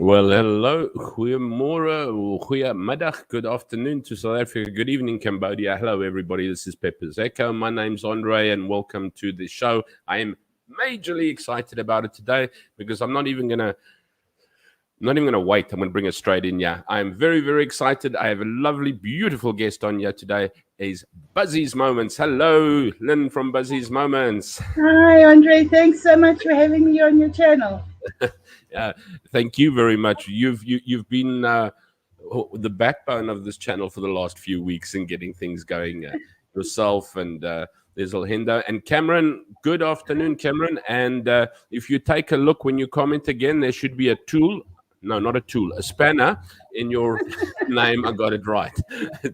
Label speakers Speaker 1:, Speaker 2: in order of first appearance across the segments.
Speaker 1: Well, hello, goeiemorgen, goeiemiddag, good afternoon to South Africa, good evening, Cambodia. Hello, everybody. This is Pepper's Echo. My name's Andre, and welcome to the show. I am majorly excited about it today because I'm not even gonna wait. I'm gonna bring it straight in. Yeah, I am very, very excited. I have a lovely, beautiful guest on here today. Is Buzzy's Moments. Hello, Lynne from Buzzy's Moments.
Speaker 2: Hi, Andre. Thanks so much for having me on your channel.
Speaker 1: Thank you very much. You've been the backbone of this channel for the last few weeks in getting things going. Yourself and there's Alhendo and Cameron. Good afternoon, Cameron. And if you take a look when you comment again, there should be a tool. No, not a tool, a spanner in your name. I got it right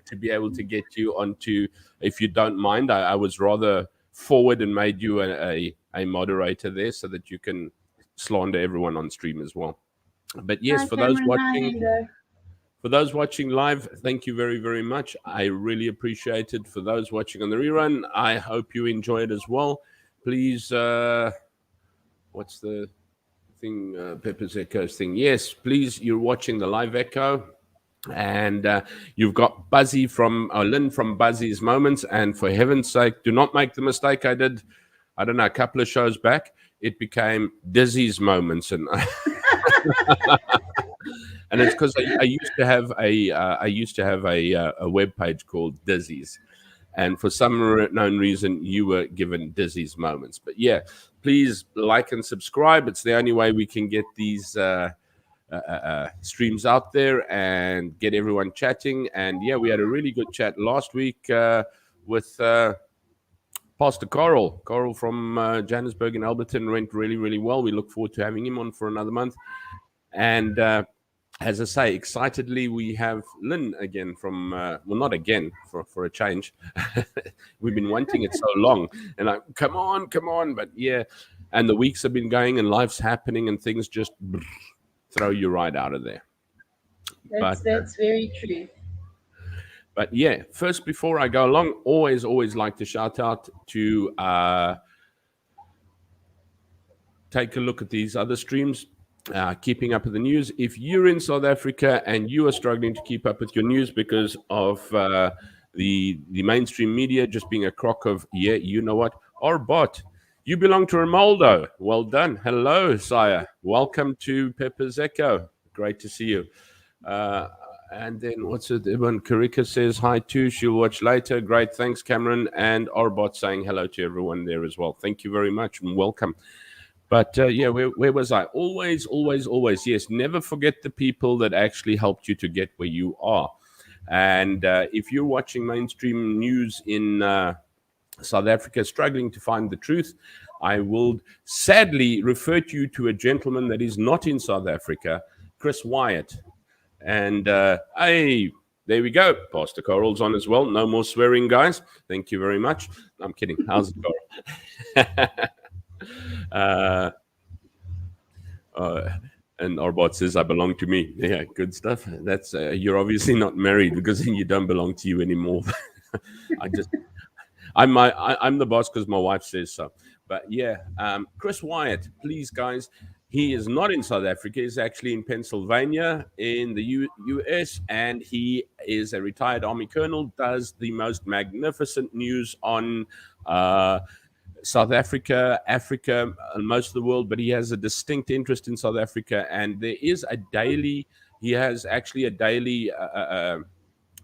Speaker 1: to be able to get you onto. If you don't mind, I was rather forward and made you a moderator there so that you can slander everyone on stream as well. But yes,
Speaker 2: Hi, Cameron.
Speaker 1: for those watching live, thank you very, very much. I really appreciate it. For those watching on the rerun, I hope you enjoy it as well. Please, what's the thing? Pepper's Echo's thing. Yes, please, you're watching the live echo. And you've got Buzzy from Lynne from Buzzy's Moments. And for heaven's sake, do not make the mistake I did, I don't know, a couple of shows back. It became Dizzy's Moments, and and it's because I used to have a web page called Dizzy's, and for some known reason you were given Dizzy's Moments. But yeah, please like and subscribe. It's the only way we can get these streams out there and get everyone chatting. And yeah, we had a really good chat last week with Pastor Carl from Johannesburg and Alberton. Went really, really well. We look forward to having him on for another month. And as I say, excitedly, we have Lynne again from, well, not again, for a change. We've been wanting it so long. And like, come on. But yeah, and the weeks have been going and life's happening and things just throw you right out of there.
Speaker 2: That's very true.
Speaker 1: But yeah, first, before I go along, always like to shout out to take a look at these other streams, keeping up with the news. If you're in South Africa and you are struggling to keep up with your news because of the mainstream media just being a crock of, yeah, you know what, or bot, you belong to Ronaldo. Well done. Hello, sire. Welcome to Pepper's Echo. Great to see you. And then what's it? Ibn Karika says hi too. She'll watch later. Great. Thanks, Cameron. And Arbot saying hello to everyone there as well. Thank you very much and welcome. But yeah, where was I? Always. Yes, never forget the people that actually helped you to get where you are. And if you're watching mainstream news in South Africa, struggling to find the truth, I will sadly refer you to a gentleman that is not in South Africa, Chris Wyatt. And hey, there we go. Pastor Coral's on as well. No more swearing, guys. Thank you very much. I'm kidding. How's it, Coral? And Arbot says, I belong to me. Yeah, good stuff. That's you're obviously not married because you don't belong to you anymore. I'm the boss because my wife says so. But yeah, Chris Wyatt, please, guys. He is not in South Africa. He's actually in Pennsylvania in the US, and he is a retired Army colonel, does the most magnificent news on South Africa, Africa, and most of the world, but he has a distinct interest in South Africa, and there is he has actually a daily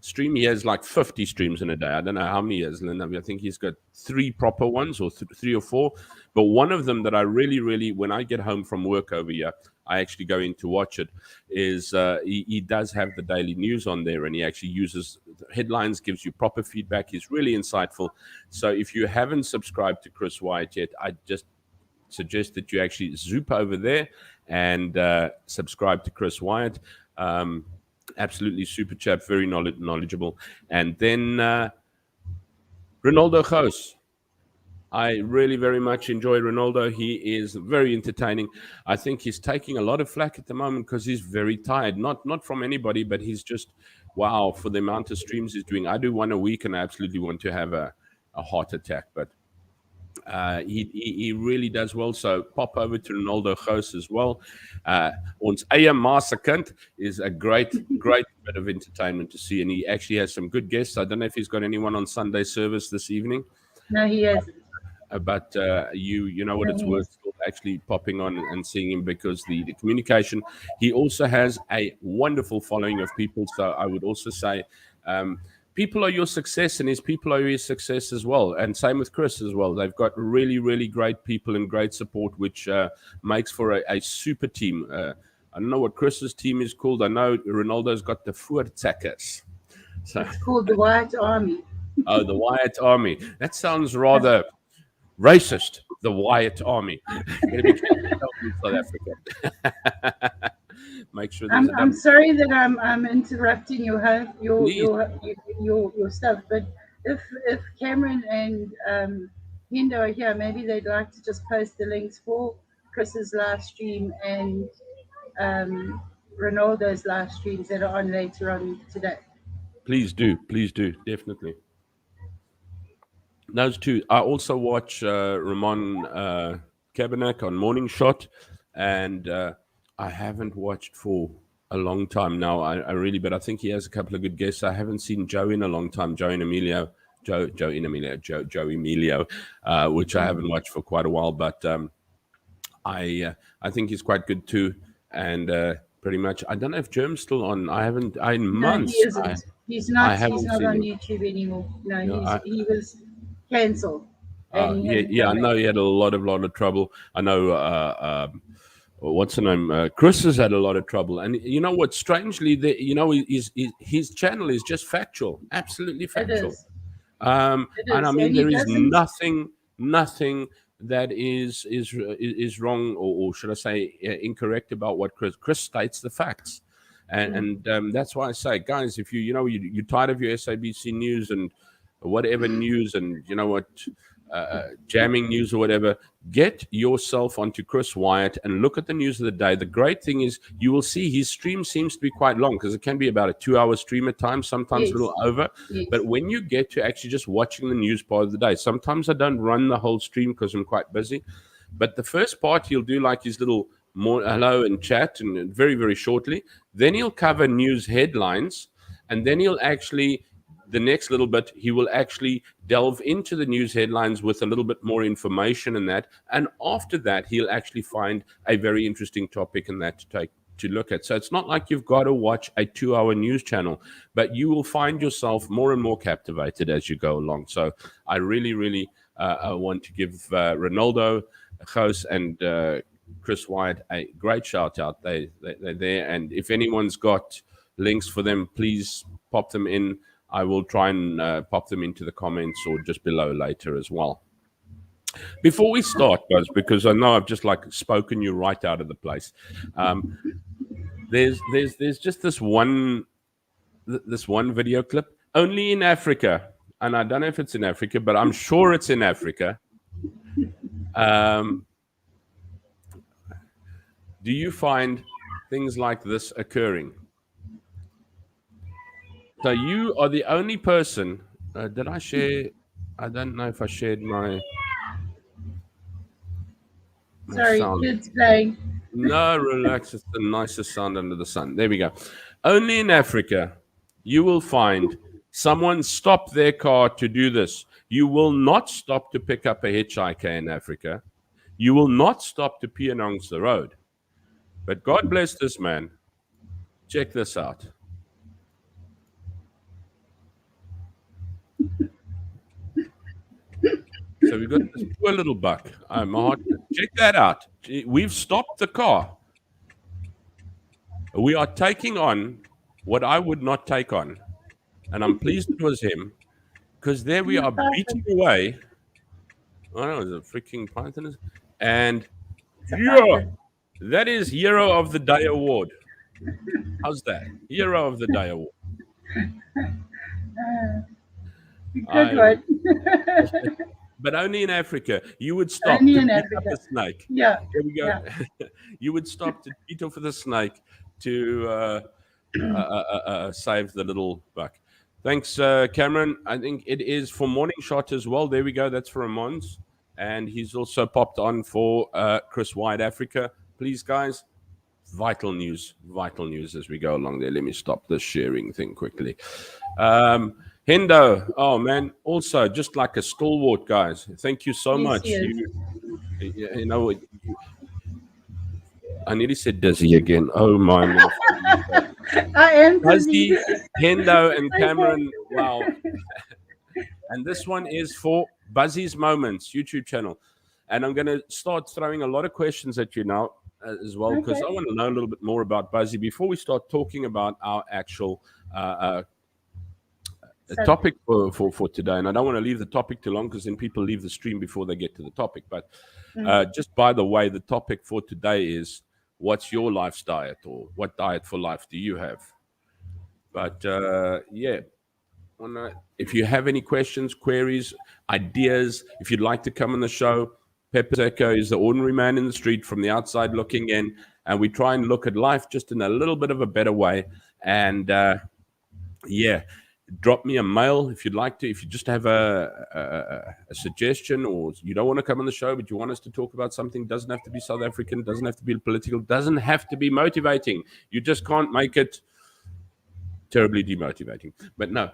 Speaker 1: stream. He has like 50 streams in a day. I don't know how many he has, Lynne. I think he's got 3 proper ones or 3 or 4. But one of them that I really, when I get home from work over here, I actually go in to watch it, is he does have the daily news on there, and he actually uses headlines, gives you proper feedback. He's really insightful. So if you haven't subscribed to Chris Wyatt yet, I just suggest that you actually zoop over there and subscribe to Chris Wyatt. Absolutely super chap, very knowledgeable. And then Ronaldo Gous. I really very much enjoy Ronaldo. He is very entertaining. I think he's taking a lot of flack at the moment because he's very tired. Not from anybody, but he's just, wow, for the amount of streams he's doing. I do one a week and I absolutely want to have a heart attack. But He really does well. So pop over to Ronaldo Gous as well. Ons eie Masterkind is a great bit of entertainment to see, and he actually has some good guests. I don't know if he's got anyone on Sunday service this evening,
Speaker 2: No, he hasn't.
Speaker 1: but you know what,
Speaker 2: No,
Speaker 1: it's
Speaker 2: he
Speaker 1: worth
Speaker 2: hasn't.
Speaker 1: still actually popping on and seeing him, because the communication. He also has a wonderful following of people. So I would also say, people are your success, and his people are your success as well. And same with Chris as well. They've got really great people and great support, which makes for a super team. I don't know what Chris's team is called. I know Ronaldo's got the Voortrekkers. So,
Speaker 2: It's called the White Army.
Speaker 1: oh, the Wyatt Army. That sounds rather racist. The Wyatt Army. Got to be careful in South Africa. Make sure there's a
Speaker 2: I'm
Speaker 1: double.
Speaker 2: sorry that I'm interrupting
Speaker 1: Please,
Speaker 2: your stuff, but if Cameron and Hindo are here, maybe they'd like to just post the links for Chris's live stream and um, Ronaldo's live streams that are on later on today.
Speaker 1: please do, definitely. Those two. I also watch Ramon Kabanak on Morning Shot, and I haven't watched for a long time now. I really, but I think he has a couple of good guests. I haven't seen Joe in a long time. Joe Emilio, which I haven't watched for quite a while. But I think he's quite good too, and pretty much. I don't know if Germ's still on. I haven't. I in
Speaker 2: No, he
Speaker 1: months.
Speaker 2: isn't. He's
Speaker 1: I
Speaker 2: not. He's
Speaker 1: haven't
Speaker 2: not
Speaker 1: seen
Speaker 2: on
Speaker 1: him.
Speaker 2: YouTube anymore. No,
Speaker 1: You know,
Speaker 2: he was cancelled, and he hasn't
Speaker 1: yeah, I
Speaker 2: come back.
Speaker 1: know he had a lot of trouble. I know. What's the name? Chris has had a lot of trouble, and you know what? Strangely, his channel is just factual, absolutely
Speaker 2: It
Speaker 1: factual.
Speaker 2: is. It
Speaker 1: And I
Speaker 2: is,
Speaker 1: mean,
Speaker 2: and he
Speaker 1: there is
Speaker 2: doesn't.
Speaker 1: nothing that is wrong, or should I say, incorrect about what Chris states the facts, and that's why I say, guys, if you're tired of your SABC news and whatever news, and you know what, jamming news or whatever, get yourself onto Chris Wyatt and look at the news of the day. The great thing is you will see his stream seems to be quite long, because it can be about a 2 hour stream at times, sometimes a
Speaker 2: Yes,
Speaker 1: little over.
Speaker 2: yes,
Speaker 1: But when you get to actually just watching the news part of the day, sometimes I don't run the whole stream because I'm quite busy. But the first part, he'll do like his little more hello and chat, and very shortly. Then he'll cover news headlines, and then he'll actually, the next little bit, he will actually delve into the news headlines with a little bit more information in that. And after that, he'll actually find a very interesting topic in that to look at. So it's not like you've got to watch a 2 hour news channel, but you will find yourself more and more captivated as you go along. So I really want to give Ronaldo Gous and Chris Wyatt a great shout out. They're there, and if anyone's got links for them, please pop them in. I will try and pop them into the comments or just below later as well. Before we start, Buzz, because I know I've just like spoken you right out of the place. There's just this one video clip only in Africa, and I don't know if it's in Africa, but I'm sure it's in Africa. Do you find things like this occurring? So you are the only person. Did I share? I don't know if I shared my
Speaker 2: sorry,
Speaker 1: sound.
Speaker 2: kids playing.
Speaker 1: No, relax. It's the nicest sound under the sun. There we go. Only in Africa, you will find someone stop their car to do this. You will not stop to pick up a hitchhiker in Africa. You will not stop to pee amongst the road. But God bless this man. Check this out. So we've got this poor little buck. My heart. Check that out. We've stopped the car. We are taking on what I would not take on. And I'm pleased it was him, because there we are beating away. Oh no, it's a freaking python. And
Speaker 2: It's a
Speaker 1: yeah,
Speaker 2: python.
Speaker 1: that is Hero of the Day award. How's that? Hero of the Day award.
Speaker 2: Good
Speaker 1: I,
Speaker 2: one.
Speaker 1: but only in Africa. You would stop
Speaker 2: Only
Speaker 1: to
Speaker 2: in
Speaker 1: beat up a
Speaker 2: Africa.
Speaker 1: snake.
Speaker 2: Yeah,
Speaker 1: There we
Speaker 2: yeah.
Speaker 1: go. You would stop to beat off with a snake to save the little buck. Thanks, Cameron. I think it is for Morning Shot as well. There we go. That's for Ramon's. and he's also popped on for Chris Wide Africa. Please, guys, vital news as we go along there. Let me stop this sharing thing quickly. Hendo, oh man, also just like a stalwart, guys. Thank you so
Speaker 2: Yes,
Speaker 1: much.
Speaker 2: yes.
Speaker 1: You know, I nearly said dizzy again. Oh my
Speaker 2: I am busy.
Speaker 1: Buzzy, Hendo, and
Speaker 2: Okay.
Speaker 1: Cameron. Wow. And this one is for Buzzy's Moments YouTube channel. And I'm going to start throwing a lot of questions at you now as well, because
Speaker 2: Okay.
Speaker 1: I want to know a little bit more about Buzzy before we start talking about our actual topic
Speaker 2: Subject.
Speaker 1: for today. And I don't want to leave the topic too long because then people leave the stream before they get to the topic. But just by the way, the topic for today is what's your life's diet, or what diet for life do you have? But yeah, if you have any questions, queries, ideas, if you'd like to come on the show, Pepper Echo is the ordinary man in the street from the outside looking in, and we try and look at life just in a little bit of a better way. And yeah, drop me a mail if you'd like to. If you just have a suggestion, or you don't want to come on the show, but you want us to talk about something, doesn't have to be South African, doesn't have to be political, doesn't have to be motivating. You just can't make it terribly demotivating. But no,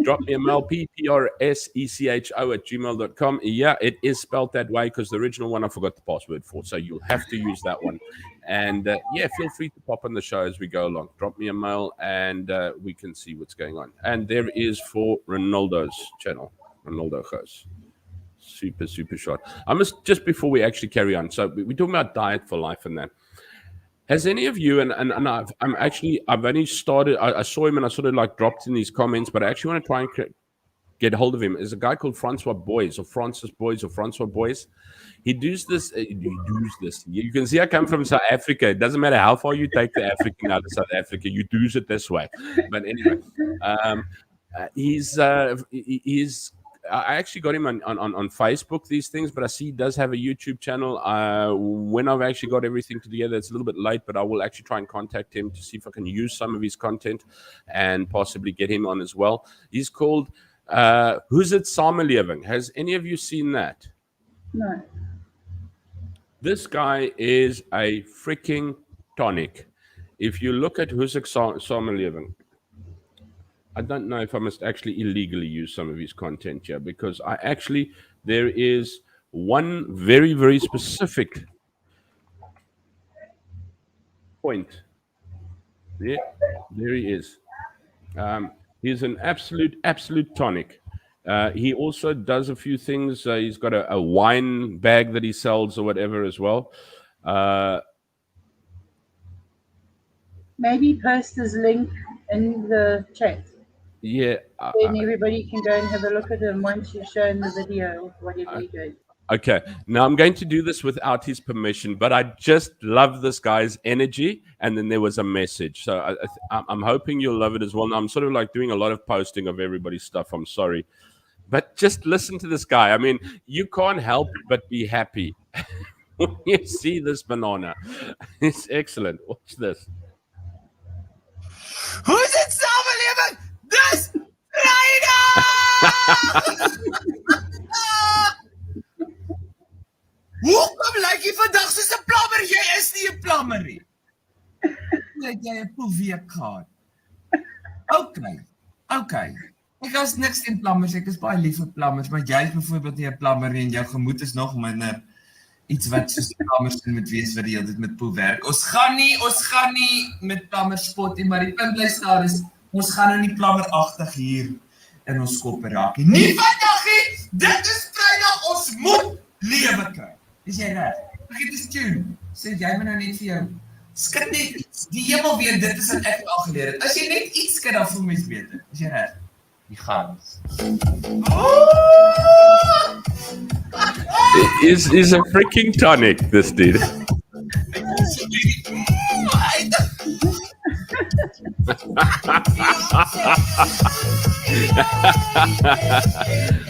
Speaker 1: drop me a mail, pprsecho@gmail.com. Yeah, it is spelled that way because the original one I forgot the password for. So you'll have to use that one. And yeah, feel free to pop on the show as we go along. Drop me a mail and we can see what's going on. And there is for Ronaldo's channel, Ronaldo Goes. Super short. I must, just before we actually carry on, so we're talking about diet for life and that. Has any of you, and I've only started, I saw him and I sort of like dropped in these comments, but I actually want to try and get hold of him. There's a guy called Francois Boys or Francis Boys or Francois Boys. He does this. You can see I come from South Africa. It doesn't matter how far you take the African out of South Africa, you do it this way. But anyway, he's I actually got him on Facebook, these things, but I see he does have a YouTube channel. When I've actually got everything together, it's a little bit late, but I will actually try and contact him to see if I can use some of his content and possibly get him on as well. He's called Who's It Samelewing. Has any of you seen that?
Speaker 2: No.
Speaker 1: This guy is a freaking tonic. If you look at Who's It Samelewing, I don't know if I must actually illegally use some of his content here, because there is one very specific point. Yeah, there he is. He's an absolute tonic. He also does a few things. He's got a wine bag that he sells or whatever as well.
Speaker 2: Maybe post his link in the chat.
Speaker 1: Yeah.
Speaker 2: Then everybody can go and have a look at him once you've shown the video of whatever you're doing.
Speaker 1: Okay, now I'm going to do this without his permission, but I just love this guy's energy. And then there was a message. So I'm hoping you'll love it as well. Now, I'm sort of like doing a lot of posting of everybody's stuff. I'm sorry. But just listen to this guy. I mean, you can't help but be happy when you see this banana. It's excellent. Watch this.
Speaker 3: Who's it samelewing? Dis Vrydag! Hoekom lyk jy vandag soos 'n plammer? Jy is nie 'n plammer nie. Net jy 'n poelweek gehad. Okay. Ek is niks teen plammers. Ek is baie lief vir plammers, maar jy is byvoorbeeld nie 'n plammer nie en jou gemoed is nog minder iets wat soos plammers moet wees wat die hele tyd met poel werk. Ons gaan nie met plammers spot nie, maar die punt bly staan is ons gaan nou nie plammeragtig hier in ons koppe raak nie. Nie vandag nie. Dit is Vrydag, ons moet lewe kry. Is jy reg? Vergeet die tune. Sê jy my nou net vir jou. Skud net iets. Die hemel weet dit is wat ek al geleer het. As jy net iets skud, dan voel mens beter. Is jy reg? Die gans.
Speaker 1: Is a freaking tonic, this dude.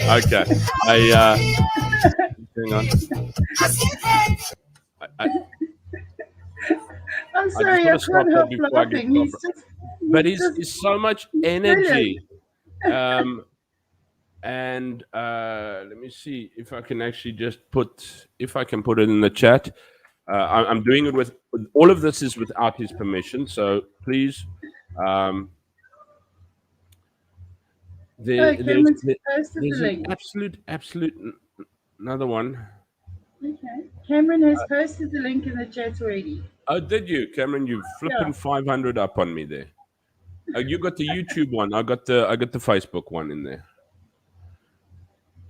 Speaker 1: Okay. Hang on.
Speaker 2: I'm sorry, I can't help laughing.
Speaker 1: But he's so much energy. And let me see if I can actually just if I can put it in the chat. I'm doing it with all of this is without his permission, so please. Um,
Speaker 2: Oh, Cameron's posted the
Speaker 1: there's an
Speaker 2: link.
Speaker 1: absolute another one.
Speaker 2: Okay. Cameron has posted the link in the chat already.
Speaker 1: Oh, did you, Cameron? You flipping
Speaker 2: Yeah.
Speaker 1: 500 up on me there. Oh, you got the YouTube one. I got the Facebook one in there.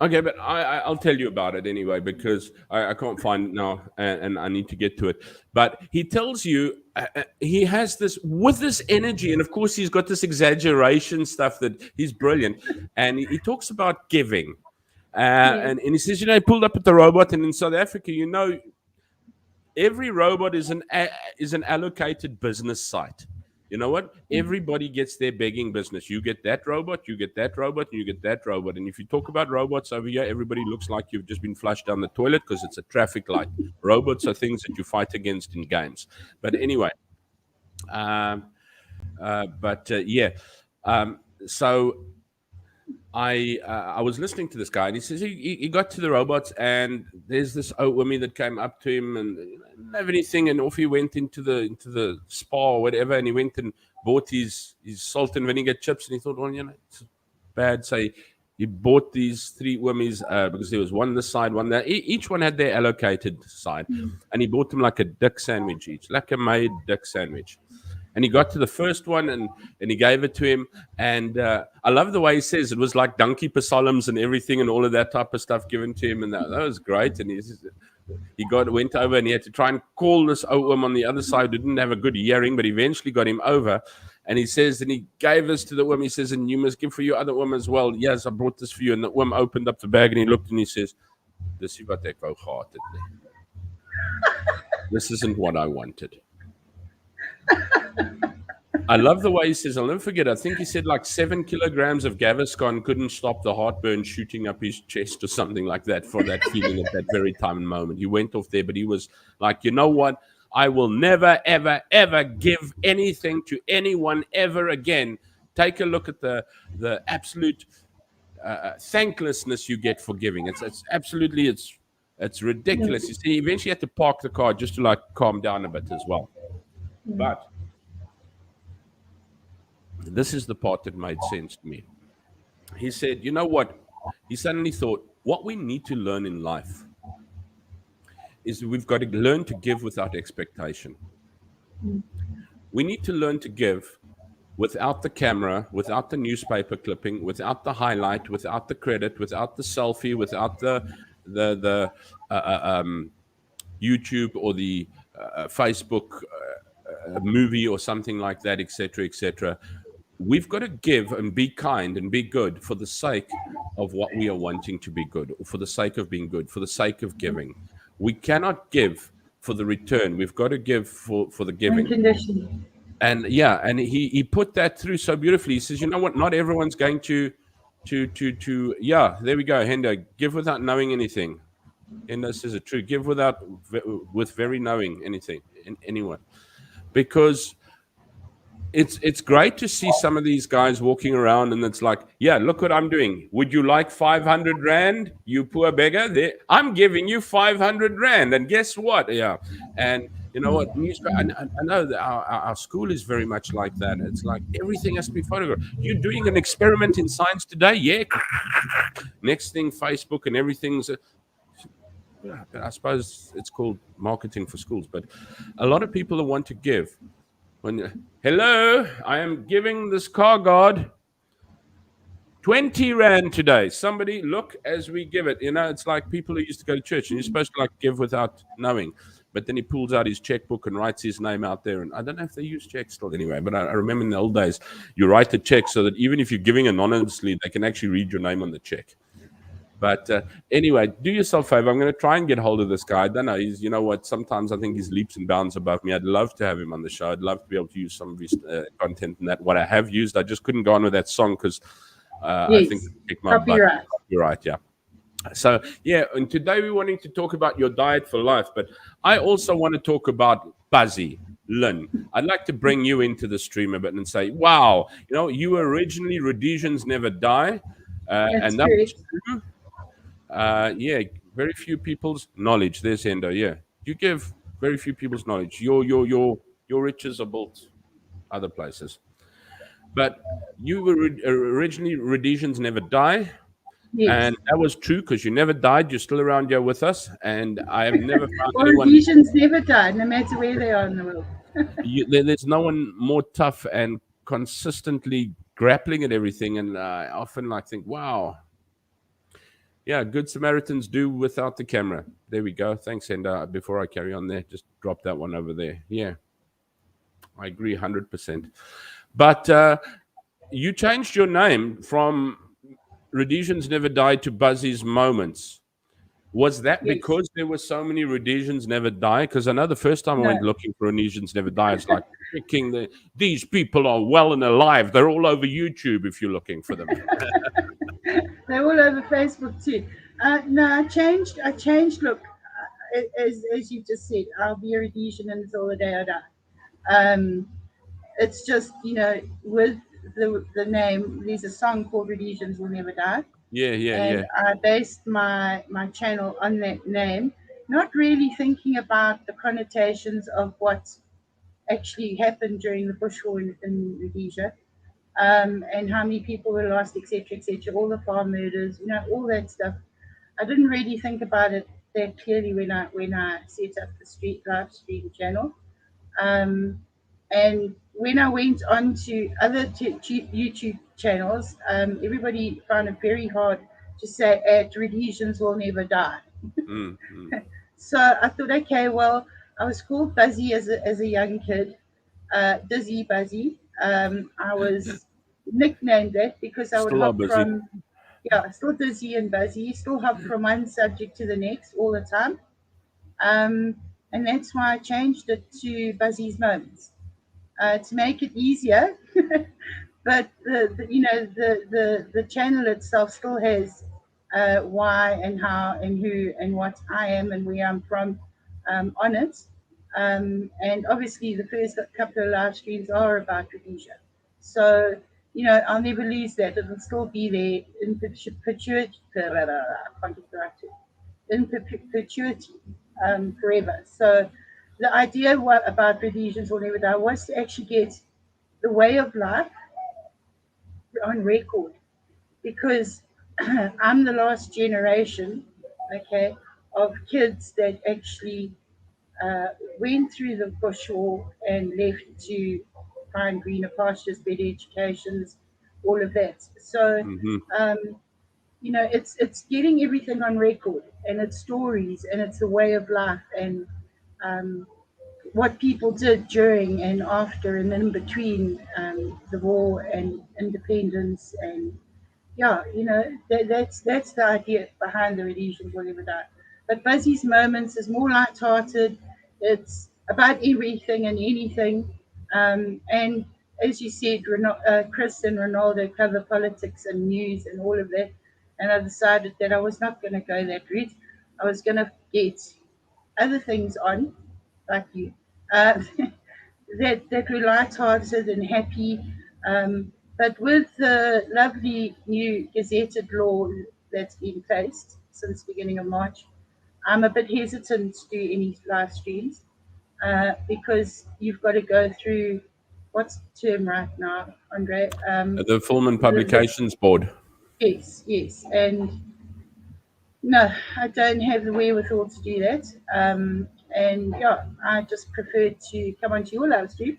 Speaker 1: Okay, but I'll tell you about it anyway because I can't find it now and I need to get to it. But he tells you he has this with this energy, and of course he's got this exaggeration stuff that he's brilliant, and he talks about giving,
Speaker 2: Yes.
Speaker 1: and he says, he pulled up at the robot, and in South Africa, every robot is an allocated business site. You know what? Everybody gets their begging business. You get that robot, you get that robot, and you get that robot. And if you talk about robots over here, everybody looks like you've just been flushed down the toilet because it's a traffic light. Robots are things that you fight against in games. But anyway, um, yeah. So I was listening to this guy, and he says he got to the robots, and there's this old woman that came up to him and didn't have anything, and off he went into the spa or whatever, and he went and bought his salt and vinegar chips, and he thought, well, it's bad. So he bought these three wummies because there was one this side, one there. Each one had their allocated side, and he bought them like a dick sandwich each, like a made dick sandwich. And he got to the first one and he gave it to him. And I love the way he says it was like donkey psalms and everything and all of that type of stuff given to him. And that was great. And he went over and he had to try and call this old woman on the other side who didn't have a good hearing, but eventually got him over. And he says, and he gave this to the woman. He says, and you must give for your other woman as well. Yes, I brought this for you. And the woman opened up the bag and he looked and he says, this is what I wanted. This isn't what I wanted. I love the way he says, I'll never forget, I think he said like 7 kilograms of Gaviscon couldn't stop the heartburn shooting up his chest or something like that for that feeling at that very time and moment. He went off there, but he was like, you know what? I will never, ever, ever give anything to anyone ever again. Take a look at the absolute thanklessness you get for giving. It's absolutely, it's ridiculous. You see, he eventually had to park the car just to like calm down a bit as well. But this is the part that made sense to me. He said, you know what? He suddenly thought, what we need to learn in life is we've got to learn to give without expectation. We need to learn to give without the camera, without the newspaper clipping, without the highlight, without the credit, without the selfie, without the YouTube or the Facebook movie or something like that, etc., etc. We've got to give and be kind and be good for the sake of what we are wanting to be good, or for the sake of being good, for the sake of giving. We cannot give for the return. We've got to give for the giving.
Speaker 2: Unconditionally.
Speaker 1: And yeah, and he put that through so beautifully. He says, you know what? Not everyone's going to yeah, there we go. Hendo, give without knowing anything. Hendo says it true. Give with very knowing anything, anyone. Because it's great to see some of these guys walking around and it's like, yeah, look what I'm doing. Would you like 500 rand, you poor beggar? I'm giving you 500 rand. And guess what? Yeah. And you know what? I know that our school is very much like that. It's like everything has to be photographed. You're doing an experiment in science today? Yeah. Next thing, Facebook and everything's... I suppose it's called marketing for schools. But a lot of people want to give. Hello, I am giving this car guard 20 rand today. Somebody look as we give it. It's like people who used to go to church and you're supposed to like give without knowing. But then he pulls out his checkbook and writes his name out there. And I don't know if they use checks still anyway, but I remember in the old days, you write the check so that even if you're giving anonymously, they can actually read your name on the check. But anyway, do yourself a favor. I'm going to try and get hold of this guy. I don't know. You know what? Sometimes I think he's leaps and bounds above me. I'd love to have him on the show. I'd love to be able to use some of his content and that. What I have used, I just couldn't go on with that song because I think it my
Speaker 2: copyright.
Speaker 1: Copyright, yeah. So, yeah, and today we're wanting to talk about your diet for life. But I also want to talk about Buzzy, Lynne. I'd like to bring you into the stream a bit and say, wow, you were originally Rhodesians Never Die.
Speaker 2: That's
Speaker 1: And that was
Speaker 2: correct.
Speaker 1: true. Yeah, very few people's knowledge. There's Endo. Yeah, you give very few people's knowledge. Your riches are built other places. But you were originally Rhodesians never die,
Speaker 2: Yes.
Speaker 1: and that was true because you never died. You're still around here with us, and I have never found
Speaker 2: Well,
Speaker 1: anyone.
Speaker 2: Rhodesians never die, no matter where they are in the world.
Speaker 1: There's no one more tough and consistently grappling at everything. And I often like think, wow, yeah, good Samaritans do without the camera. There we go. Thanks, and before I carry on there, just drop that one over there. Yeah, I agree 100%. But you changed your name from Rhodesians Never Die to Buzzy's Moments. Was that
Speaker 2: Yes.
Speaker 1: because there were so many Rhodesians Never Die? Because I know the first time I
Speaker 2: No.
Speaker 1: went looking for Rhodesians Never Die, it's like, these people are well and alive. They're all over YouTube if you're looking for them.
Speaker 2: They're all over Facebook too. No, I changed. I changed. Look, as you just said, I'll be a Rhodesian until the day I die. Um, it's just with the name. There's a song called "Rhodesians Will Never Die,"
Speaker 1: Yeah, yeah,
Speaker 2: and
Speaker 1: yeah.
Speaker 2: I based my channel on that name, not really thinking about the connotations of what actually happened during the bush war in Rhodesia, and how many people were lost, etc., etc., all the farm murders, all that stuff. I didn't really think about it that clearly when I set up the street live stream channel. Um, and when I went on to other YouTube channels, everybody found it very hard to say at Rhodesians will never die.
Speaker 1: Mm, mm.
Speaker 2: So I thought, okay, well, I was called Buzzy as a young kid, Dizzy Buzzy. I was nicknamed that because I would
Speaker 1: Still are
Speaker 2: hop
Speaker 1: busy.
Speaker 2: from, yeah, still Dizzy and Buzzy, still hop from one subject to the next all the time. Um, and that's why I changed it to Buzzy's Moments to make it easier. But the channel itself still has why and how and who and what I am and where I'm from on it. And obviously, the first couple of live streams are about Rhodesia. So, I'll never lose that. It'll still be there in perpetuity, in perpetuity forever. So, the idea about Rhodesians will never die was to actually get the way of life on record because I'm the last generation, okay, of kids that actually uh, went through the bush war and left to find greener pastures, better educations, all of that. So,
Speaker 1: Hmm.
Speaker 2: um, it's getting everything on record and it's stories and it's a way of life and um, what people did during and after and in between the war and independence and yeah, that's the idea behind the Rhodesians will never die. But Buzzy's Moments is more light-hearted. It's about everything and anything. And as you said, Chris and Ronaldo cover politics and news and all of that. And I decided that I was not going to go that route. I was going to get other things on, like you, uh, that were light-hearted and happy. But with the lovely new gazetted law that's been placed since beginning of March, I'm a bit hesitant to do any live streams because you've got to go through what's the term right now, Andre?
Speaker 1: The Film and
Speaker 2: The
Speaker 1: Publications Board.
Speaker 2: yes, yes, and no, I don't have the wherewithal to do that. And yeah, I just prefer to come onto your live stream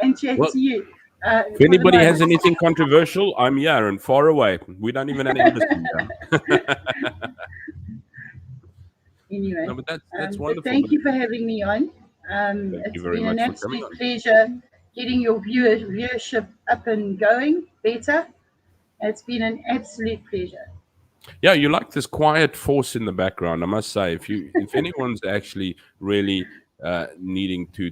Speaker 2: and chat
Speaker 1: Well,
Speaker 2: to you
Speaker 1: if
Speaker 2: for the
Speaker 1: anybody has
Speaker 2: moment.
Speaker 1: anything controversial, I'm here and far away. We don't even have an embassy here.
Speaker 2: Anyway,
Speaker 1: No, but that's
Speaker 2: but
Speaker 1: wonderful.
Speaker 2: thank
Speaker 1: But
Speaker 2: you for having me on.
Speaker 1: thank you
Speaker 2: It's
Speaker 1: very
Speaker 2: been an
Speaker 1: much for coming
Speaker 2: absolute
Speaker 1: on.
Speaker 2: pleasure getting your viewership up and going better. It's been an absolute pleasure.
Speaker 1: Yeah, you like this quiet force in the background. I must say, if anyone's actually really needing to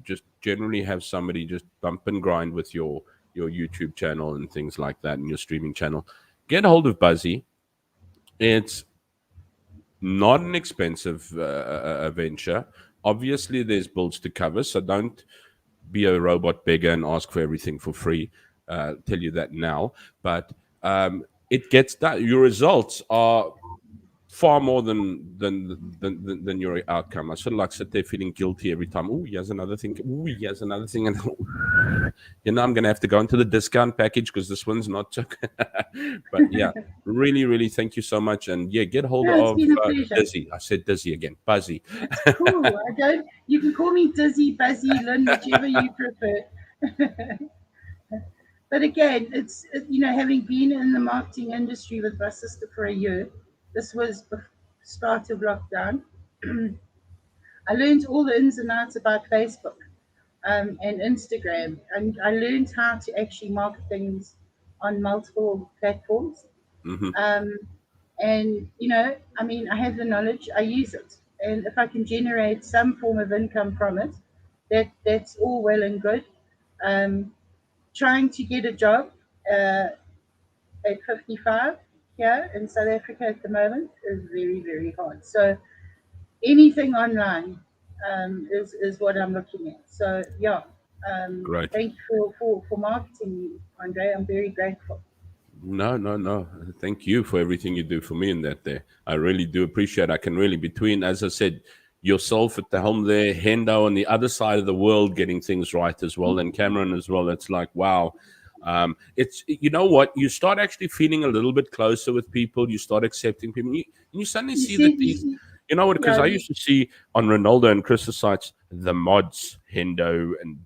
Speaker 1: just generally have somebody just bump and grind with your YouTube channel and things like that, and your streaming channel, get a hold of Buzzy. It's not an expensive venture. Obviously, there's bills to cover, so don't be a robot beggar and ask for everything for free. Tell you that now, but it gets that your results are far more than your outcome. I sort of like sit there feeling guilty every time. Oh, here's another thing. Oh, here's another thing, and I'm gonna have to go into the discount package because this one's not so good. But yeah, really, really, thank you so much, and yeah, get hold
Speaker 2: No, it's
Speaker 1: of
Speaker 2: been a pleasure.
Speaker 1: Dizzy. I said Dizzy again, Buzzy.
Speaker 2: It's cool. I don't. You can call me Dizzy, Buzzy, Lynne, whichever you prefer. But again, having been in the marketing industry with my sister for a year, this was the start of lockdown. I learned all the ins and outs about Facebook and Instagram, and I learned how to actually market things on multiple platforms.
Speaker 1: Hmm.
Speaker 2: Um, and I mean, I have the knowledge, I use it, and if I can generate some form of income from it, that's all well and good. Um, Trying to get a job uh, at 55 here in South Africa at the moment is very, very hard. So anything online is what I'm looking at. So yeah,
Speaker 1: Great.
Speaker 2: thank you for marketing me, Andre. I'm very grateful.
Speaker 1: No, no, no. Thank you for everything you do for me in that there. I really do appreciate. I can really between, as I said, yourself at the helm there, Hendo on the other side of the world getting things right as well, and Cameron as well. It's like wow. It's you know what, you start actually feeling a little bit closer with people. You start accepting people, and you suddenly
Speaker 2: You
Speaker 1: see that
Speaker 2: said
Speaker 1: these,
Speaker 2: you,
Speaker 1: you know what? Because
Speaker 2: yeah,
Speaker 1: I used to see on Ronaldo and Chris's sites the mods, Hendo and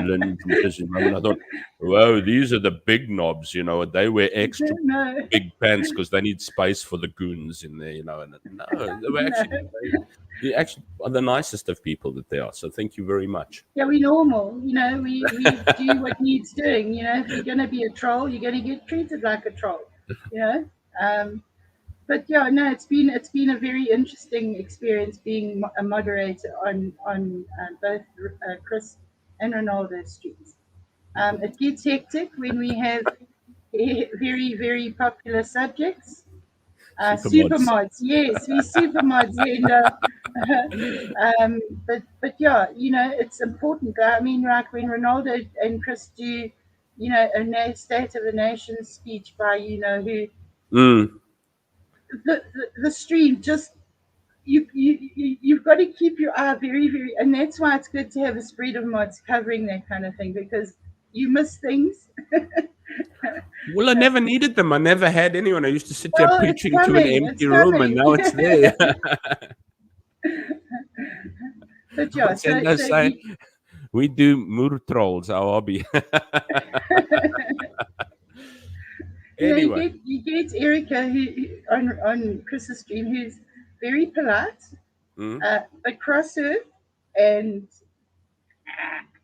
Speaker 1: Lynn from Disney. And I thought, whoa, these are the big knobs. They wear extra
Speaker 2: no,
Speaker 1: big pants because they need space for the goons in there. And no, they were
Speaker 2: no.
Speaker 1: actually they actually are the nicest of people that they are. So thank you very much.
Speaker 2: Yeah, we normal. We do what needs doing. If you're going to be a troll, you're going to get treated like a troll. You know. But yeah, no, it's been a very interesting experience being a moderator on both Chris and Ronaldo's streams. It gets hectic when we have very very popular subjects.
Speaker 1: Super
Speaker 2: Super
Speaker 1: mods.
Speaker 2: mods, yes, we super mods, and but yeah, it's important. I mean, like when Ronaldo and Chris do, a State of the Nation speech by who,
Speaker 1: Mm.
Speaker 2: the stream just you've got to keep your eye very very, and that's why it's good to have a spread of mods covering that kind of thing because you miss things.
Speaker 1: Well, I never needed them. I never had anyone. I used to sit there
Speaker 2: Well, it's
Speaker 1: preaching to an
Speaker 2: coming, it's
Speaker 1: empty room, and
Speaker 2: coming.
Speaker 1: now it's there.
Speaker 2: But yeah,
Speaker 1: What's
Speaker 2: so
Speaker 1: Endo
Speaker 2: so
Speaker 1: say?
Speaker 2: you,
Speaker 1: We do moor trolls, our hobby.
Speaker 2: you
Speaker 1: Anyway.
Speaker 2: get Erica on Chris's stream who's very polite,
Speaker 1: Mm.
Speaker 2: but cross her and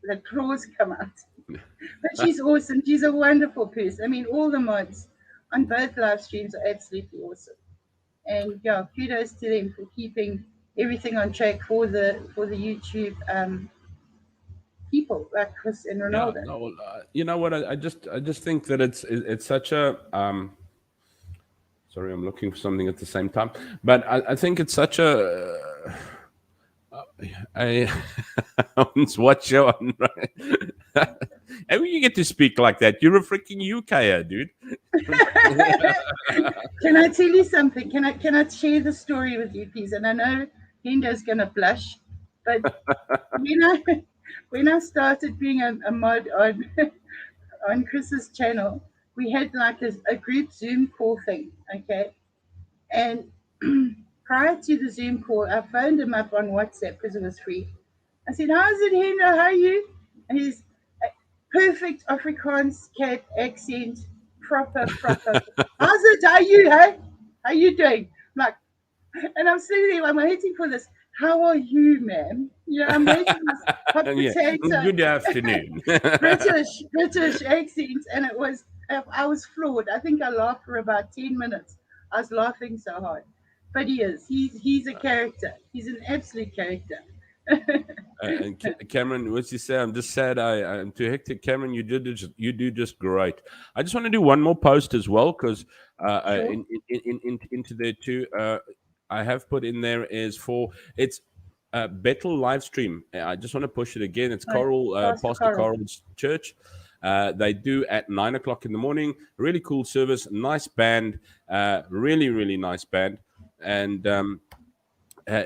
Speaker 2: the claws come out. But she's awesome. She's a wonderful person. I mean, all the mods on both live streams are absolutely awesome. And yeah, kudos to them for keeping everything on track for the YouTube people like Chris and
Speaker 1: Yeah,
Speaker 2: Ronaldo.
Speaker 1: no, well, you know what? I just think that it's such a sorry, I'm looking for something at the same time, but I think it's such a I watch you on right. And when you get to speak like that, you're a freaking UKer, dude.
Speaker 2: Can I tell you something? Can I share the story with you, please? And I know Hendo's gonna blush, but when I when I started being a mod on on Chris's channel, we had like a group Zoom call thing, okay? And prior to the Zoom call, I phoned him up on WhatsApp because it was free. I said, "How's it, Hendo? How are you?" And he's perfect Afrikaans cat accent, proper, proper. How's it? How are you? Hey, how you doing? I'm like, and I'm sitting there, I'm waiting for this. How are you, ma'am? I'm waiting for this hot
Speaker 1: Yeah.
Speaker 2: potato,
Speaker 1: Good afternoon.
Speaker 2: British accent, and I was floored. I think I laughed for about 10 minutes. I was laughing so hard, but he's a character. He's an absolute character.
Speaker 1: And Cameron, what's he say? I'm just sad. I'm too hectic. Cameron, you do just great. I just want to do one more post as well because
Speaker 2: Sure.
Speaker 1: into there too. I have put in there is for it's Bethel live stream. I just want to push it again. It's
Speaker 2: Right.
Speaker 1: Coral
Speaker 2: Pastor
Speaker 1: Pastor
Speaker 2: Coral.
Speaker 1: Coral's church. They do at 9 o'clock in the morning. Really cool service, nice band, really, really nice band. And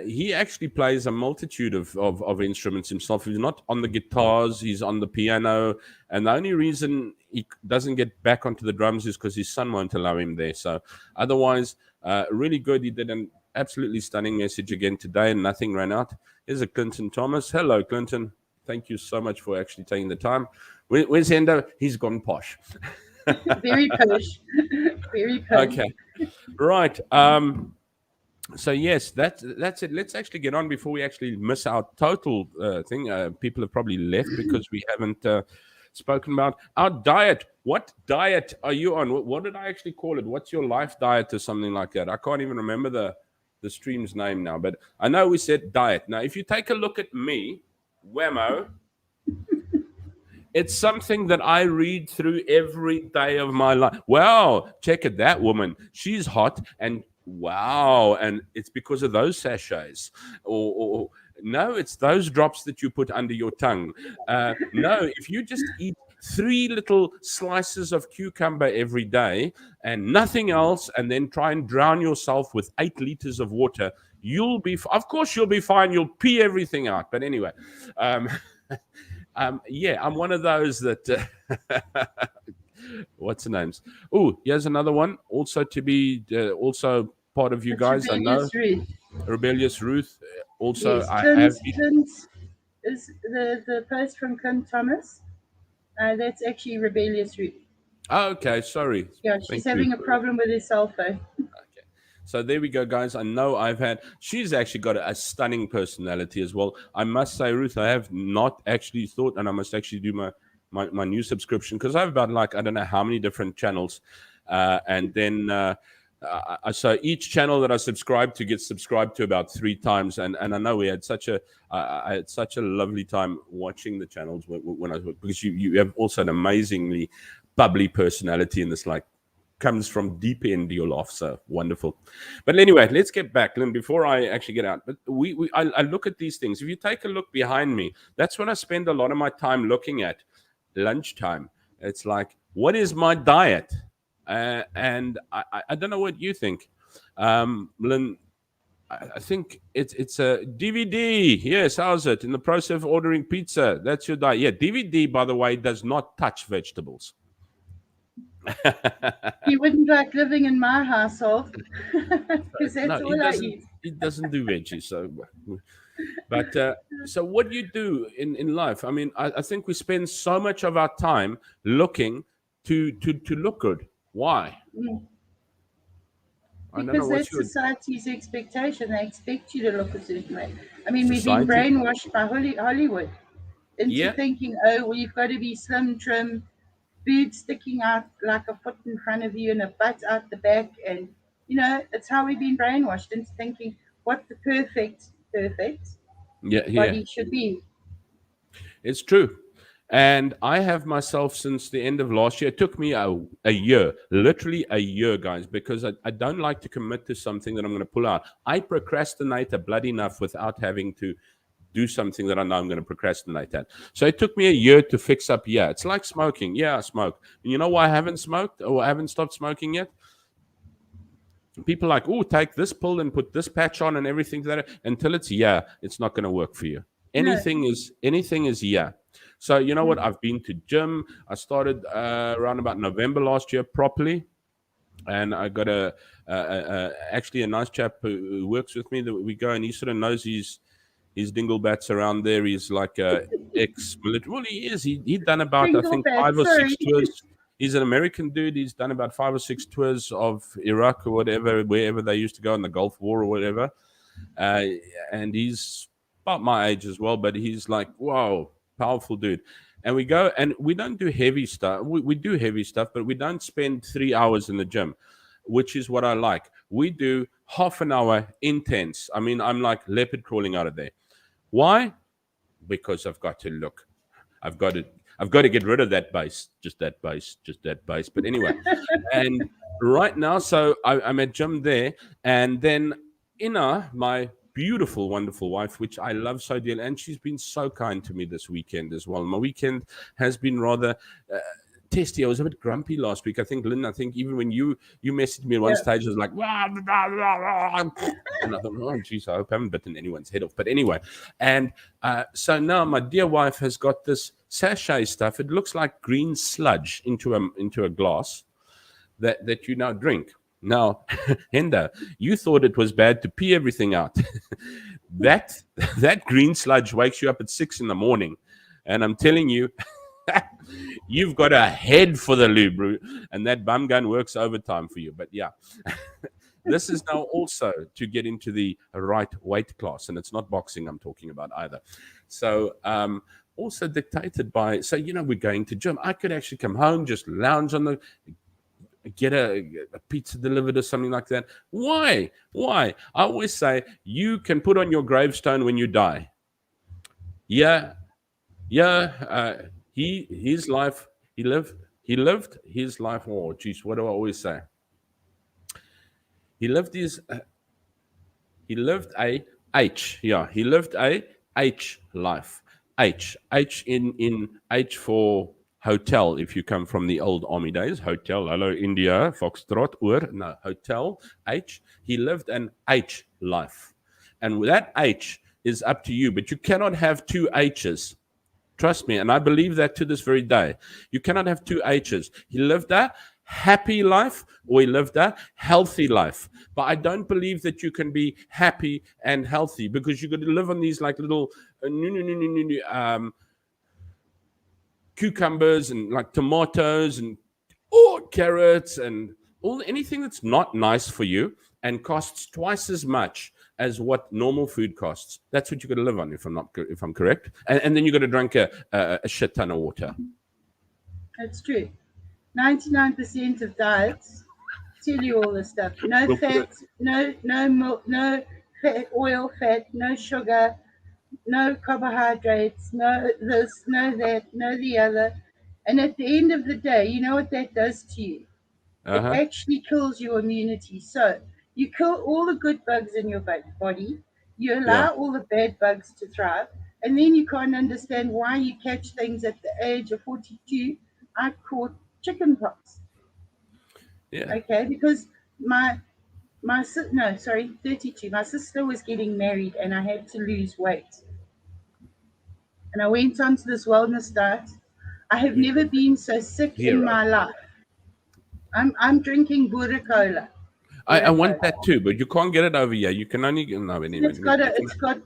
Speaker 1: he actually plays a multitude of instruments himself. He's not on the guitars, he's on the piano. And the only reason he doesn't get back onto the drums is because his son won't allow him there. So otherwise, really good. He did an absolutely stunning message again today, and nothing ran out. Here's a Clinton Thomas. Hello, Clinton. Thank you so much for actually taking the time. Where's Endo? He's gone posh.
Speaker 2: Very posh. Very posh.
Speaker 1: Okay. Right. So yes, that's it. Let's actually get on before we actually miss our total thing. People have probably left because we haven't spoken about our diet. What diet are you on? What did I actually call it? What's your life diet or something like that? I can't even remember the stream's name now, but I know we said diet. Now, if you take a look at me, Whammo, it's something that I read through every day of my life. Wow, check it, that woman. She's hot, and wow, and it's because of those sachets. Or no, it's those drops that you put under your tongue. No, if you just eat 3 little slices of cucumber every day and nothing else, and then try and drown yourself with 8 liters of water, you'll be, of course, you'll be fine. You'll pee everything out. But anyway, yeah, I'm one of those that. What's the names? Oh, here's another one. Also to be also part of you guys. I know.
Speaker 2: Ruth.
Speaker 1: Rebellious Ruth. Also,
Speaker 2: Yes,
Speaker 1: I have.
Speaker 2: Clint is the post from Clint Thomas. That's actually Rebellious Ruth.
Speaker 1: Oh, okay, sorry.
Speaker 2: Yeah, she's having a problem with her cell phone.
Speaker 1: Okay. So there we go, guys. I know she's actually got a stunning personality as well. I must say, Ruth, I have not actually thought, and I must actually do my new subscription, because I have about, like, I don't know how many different channels. And then so each channel that I subscribe to gets subscribed to about 3 times. And I know we had I had such a lovely time watching the channels when I was, because you have also an amazingly bubbly personality, and this, like, comes from deep into your laugh. So wonderful. But anyway, let's get back, Lynn, before I actually get out. But I look at these things. If you take a look behind me, that's what I spend a lot of my time looking at. Lunchtime. It's like, what is my diet? And I don't know what you think. Lynn, I think it's a DVD. Yes, how's it? In the process of ordering pizza. That's your diet. Yeah, DVD, by the way, does not touch vegetables.
Speaker 2: He wouldn't like living in my household because that's all I eat.
Speaker 1: He doesn't do veggies, so. But so what do you do in life? I mean, I think we spend so much of our time looking to look good. Why?
Speaker 2: Because that's society's expectation. They expect you to look a certain way. I mean, we've been brainwashed by Hollywood into thinking, oh, well, you've got to be slim, trim, boobs sticking out like a foot in front of you and a butt out the back. And, it's how we've been brainwashed into thinking what the perfect body should be.
Speaker 1: It's true. And I have myself, since the end of last year, it took me a year, literally a year, guys, because I don't like to commit to something that I'm going to pull out. I procrastinate a blood enough without having to do something that I know I'm going to procrastinate at. So it took me a year to fix up. Yeah, it's like smoking. Yeah, I smoke. And you know why I haven't smoked, or I haven't stopped smoking yet? People are like, oh, take this pill and put this patch on and everything, until it's not going to work for you. Anything is So you know what? I've been to gym. I started around about November last year properly, and I got actually a nice chap who works with me that we go, and he sort of knows his dinglebats around there. He's like ex-military. Well, he is. He'd done about, I think, 5 or 6 tours. He's an American dude. He's done about 5 or 6 tours of Iraq or whatever, wherever they used to go in the Gulf War or whatever. And he's about my age as well, but he's like, wow, powerful dude. And we go, and we don't do heavy stuff. We do heavy stuff, but we don't spend 3 hours in the gym, which is what I like. We do half an hour intense. I mean, I'm like leopard crawling out of there. Why? Because I've got to look. I've got to get rid of that base, just that base. But anyway, and right now, so I'm at gym there, and then Ina, my beautiful, wonderful wife, which I love so dearly. And she's been so kind to me this weekend as well. My weekend has been rather testy. I was a bit grumpy last week. I think, Lynn, even when you messaged me at one
Speaker 2: Yeah.
Speaker 1: stage, I was like, "Wah, blah, blah, blah." And I thought, oh, geez, I hope I haven't bitten anyone's head off. But anyway, and so now my dear wife has got this sachet stuff. It looks like green sludge into a glass that you now drink. Now, Henda, you thought it was bad to pee everything out. that that green sludge wakes you up at 6 in the morning, and I'm telling you, you've got a head for the lube, and that bum gun works overtime for you. But yeah, this is now also to get into the right weight class, and it's not boxing I'm talking about either. So, also dictated by, so we're going to gym. I could actually come home, just lounge on the, get a pizza delivered or something like that. Why? I always say you can put on your gravestone when you die. Yeah, yeah. His life, he lived his life. Oh, geez, what do I always say? He lived his He lived a H. Yeah, he lived a H life. H in H for hotel. If you come from the old army days, hotel. Hello, India, Foxtrot. No, hotel. H. He lived an H life, and that H is up to you. But you cannot have two H's. Trust me, and I believe that to this very day. You cannot have two H's. He lived a happy life or he lived a healthy life. But I don't believe that you can be happy and healthy because you've got to live on these like little cucumbers and like tomatoes and carrots and anything that's not nice for you and costs twice as much as what normal food costs. That's what you got to live on, if I'm correct. And then you got to drink a shit ton of water.
Speaker 2: That's true. 99% of diets tell you all this stuff. No fat, no milk, no fat, oil, fat, no sugar, no carbohydrates, no this, no that, no the other. And at the end of the day, you know what that does to you? It
Speaker 1: Uh-huh.
Speaker 2: actually kills your immunity. So you kill all the good bugs in your body, you
Speaker 1: Yeah.
Speaker 2: allow all the bad bugs to thrive, and then you can't understand why you catch things at the age of 42. I caught chicken pox.
Speaker 1: Yeah.
Speaker 2: Okay, because no, sorry, 32. My sister was getting married and I had to lose weight. And I went on to this wellness diet. I have
Speaker 1: You
Speaker 2: never been so sick in
Speaker 1: hero.
Speaker 2: my life. I'm drinking Buddha Cola.
Speaker 1: I
Speaker 2: Buddha
Speaker 1: want
Speaker 2: Cola.
Speaker 1: that too, but you can't get it over here. You can only get no anyway.
Speaker 2: It's got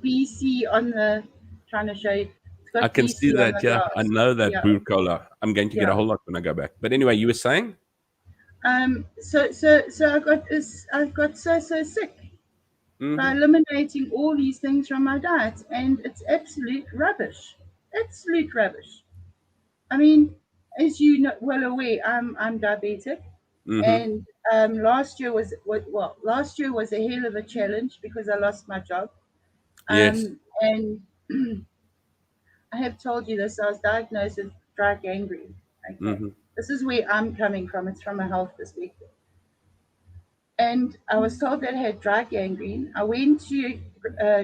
Speaker 2: BC on the trying to show you. It's
Speaker 1: I
Speaker 2: got
Speaker 1: can see
Speaker 2: BC on
Speaker 1: that.
Speaker 2: the
Speaker 1: Yeah, I
Speaker 2: glass.
Speaker 1: know that
Speaker 2: Yeah,
Speaker 1: Brew Cola. I'm going to get a
Speaker 2: yeah.
Speaker 1: whole lot when I go back. But anyway, you were saying?
Speaker 2: So I got so sick by
Speaker 1: Mm-hmm.
Speaker 2: eliminating all these things from my diet, and it's absolute rubbish. Absolute rubbish. I mean, as you know, well aware, I'm diabetic,
Speaker 1: Mm-hmm.
Speaker 2: and last year was a hell of a challenge because I lost my job.
Speaker 1: Yes.
Speaker 2: And I have told you this. I was diagnosed with dry gangrene. Okay,
Speaker 1: Mm-hmm.
Speaker 2: this is where I'm coming from. It's from a health perspective. And I was told that I had dry gangrene. I went to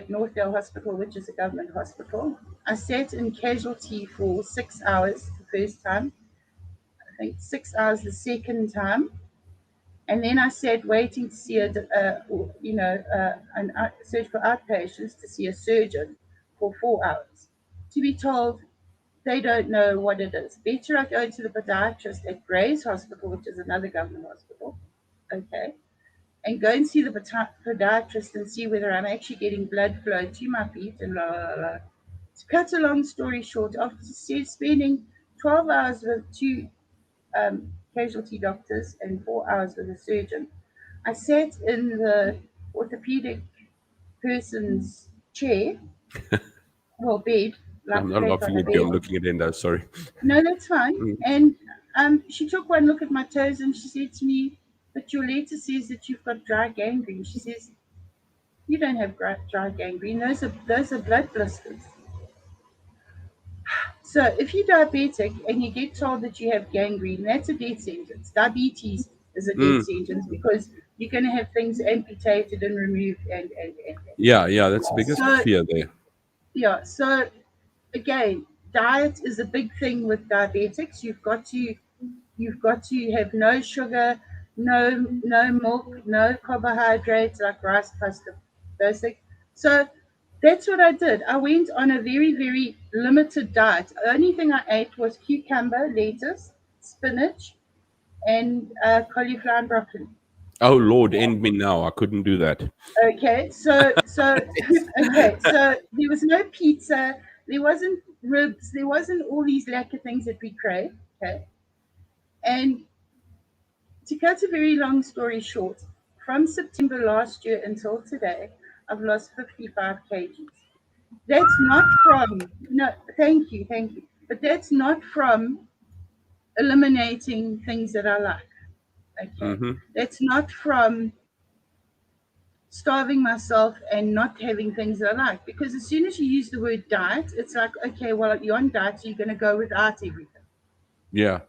Speaker 2: Northdale Hospital, which is a government hospital. I sat in casualty for 6 hours the first time. I think 6 hours the second time, and then I sat waiting to see search for outpatients to see a surgeon for 4 hours. To be told they don't know what it is. Better I go to the podiatrist at Gray's Hospital, which is another government hospital, okay, and go and see the podiatrist and see whether I'm actually getting blood flow to my feet and la la la. To cut a long story short, after spending 12 hours with two casualty doctors and 4 hours with a surgeon, I sat in the orthopedic person's chair, well, bed, like
Speaker 1: I'm
Speaker 2: a
Speaker 1: not
Speaker 2: flat on
Speaker 1: laughing
Speaker 2: a
Speaker 1: at you.
Speaker 2: bed.
Speaker 1: I'm looking at Endo. Sorry.
Speaker 2: No, that's fine.
Speaker 1: Mm.
Speaker 2: And she took one look at my toes and she said to me, "But your letter says that you've got dry gangrene." She says, "You don't have dry gangrene. Those are blood blisters." So if you're diabetic and you get told that you have gangrene, that's a death sentence. Diabetes is a death
Speaker 1: Mm.
Speaker 2: sentence because you're going to have things amputated and removed and.
Speaker 1: Yeah, that's the biggest
Speaker 2: So
Speaker 1: fear there.
Speaker 2: yeah, so again, diet is a big thing with diabetics. You've got to have no sugar, no milk, no carbohydrates like rice, pasta, those things. So that's what I did. I went on a very, very limited diet. The only thing I ate was cucumber, lettuce, spinach, and cauliflower and broccoli.
Speaker 1: Oh Lord, end me now. I couldn't do that.
Speaker 2: Okay, so okay, so there was no pizza, there wasn't ribs, there wasn't all these lacquer things that we crave. Okay, and to cut a very long story short, from September last year until today, I've lost 55 kgs. That's not from no, thank you, but that's not from eliminating things that I like. Okay,
Speaker 1: Hmm.
Speaker 2: that's not from starving myself and not having things that I like. Because as soon as you use the word diet, it's like, okay, well, you're on diet, so you're going to go without everything.
Speaker 1: Yeah.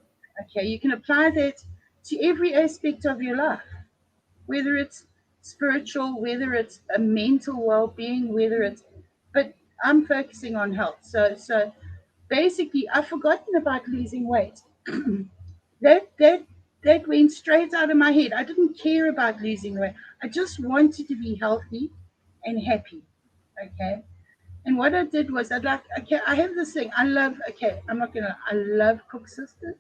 Speaker 2: Okay, you can apply that to every aspect of your life, whether it's spiritual, whether it's a mental well-being, whether it's. But I'm focusing on health. So basically, I've forgotten about losing weight. That went straight out of my head. I didn't care about losing weight. I just wanted to be healthy and happy. Okay. And what I did was okay, I have this thing. I'm not gonna I love Cook Sisters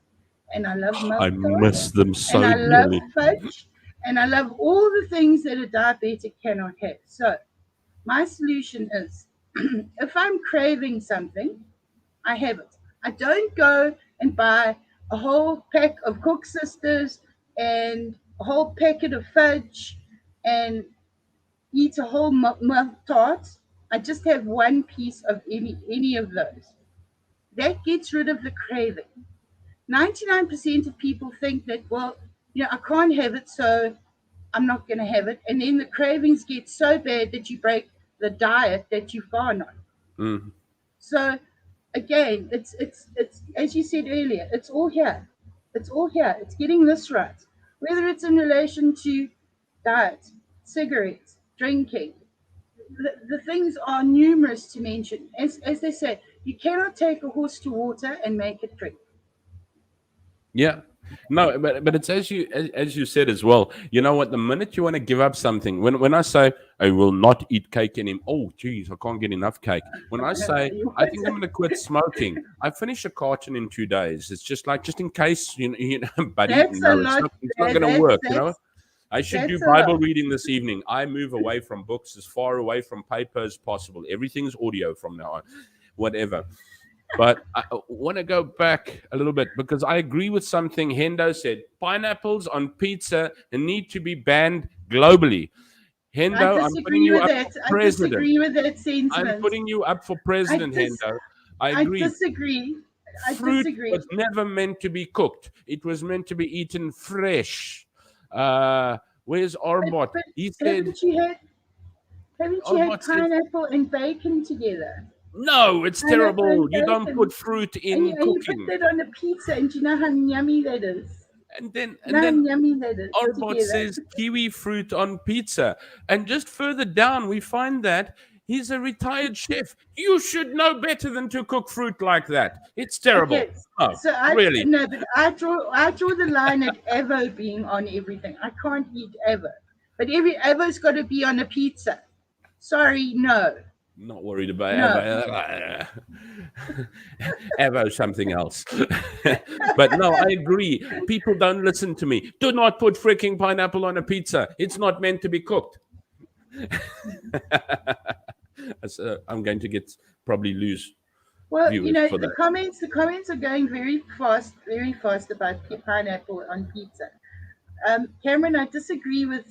Speaker 2: and I love milk
Speaker 1: I
Speaker 2: tarts
Speaker 1: miss them
Speaker 2: and
Speaker 1: so
Speaker 2: I love
Speaker 1: dearly.
Speaker 2: fudge and I love all the things that a diabetic cannot have. So my solution is if I'm craving something, I have it. I don't go and buy a whole pack of Cook Sisters and a whole packet of fudge and eat a whole milk tart. I just have one piece of any of those. That gets rid of the craving. 99% of people think that, well, I can't have it, so I'm not going to have it. And then the cravings get so bad that you break the diet that you've gone on.
Speaker 1: Mm.
Speaker 2: So again, it's as you said earlier, it's all here. It's all here. It's getting this right. Whether it's in relation to diet, cigarettes, drinking, the things are numerous to mention. As they say, you cannot take a horse to water and make it drink.
Speaker 1: Yeah. No, but it's as you said as well. You know what? The minute you want to give up something, when I say I will not eat cake anymore, oh geez, I can't get enough cake. When I say I think I'm going to quit smoking, I finish a carton in 2 days. It's just in case buddy.
Speaker 2: That's a
Speaker 1: No,
Speaker 2: lot.
Speaker 1: it's not going to work. I should do
Speaker 2: That's a
Speaker 1: Bible
Speaker 2: lot.
Speaker 1: reading this evening. I move away from books as far away from paper as possible. Everything's audio from now on, whatever. But I want to go back a little bit because I agree with something Hendo said. Pineapples on pizza need to be banned globally.
Speaker 2: I
Speaker 1: Hendo, I'm putting
Speaker 2: disagree
Speaker 1: you
Speaker 2: with
Speaker 1: up for
Speaker 2: that. I
Speaker 1: president.
Speaker 2: disagree with that
Speaker 1: I'm
Speaker 2: sentiment.
Speaker 1: putting you up for
Speaker 2: I
Speaker 1: president,
Speaker 2: dis
Speaker 1: Hendo. I
Speaker 2: I
Speaker 1: agree.
Speaker 2: disagree. I
Speaker 1: Fruit
Speaker 2: disagree.
Speaker 1: was never meant to be cooked. It was meant to be eaten fresh. Where's
Speaker 2: But
Speaker 1: Arbot?
Speaker 2: but
Speaker 1: He said,
Speaker 2: haven't you had
Speaker 1: Arbot said,
Speaker 2: pineapple and bacon together?
Speaker 1: no, it's
Speaker 2: Pineapple
Speaker 1: terrible.
Speaker 2: and
Speaker 1: You don't
Speaker 2: bacon.
Speaker 1: put fruit
Speaker 2: And you,
Speaker 1: in
Speaker 2: and you put
Speaker 1: cooking.
Speaker 2: that on a pizza, and do you know how yummy that is?
Speaker 1: And then
Speaker 2: You know
Speaker 1: and
Speaker 2: how
Speaker 1: then
Speaker 2: yummy that is
Speaker 1: Arbot
Speaker 2: together.
Speaker 1: says kiwi fruit on pizza. And just further down, we find that he's a retired chef. You should know better than to cook fruit like that. It's terrible.
Speaker 2: Okay,
Speaker 1: Oh,
Speaker 2: so I
Speaker 1: really?
Speaker 2: no, but I draw the line at Avo being on everything. I can't eat Avo, but every Avo's got to be on a pizza. Sorry, no,
Speaker 1: Not worried about
Speaker 2: no.
Speaker 1: Evo. Evo something else. But no, I agree. People don't listen to me. Do not put freaking pineapple on a pizza. It's not meant to be cooked. So I'm going to get probably lose
Speaker 2: Well,
Speaker 1: viewers for
Speaker 2: the
Speaker 1: that.
Speaker 2: comments are going very fast about pineapple on pizza. Cameron, I disagree with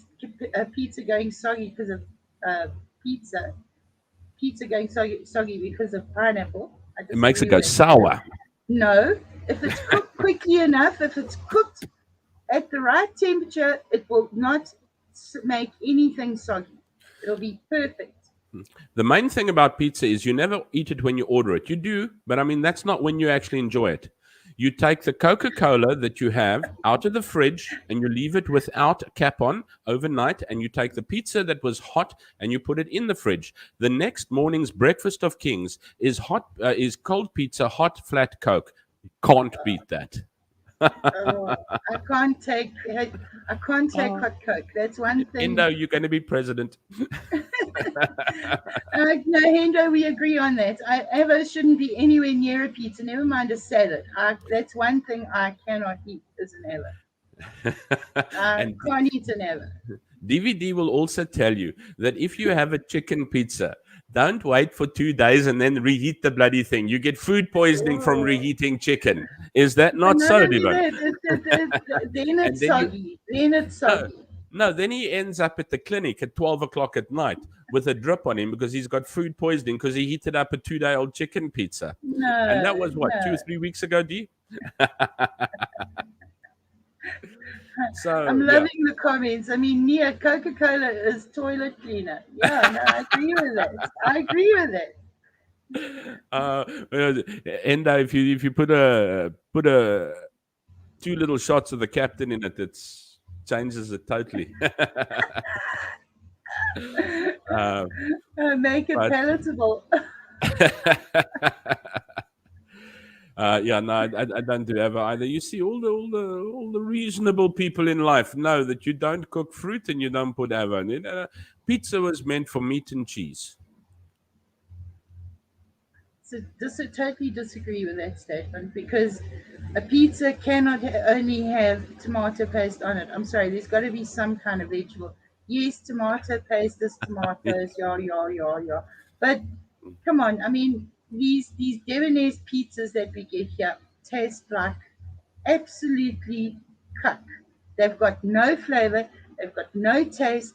Speaker 2: pizza going soggy because of uh, pizza. Pizza going soggy because of pineapple. I
Speaker 1: It makes it
Speaker 2: disagree
Speaker 1: go
Speaker 2: with that.
Speaker 1: sour.
Speaker 2: No, if it's cooked quickly enough, if it's cooked at the right temperature, it will not make anything soggy. It'll be perfect.
Speaker 1: The main thing about pizza is you never eat it when you order it. You do, but I mean, that's not when you actually enjoy it. You take the Coca-Cola that you have out of the fridge and you leave it without a cap on overnight, and you take the pizza that was hot and you put it in the fridge. The next morning's breakfast of kings is cold pizza, hot flat Coke. Can't beat that.
Speaker 2: Oh, I can't take hot Coke. That's one thing.
Speaker 1: Endo, you're going to be president.
Speaker 2: No, Hendo, we agree on that. Avo shouldn't be anywhere near a pizza. Never mind a salad. That's one thing I cannot eat is an Avo. I
Speaker 1: And
Speaker 2: can't eat an Avo.
Speaker 1: DVD will also tell you that if you have a chicken pizza, don't wait for 2 days and then reheat the bloody thing. You get food poisoning from reheating chicken. Is that
Speaker 2: But
Speaker 1: not
Speaker 2: not
Speaker 1: so,
Speaker 2: only
Speaker 1: Devon?
Speaker 2: that, then
Speaker 1: And
Speaker 2: it's
Speaker 1: then you
Speaker 2: soggy. Then it's
Speaker 1: no,
Speaker 2: soggy.
Speaker 1: no, then he ends up at the clinic at 12 o'clock at night with a drip on him because he's got food poisoning because he heated up a 2-day-old chicken pizza. And that was what, 2 or 3 weeks ago, D? So
Speaker 2: I'm
Speaker 1: yeah.
Speaker 2: loving the comments. I mean, Nia, Coca-Cola is toilet cleaner. Yeah, no, I agree with that. I agree with that.
Speaker 1: And if you put a 2 little shots of the captain in it, it changes it totally.
Speaker 2: Make it
Speaker 1: But
Speaker 2: palatable.
Speaker 1: yeah, no, I don't do ever either. You see, all the reasonable people in life know that you don't cook fruit and you don't put ever in it. Pizza was meant for meat and cheese.
Speaker 2: So totally disagree with that statement because a pizza cannot only have tomato paste on it. I'm sorry, there's got to be some kind of vegetable. Yes, tomato paste is tomatoes, yeah. But come on, I mean, these Debonese pizzas that we get here taste like absolutely cuck. They've got no flavor, they've got no taste,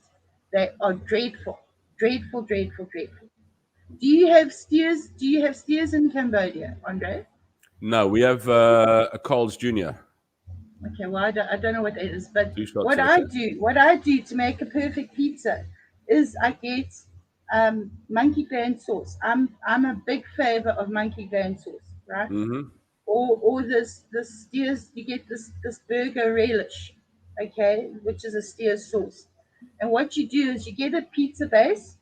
Speaker 2: they are dreadful, dreadful. Do you have steers in Cambodia, Andre?
Speaker 1: No, we have a Carl's Jr.
Speaker 2: Okay, well I don't know what that is, but
Speaker 1: 2 shots of the
Speaker 2: what I do to make a perfect pizza is I get monkey gland sauce. I'm a big favor of monkey gland sauce, right?
Speaker 1: Mm-hmm.
Speaker 2: Or this steers you get this burger relish, okay, which is a steer sauce. And what you do is you get a pizza base,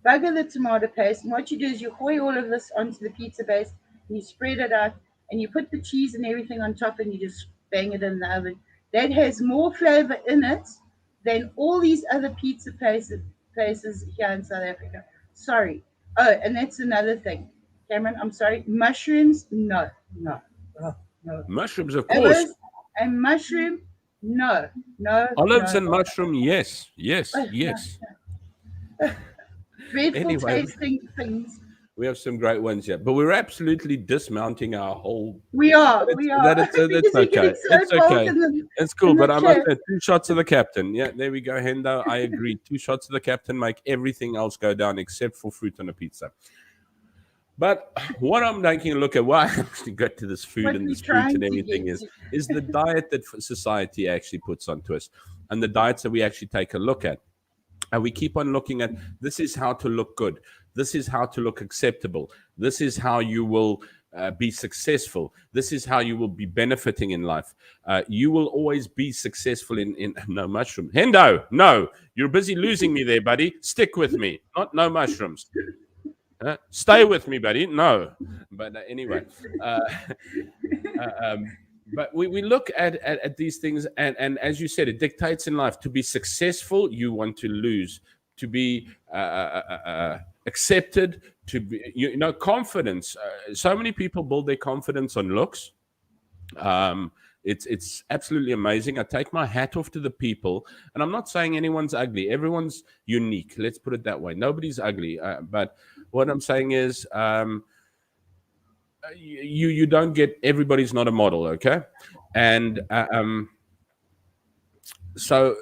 Speaker 2: bugger the tomato paste, and what you do is you hoy all of this onto the pizza base, and you spread it out, and you put the cheese and everything on top, and you just bang it in the oven. That has more flavor in it than all these other pizza places here in South Africa. Sorry. Oh, and that's another thing, Cameron. I'm sorry. Mushrooms, no, oh, no.
Speaker 1: Mushrooms, of course.
Speaker 2: Olives and mushroom, no.
Speaker 1: Olives and mushroom, yes.
Speaker 2: Dreadful
Speaker 1: Anyway,
Speaker 2: tasting things.
Speaker 1: we have some great ones here, but we're absolutely dismounting our whole.
Speaker 2: We are.
Speaker 1: That's
Speaker 2: Because you're
Speaker 1: okay.
Speaker 2: getting so
Speaker 1: It's
Speaker 2: involved
Speaker 1: okay.
Speaker 2: in the
Speaker 1: It's cool,
Speaker 2: in the
Speaker 1: but I must
Speaker 2: chat.
Speaker 1: say 2 shots of the captain. Yeah, there we go, Hendo. I agree. 2 shots of the captain make everything else go down except for fruit on a pizza. But what I'm taking a look at, why I actually got to this food
Speaker 2: What
Speaker 1: and
Speaker 2: we're
Speaker 1: this fruit
Speaker 2: trying
Speaker 1: and
Speaker 2: to
Speaker 1: everything
Speaker 2: get
Speaker 1: is the diet that society actually puts onto us, and the diets that we actually take a look at. And we keep on looking at, this is how to look good. This is how to look acceptable. This is how you will be successful. This is how you will be benefiting in life. You will always be successful in no mushroom. Hendo, no, you're busy losing me there, buddy. Stick with me. Not no mushrooms. Stay with me, buddy. No. But anyway. But we look at these things, and as you said, it dictates in life. To be successful, you want to lose. To be accepted, to be, confidence. So many people build their confidence on looks. It's absolutely amazing. I take my hat off to the people, and I'm not saying anyone's ugly. Everyone's unique. Let's put it that way. Nobody's ugly. But what I'm saying is, you don't get, everybody's not a model, okay? And so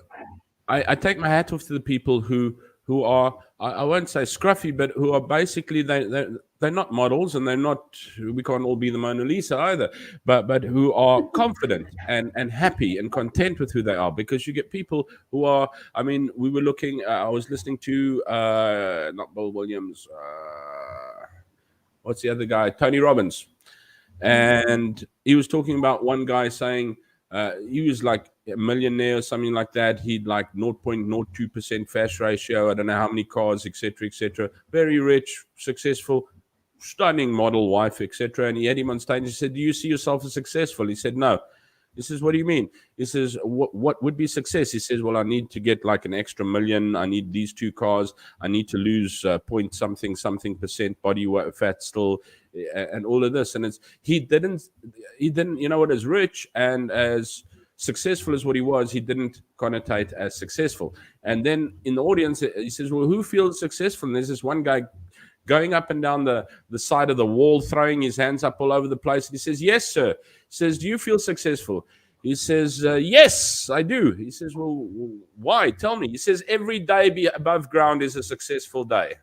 Speaker 1: I take my hat off to the people who are, I won't say scruffy, but who are basically they're not models, and they're not, we can't all be the Mona Lisa either, but who are confident and happy and content with who they are. Because you get people who are, I mean, we were looking, I was listening to not Bill Williams, what's the other guy, Tony Robbins. And he was talking about one guy saying he was like a millionaire or something like that. He'd like 0.02% fast ratio. I don't know how many cars, etc., etc. Very rich, successful, stunning model wife, etc. And he had him on stage. He said, "Do you see yourself as successful?" He said, "No." He says, "What do you mean?" He says, "What would be success?" He says, "Well, I need to get like an extra million. I need these two cars. I need to lose point something percent body fat still, and all of this." And it's he didn't, you know what, as rich and as successful as what he was, he didn't connotate as successful. And then in the audience, he says, "Well, who feels successful?" And there's this one guy going up and down the side of the wall, throwing his hands up all over the place. And he says, "Yes, sir." He says, "Do you feel successful?" He says, "Yes, I do." He says, "Well, why? Tell me." He says, "Every day be above ground is a successful day."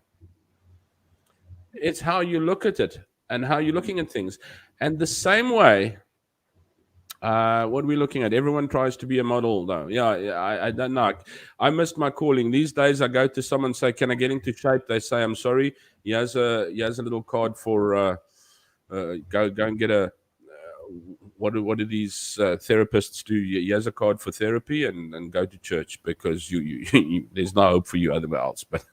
Speaker 1: It's how you look at it and how you're looking at things. And the same way, what are we looking at? Everyone tries to be a model, though. Yeah, I don't know. I missed my calling. These days, I go to someone and say, "Can I get into shape?" They say, "I'm sorry." He has a little card for go and get a. What do these therapists do? He has a card for therapy and go to church because there's no hope for you otherwhere else. But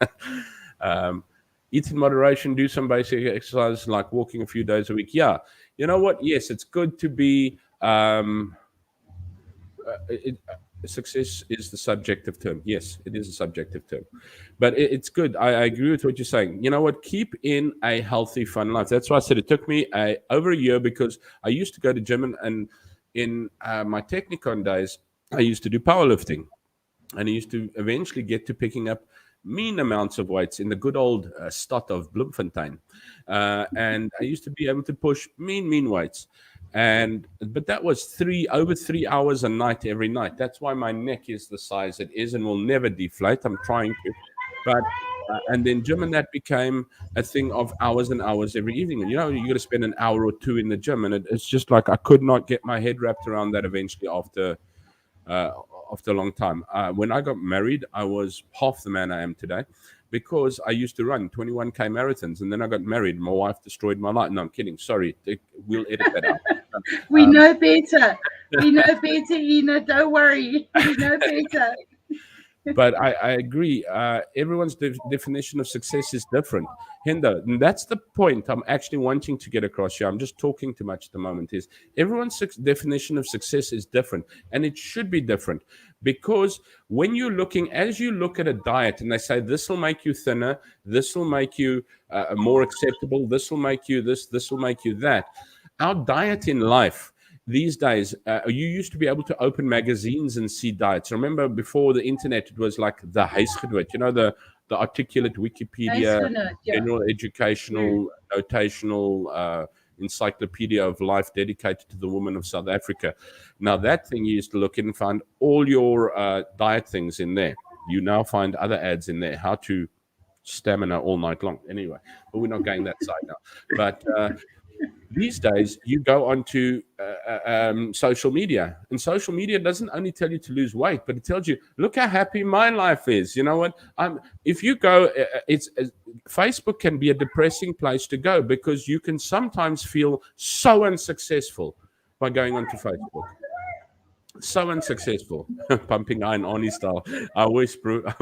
Speaker 1: um, eat in moderation, do some basic exercise like walking a few days a week. Yeah, you know what? Yes, it's good to be. It, success is the subjective term. Yes, it is a subjective term, but it's good. I agree with what you're saying. You know what? Keep in a healthy, fun life. That's why I said it took me over a year because I used to go to gym and in my Technicon days, I used to do powerlifting, and I used to eventually get to picking up mean amounts of weights in the good old stad of Bloemfontein, and I used to be able to push mean weights. But that was over 3 hours a night every night. That's why my neck is the size it is and will never deflate. I'm trying to, but and then gym, and that became a thing of hours and hours every evening. And you got to spend an hour or two in the gym, and it's just like I could not get my head wrapped around that. Eventually, uh, after a long time, when I got married, I was half the man I am today. Because I used to run 21K marathons, and then I got married. My wife destroyed my life. No, I'm kidding. Sorry, we'll edit that out.
Speaker 2: We know better. We know better, Ina. Don't worry. We know better.
Speaker 1: But I agree. Everyone's definition of success is different. Hindo, and that's the point I'm actually wanting to get across here. I'm just talking too much at the moment. Is everyone's definition of success is different, and it should be different because when as you look at a diet, and they say this will make you thinner, this will make you more acceptable, this will make you this will make you that. Our diet in life these days, you used to be able to open magazines and see diets. Remember, before the internet, it was like the huisgenoot, the articulate Wikipedia,
Speaker 2: Huisgenoot, yeah.
Speaker 1: general educational, notational encyclopedia of life dedicated to the woman of South Africa. Now, that thing you used to look in and find all your diet things in there. You now find other ads in there, how to stamina all night long. Anyway, but we're not going that side now. But these days, you go onto social media, and social media doesn't only tell you to lose weight, but it tells you, look how happy my life is. You know what? If you go, Facebook can be a depressing place to go because you can sometimes feel so unsuccessful by going onto Facebook. So unsuccessful, pumping iron Arnie style. I wish I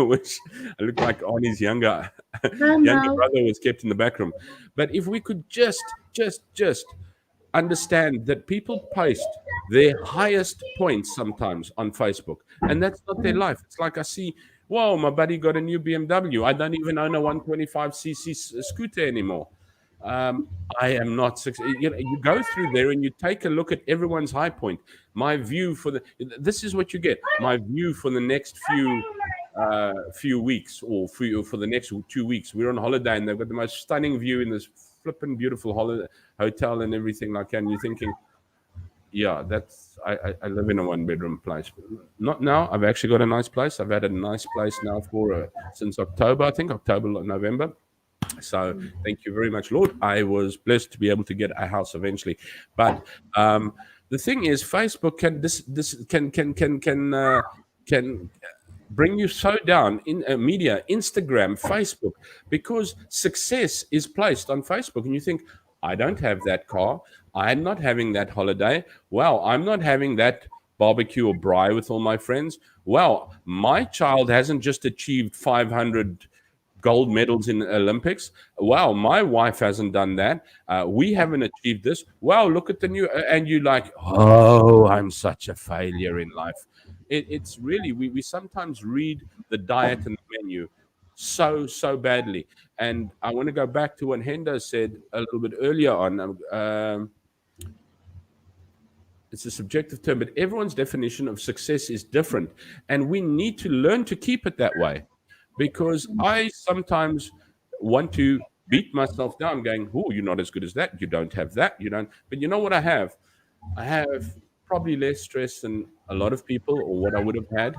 Speaker 1: looked like Arnie's younger brother was kept in the back room. But if we could just understand that people post their highest points sometimes on Facebook, and that's not their life. It's like I see, whoa, my buddy got a new BMW. I don't even own a 125cc scooter anymore. I am not. You go through there and you take a look at everyone's high point. My view this is what you get. My view for the next few weeks, or for the next 2 weeks. We're on holiday and they've got the most stunning view in this flippin' beautiful hotel and everything like that. And you're thinking, yeah, I live in a 1-bedroom place. Not now. I've actually got a nice place. I've had a nice place now for since October, I think October, November. So thank you very much, Lord. I was blessed to be able to get a house eventually. But the thing is, Facebook can bring you so down in media, Instagram, Facebook, because success is placed on Facebook, and you think, I don't have that car. I'm not having that holiday. Well, I'm not having that barbecue or braai with all my friends. Well, my child hasn't just achieved 500 gold medals in the Olympics. Wow, my wife hasn't done that. We haven't achieved this. Wow, look at the new, and you like, oh, I'm such a failure in life. It's really, we sometimes read the diet and the menu so badly. And I want to go back to what Hendo said a little bit earlier on. It's a subjective term, but everyone's definition of success is different. And we need to learn to keep it that way, because I sometimes want to beat myself down, going, oh, you're not as good as that. You don't have that. You don't. But you know what I have? I have probably less stress than a lot of people, or what I would have had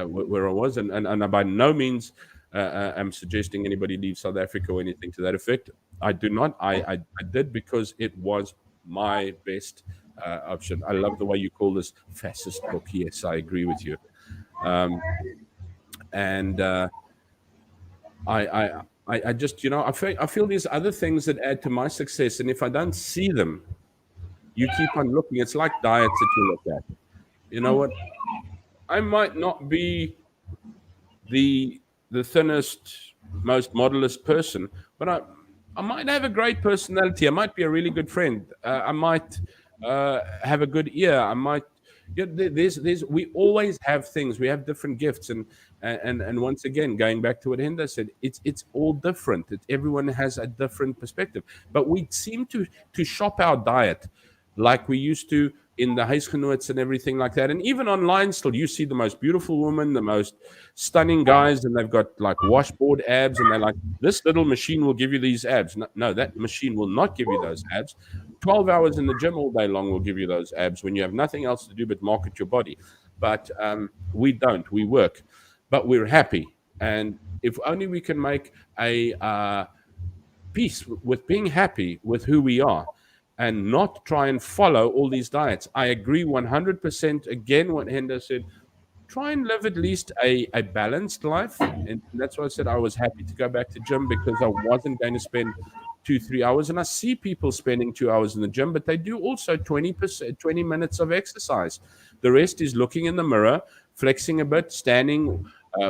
Speaker 1: where I was. And I by no means am suggesting anybody leave South Africa or anything to that effect. I do not. I did because it was my best option. I love the way you call this fascist book. Yes, I agree with you. Um, and I just, I feel these other things that add to my success, and if I don't see them, you keep on looking. It's like diets that you look at. You know what? I might not be the thinnest, most modest person, but I might have a great personality. I might be a really good friend. I might have a good ear. I might. There's we always have things. We have different gifts, and once again, going back to what Hinda said, it's all different. Everyone has a different perspective, but we seem to shop our diet like we used to in the huisgenots and everything like that. And even online still, you see the most beautiful woman, the most stunning guys, and they've got like washboard abs, and they're like, this little machine will give you these abs. No, no, that machine will not give you those abs. 12 hours in the gym all day long will give you those abs when you have nothing else to do but market your body. But we don't. We work, but we're happy. And if only we can make a peace with being happy with who we are and not try and follow all these diets. I agree 100% again what Hendo said. Try and live at least a balanced life. And that's why I said I was happy to go back to gym, because I wasn't going to spend 2 3 hours. And I see people spending 2 hours in the gym, but they do also 20 minutes of exercise. The rest is looking in the mirror, flexing a bit, standing,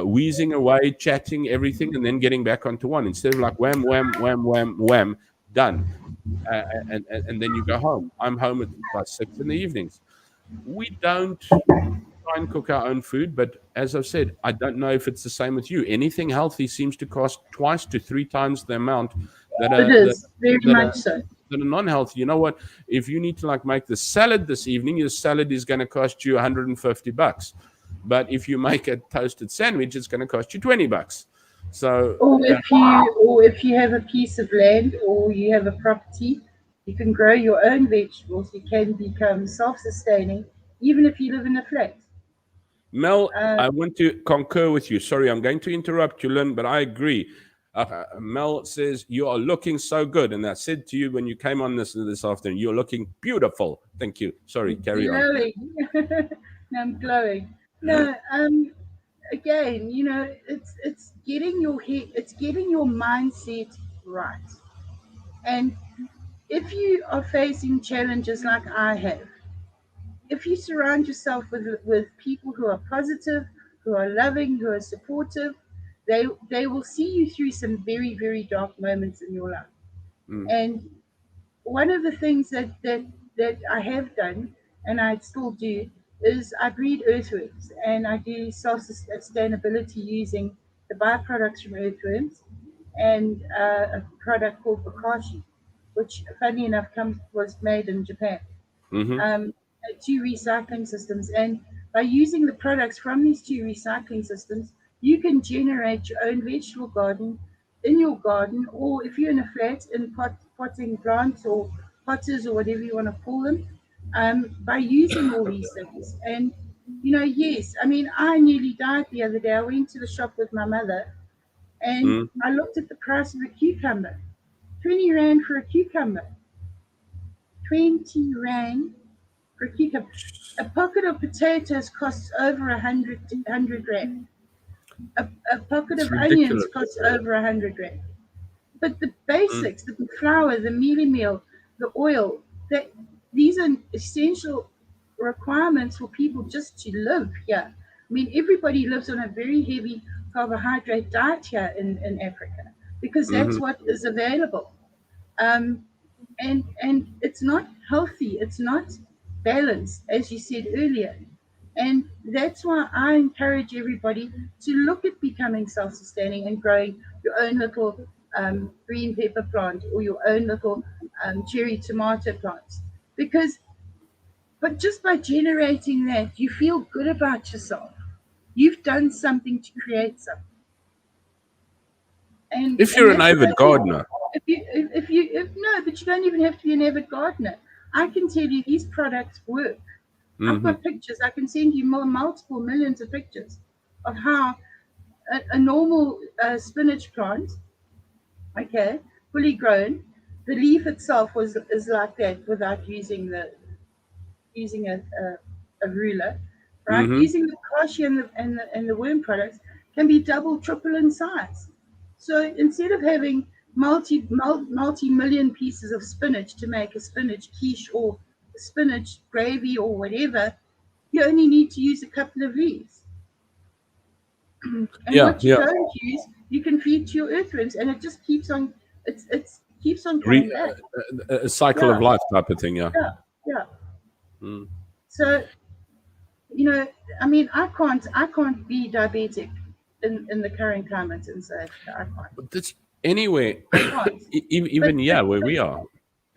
Speaker 1: wheezing away, chatting, everything, and then getting back onto one, instead of like wham, wham, wham, wham, wham, done. And then you go home. I'm home at by 6 in the evenings. We don't try and cook our own food, but as I've said, I don't know if it's the same with you. Anything healthy seems to cost twice to three times the amount that
Speaker 2: It
Speaker 1: are that,
Speaker 2: is very
Speaker 1: that
Speaker 2: much
Speaker 1: are
Speaker 2: so.
Speaker 1: that are non-healthy. You know what? If you need to like make the salad this evening, your salad is going to cost you $150. But if you make a toasted sandwich, it's going to cost you $20. So
Speaker 2: Or if you have a piece of land or you have a property, you can grow your own vegetables. You can become self-sustaining, even if you live in a flat.
Speaker 1: Mel,
Speaker 2: Uh,
Speaker 1: I want to concur with you. Sorry, I'm going to interrupt you, Lynn, but I agree. Mel says you are looking so good, and I said to you when you came on this afternoon, you're looking beautiful. Thank you. Sorry, carry on.
Speaker 2: glowing. No, I'm glowing. No, again, it's getting your mindset right. And if you are facing challenges like I have, if you surround yourself with people who are positive, who are loving, who are supportive, they will see you through some very, very dark moments in your life.
Speaker 1: Mm,
Speaker 2: And one of the things that I have done, and I still do, is I breed earthworms, and I do self sustainability using the byproducts from earthworms and a product called Bokashi, which, funny enough, was made in Japan.
Speaker 1: hmm
Speaker 2: um, Two recycling systems. And by using the products from these two recycling systems, you can generate your own vegetable garden in your garden, or if you're in a flat, in potting plants or potters or whatever you want to call them, by using all these things. And, yes, I mean, I nearly died the other day. I went to the shop with my mother and
Speaker 1: mm.
Speaker 2: I looked at the price of a cucumber. 20 Rand for a cucumber. 20 Rand for a cucumber. A pocket of potatoes costs over a hundred rand. A pocket
Speaker 1: It's
Speaker 2: of onions
Speaker 1: ridiculous.
Speaker 2: costs over a 100 rand. But the
Speaker 1: Mm,
Speaker 2: basics, the flour, the mealie meal, the oil, that these are essential requirements for people just to live here. I mean, everybody lives on a very heavy carbohydrate diet here in Africa because that's
Speaker 1: Hmm.
Speaker 2: what is available. Um, and it's not healthy, it's not balanced, as you said earlier. And that's why I encourage everybody to look at becoming self-sustaining and growing your own little green pepper plant or your own little cherry tomato plants. Because, but just by generating that, you feel good about yourself. You've done something to create something,
Speaker 1: If
Speaker 2: and
Speaker 1: you're an
Speaker 2: that's what
Speaker 1: avid
Speaker 2: I think.
Speaker 1: gardener.
Speaker 2: If no, but you don't even have to be an avid gardener. I can tell you these products work. I've
Speaker 1: Hmm.
Speaker 2: got pictures. I can send you multiple millions of pictures of how a normal spinach plant, okay, fully grown, the leaf itself was is like that without using a ruler, right?
Speaker 1: Hmm.
Speaker 2: Using the kashi and the worm products can be double, triple in size. So instead of having multi million pieces of spinach to make a spinach quiche or spinach gravy or whatever, you only need to use a couple of leaves. And
Speaker 1: Yeah,
Speaker 2: what you
Speaker 1: yeah.
Speaker 2: don't use, you can feed to your earthworms, and it just keeps on. It's keeps on
Speaker 1: Re,
Speaker 2: coming back.
Speaker 1: a cycle
Speaker 2: Yeah,
Speaker 1: of life type of thing. Yeah.
Speaker 2: yeah, yeah.
Speaker 1: Mm.
Speaker 2: So I mean, I can't be diabetic in the current climate in South Africa. I can't.
Speaker 1: But that's anyway,
Speaker 2: I can't. But
Speaker 1: even
Speaker 2: but
Speaker 1: yeah, where
Speaker 2: but
Speaker 1: we are.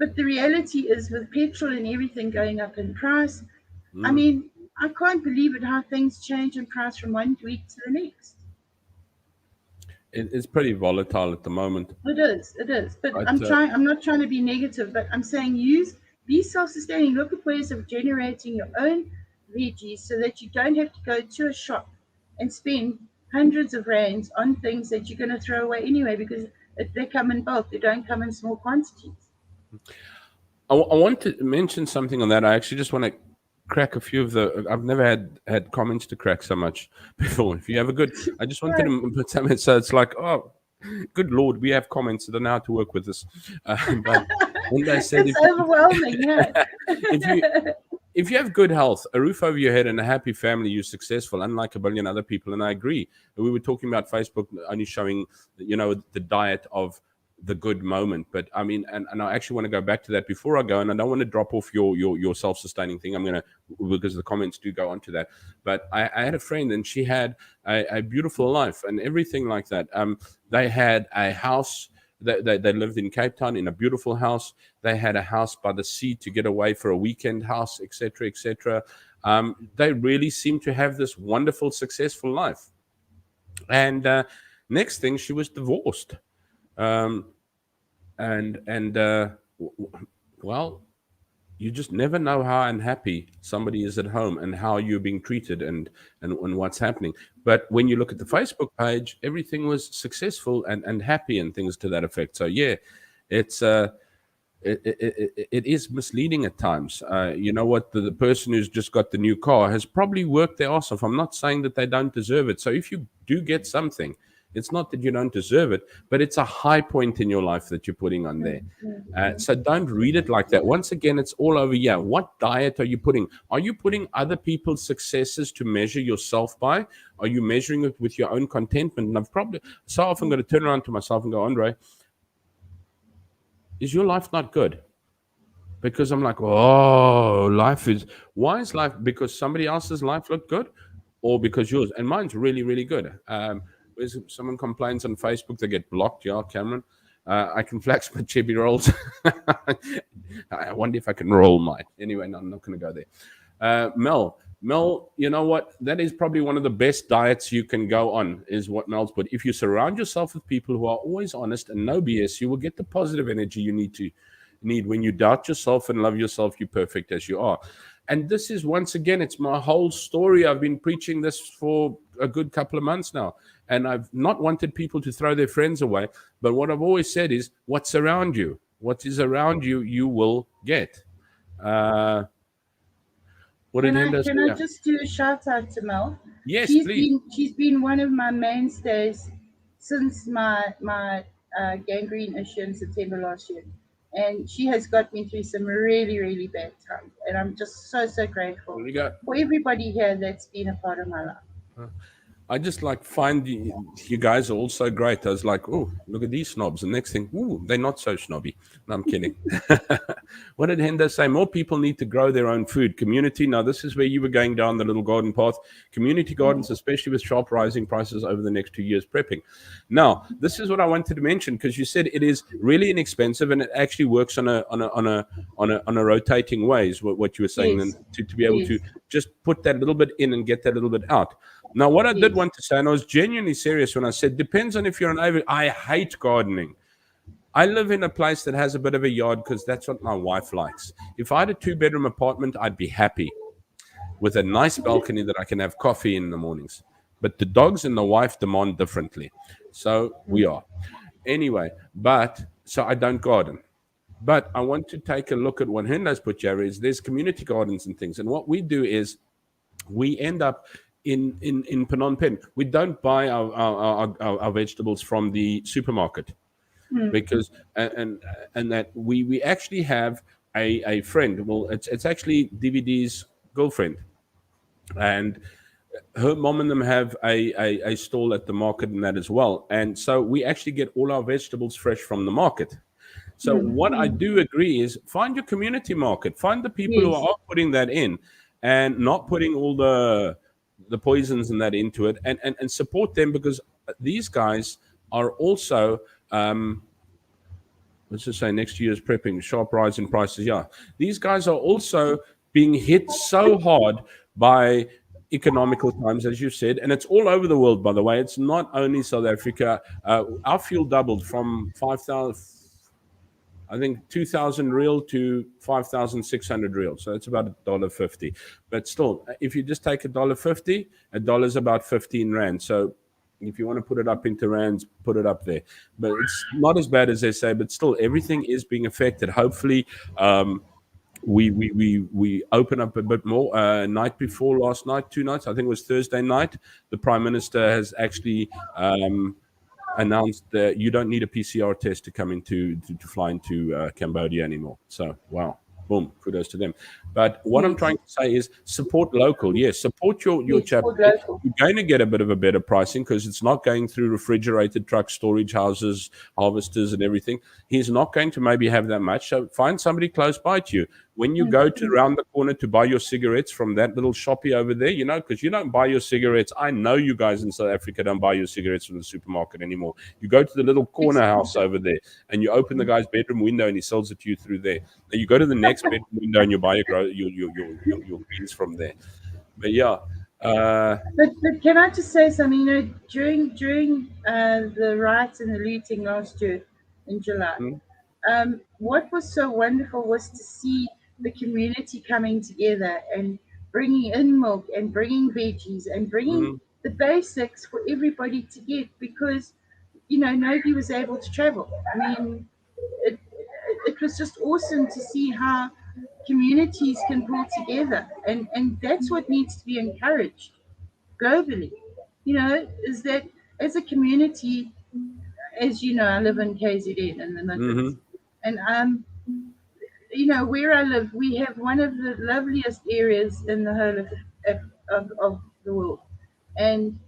Speaker 2: but the reality is, with petrol and everything going up in price, I
Speaker 1: Mm.
Speaker 2: mean, I can't believe it how things change in price from one week to the next.
Speaker 1: It's pretty volatile at the moment.
Speaker 2: It is, it is. But
Speaker 1: But
Speaker 2: I'm not trying to be negative, but I'm saying be self-sustaining. Look at ways of generating your own veggies so that you don't have to go to a shop and spend hundreds of rands on things that you're going to throw away anyway because they come in bulk. They don't come in small quantities.
Speaker 1: I want to mention something on that. I actually just want to crack a few of the. I've never had comments to crack so much before. If you have a good, I just wanted
Speaker 2: Right.
Speaker 1: to put something so it's like, oh, good lord, we have comments that are now to work with this. But when they said
Speaker 2: It's overwhelming, yeah.
Speaker 1: if you if you have good health, a roof over your head, and a happy family, you're successful, unlike a billion other people. And I agree. We were talking about Facebook only showing, the diet of the good moment. But I mean, and I actually want to go back to that before I go, and I don't want to drop off your self-sustaining thing. I'm gonna, because the comments do go onto that. But I had a friend, and she had a beautiful life and everything like that. They had a house. They lived in Cape Town in a beautiful house. They had a house by the sea to get away for a weekend house, etc., etc. They really seemed to have this wonderful, successful life. And next thing, she was divorced. Um, and well, you just never know how unhappy somebody is at home and how you're being treated, and what's happening. But when you look at the Facebook page, everything was successful and happy and things to that effect. So yeah, it's it is misleading at times. You know what? The person who's just got the new car has probably worked their ass off. I'm not saying that they don't deserve it. So if you do get something, it's not that you don't deserve it, but it's a high point in your life that you're putting on there. So don't read it like that. Once again, it's all over. Yeah, what diet are you putting? Are you putting other people's successes to measure yourself by? Are you measuring it with your own contentment? And I've probably so often got to turn around to myself and go, Andre, is your life not good? Because I'm like, oh, life is. Why is life? Because somebody else's life looked good, or because yours? And mine's really, really good. Whereas someone complains on Facebook, they get blocked. Yeah, Cameron. I can flex my chibi rolls. I wonder if I can roll mine. Anyway, no, I'm not going to go there. Mel, you know what? That is probably one of the best diets you can go on, is what Mel's put. If you surround yourself with people who are always honest and no BS, you will get the positive energy you need. When you doubt yourself and love yourself, you're perfect as you are. And this is, once again, it's my whole story. I've been preaching this for a good couple of months now. And I've not wanted people to throw their friends away. But what I've always said is, what's around you? What is around you, you will get. Uh, what did
Speaker 2: Can I
Speaker 1: Hendo say?
Speaker 2: can I
Speaker 1: Yeah.
Speaker 2: just do a shout out to Mel?
Speaker 1: Yes,
Speaker 2: She's
Speaker 1: please.
Speaker 2: been one of my mainstays since my gangrene issue in September last year. and she has got me through some really, really bad times. And I'm just so, so grateful
Speaker 1: There you go.
Speaker 2: for everybody here that's been a part of my life.
Speaker 1: I just like find you guys are all so great. I was like, oh, look at these snobs. And next thing, oh, they're not so snobby. No, I'm kidding. What did Hendo say? More people need to grow their own food. Community. Now, this is where you were going down the little garden path. Community gardens, especially with sharp rising prices over the next 2 years prepping. Now, this is what I wanted to mention because you said it is really inexpensive and it actually works on a rotating way. Is what you were saying, and
Speaker 2: Yes,
Speaker 1: to be able
Speaker 2: yes,
Speaker 1: to just put that little bit in and get that little bit out. Now, what I did
Speaker 2: yes.
Speaker 1: want to say, and I was genuinely serious when I said, depends on if you're an avid. I hate gardening. I live in a place that has a bit of a yard because that's what my wife likes. If I had a 2-bedroom apartment, I'd be happy with a nice balcony that I can have coffee in the mornings. But the dogs and the wife demand differently. So we are. Anyway, so I don't garden. But I want to take a look at what Henda's put, Jerry, is there's community gardens and things. And what we do is we end up in Phnom Penh. We don't buy our vegetables from the supermarket because and that we actually have a friend. Well, it's actually DVD's girlfriend, and her mom and them have a stall at the market and that as well. And so we actually get all our vegetables fresh from the market. So what I do agree is find your community market, find the people who
Speaker 2: Yes,
Speaker 1: are putting that in, and not putting all the poisons and that into it, and support them because these guys are also. Let's just say next year's prepping, sharp rise in prices. Yeah, these guys are also being hit so hard by economical times, as you said, and it's all over the world. By the way, it's not only South Africa. Our fuel doubled from 5,000. I think 2,000 real to 5,600 real. So it's about $1.50. But still, if you just take $1.50, a dollar's about 15 rand. So if you want to put it up into rands, put it up there. But it's not as bad as they say. But still, everything is being affected. Hopefully, we open up a bit more. Night before last night, 2 nights, I think it was Thursday night, the Prime Minister has actually announced that you don't need a PCR test to come into to fly into Cambodia anymore. So wow, boom, kudos to them. But what I'm
Speaker 2: yes,
Speaker 1: trying to say is support local. Yes, support your
Speaker 2: yes,
Speaker 1: chap.
Speaker 2: for local.
Speaker 1: You're going to get a bit of a better pricing because it's not going through refrigerated trucks, storage houses, harvesters, and everything. He's not going to maybe have that much. So find somebody close by to you. When you go to around the corner to buy your cigarettes from that little shoppy over there, because you don't buy your cigarettes. I know you guys in South Africa don't buy your cigarettes from the supermarket anymore. You go to the little corner house over there and you open the guy's bedroom window and he sells it to you through there. Then you go to the next bedroom window and you buy your greens from there. But yeah,
Speaker 2: But can I just say something? During the riots and the looting last year in July,
Speaker 1: mm,
Speaker 2: what was so wonderful was to see the community coming together and bringing in milk and bringing veggies and bringing
Speaker 1: mm,
Speaker 2: the basics for everybody to get because nobody was able to travel. I mean, it was just awesome to see how communities can pull together, and that's what needs to be encouraged globally. Is that as a community, as you know, I live in KZN in the Midlands,
Speaker 1: mm-hmm,
Speaker 2: and where I live, we have one of the loveliest areas in the whole of the world, and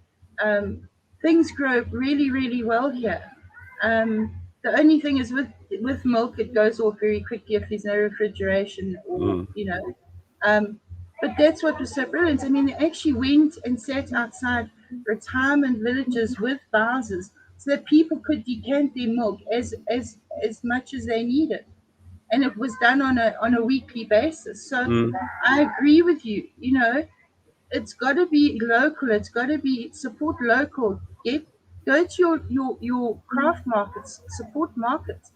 Speaker 2: things grow really, really well here. The only thing is with milk, it goes off very quickly if there's no refrigeration or
Speaker 1: mm,
Speaker 2: um, but that's what was so brilliant. I mean, they actually went and sat outside retirement villages with bowsers so that people could decant their milk as much as they needed, and it was done on a weekly basis. So
Speaker 1: mm,
Speaker 2: I agree with you. It's got to be local. It's got to be support local. Go to your craft markets, support markets,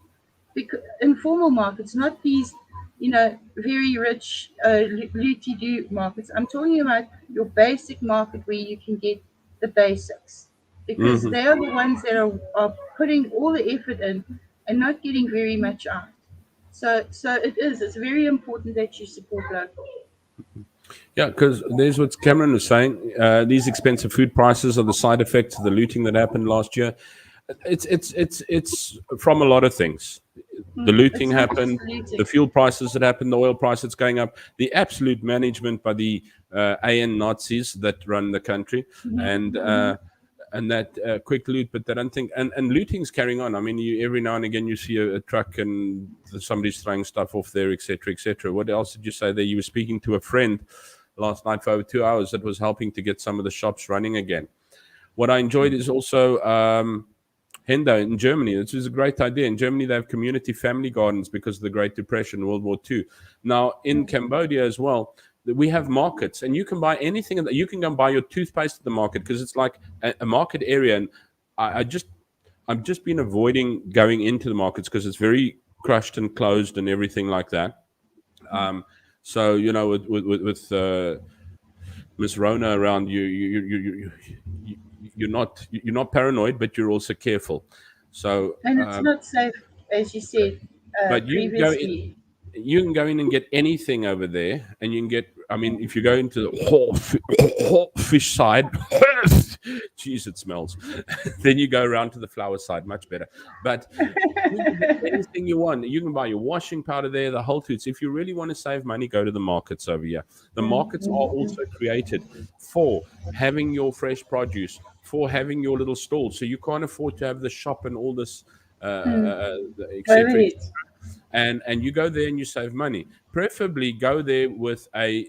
Speaker 2: because informal markets, not these very rich looty-doo markets. I'm talking about your basic market where you can get the basics, because
Speaker 1: mm-hmm.
Speaker 2: they are the ones that are putting all the effort in and not getting very much out. So it's very important that you support local.
Speaker 1: Yeah, because there's what Cameron was saying. These expensive food prices are the side effects of the looting that happened last year. It's from a lot of things. the looting
Speaker 2: It's not just
Speaker 1: happened,
Speaker 2: the
Speaker 1: the
Speaker 2: looting.
Speaker 1: fuel prices that happened, the oil price that's going up, the absolute management by the AN Nazis that run the country, and that quick loot, but they don't think, and looting's carrying on. I mean, every now and again you see a truck and somebody's throwing stuff off there, etc., etc. What else did you say there? You were speaking to a friend last night for over 2 hours that was helping to get some of the shops running again. What I enjoyed is also Hendo in Germany. This is a great idea. In Germany, they have community family gardens because of the Great Depression, World War II. Now, in Cambodia as well, we have markets, and you can buy anything. You can go and buy your toothpaste at the market because it's like a market area. And I've just been avoiding going into the markets because it's very crushed and closed and everything like that. So with Miss Rona around you, you're not paranoid, but you're also careful. So,
Speaker 2: And it's not safe, as you said
Speaker 1: but
Speaker 2: previously.
Speaker 1: you can go in and get anything over there, and you can get. I mean, if you go into the whole fish side, jeez, it smells. Then you go around to the flower side, much better. But you can get anything you want. You can buy your washing powder there, the whole foods. If you really want to save money, go to the markets over here. The markets are also created for having your fresh produce, for having your little stall. So you can't afford to have the shop and all this, etc.
Speaker 2: Overhead.
Speaker 1: And you go there and you save money. Preferably go there with a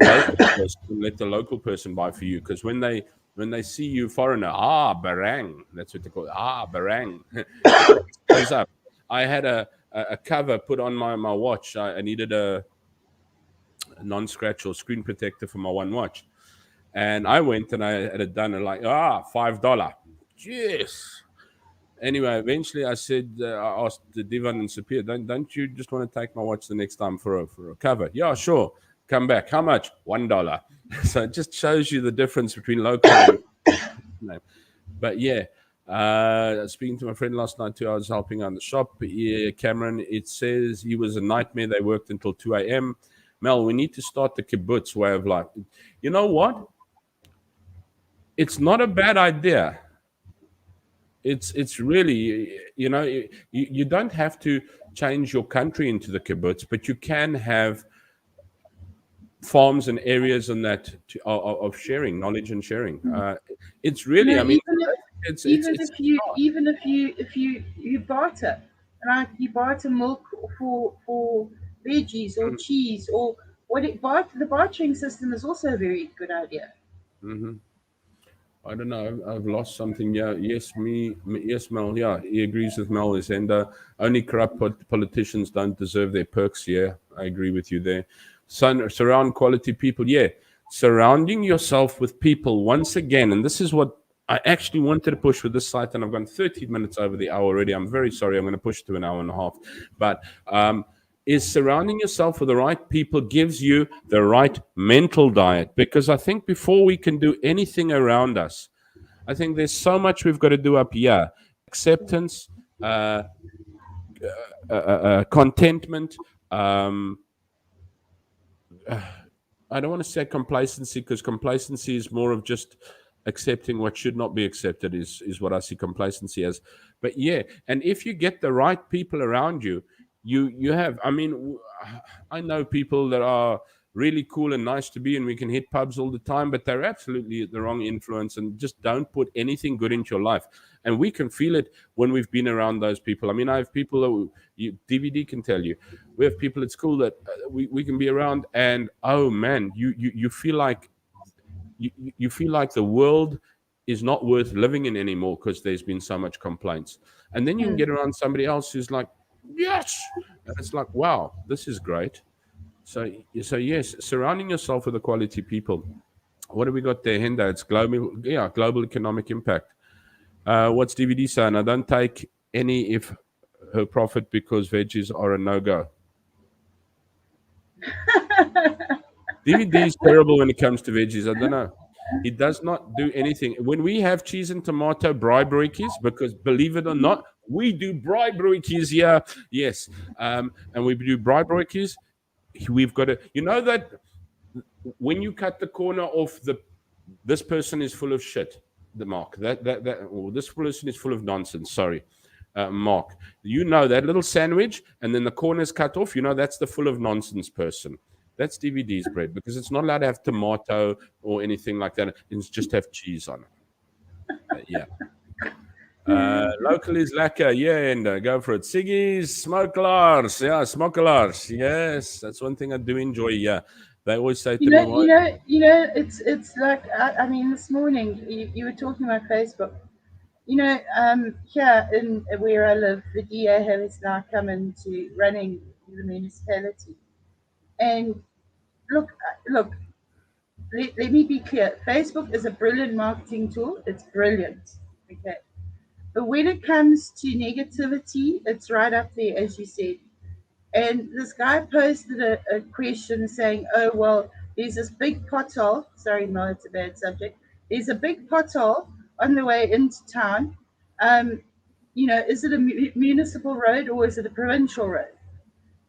Speaker 1: local person and let the local person buy for you, because when they see you foreigner, barang, that's what they call it, barang, it goes up. I had a cover put on my watch. I needed a non-scratch or screen protector for my one watch, and I went and I had it done and like $5. Yes. Anyway, eventually I said, I asked the Divan and Sapir, don't you just want to take my watch the next time for a cover? Yeah, sure. Come back. How much? $1. So it just shows you the difference between local and but yeah. Speaking to my friend last night too, I was helping out in the shop. Yeah, Cameron, it says he was a nightmare. They worked until 2 a.m. Mel, we need to start the kibbutz way of life. You know what? It's not a bad idea. It's really, you don't have to change your country into the kibbutz, but you can have farms and areas and that of sharing knowledge and sharing. It's really, I mean, it's
Speaker 2: If you barter, like you barter milk for veggies or cheese or the bartering system is also a very good idea.
Speaker 1: I don't know. I've lost something. Yeah. Yes, yes, Mel. Yeah, he agrees with Mel. Is and only corrupt politicians don't deserve their perks. Yeah, I agree with you there. Surround quality people. Yeah, surrounding yourself with people once again, and this is what I actually wanted to push with this site, and I've gone 13 minutes over the hour already. I'm very sorry. I'm going to push to an hour and a half, but is surrounding yourself with the right people gives you the right mental diet. Because I think before we can do anything around us, I think there's so much we've got to do up here. Acceptance, contentment. I don't want to say complacency, because complacency is more of just accepting what should not be accepted is what I see complacency as. But yeah, and if you get the right people around you, you have, I mean, I know people that are really cool and nice to be, and we can hit pubs all the time, but they're absolutely the wrong influence and just don't put anything good into your life. And we can feel it when we've been around those people. I mean, I have people that DVD can tell you. We have people at school that we can be around, and oh man, you feel like you feel like the world is not worth living in anymore because there's been so much complaints. And then you can get around somebody else who's like, yes, and it's like, wow, this is great. So yes, surrounding yourself with the quality people. What have we got there, Hendo? It's global economic impact. What's DVD saying? I don't take any if her profit because veggies are a no-go. DVD is terrible when it comes to veggies. I don't know. It does not do anything. When we have cheese and tomato briberies, because believe it or not, we do briberies here. Yes. And we do briberies. We've got to, that when you cut the corner off this person is full of shit, the mark, or this person is full of nonsense. Sorry. mark. You know that little sandwich, and then the corners cut off. You know that's the full of nonsense person. That's DVD's bread because it's not allowed to have tomato or anything like that. It's just have cheese on it. Yeah. Local is lekker, yeah, and go for it. Siggy's, smokelaars, yeah, smokelaars. Yes, that's one thing I do enjoy. Yeah, they always say to me, "Why?"
Speaker 2: It's like I mean, this morning you were talking about Facebook. Here in where I live, the DA has now come into running the municipality. And look, let me be clear. Facebook is a brilliant marketing tool. It's brilliant. Okay. But when it comes to negativity, it's right up there, as you said. And this guy posted a question saying, oh, well, there's this big pothole. Sorry, no, it's a bad subject. There's a big pothole on the way into town. Um, is it a municipal road or is it a provincial road?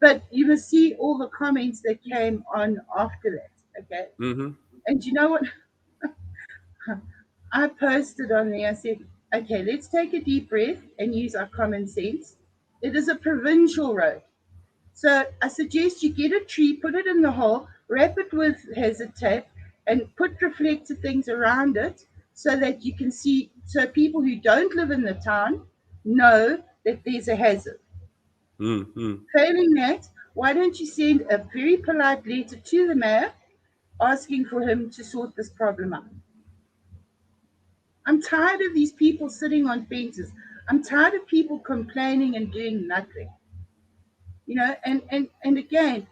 Speaker 2: But you must see all the comments that came on after that. Okay.
Speaker 1: Mm-hmm.
Speaker 2: And you know what? I posted on there, I said, okay, let's take a deep breath and use our common sense. It is a provincial road. So I suggest you get a tree, put it in the hole, wrap it with hazard tape, and put reflective things around it so that you can see, so people who don't live in the town know that there's a hazard.
Speaker 1: Mm-hmm.
Speaker 2: Failing that, why don't you send a very polite letter to the mayor asking for him to sort this problem out? I'm tired of these people sitting on fences. I'm tired of people complaining and doing nothing. And again,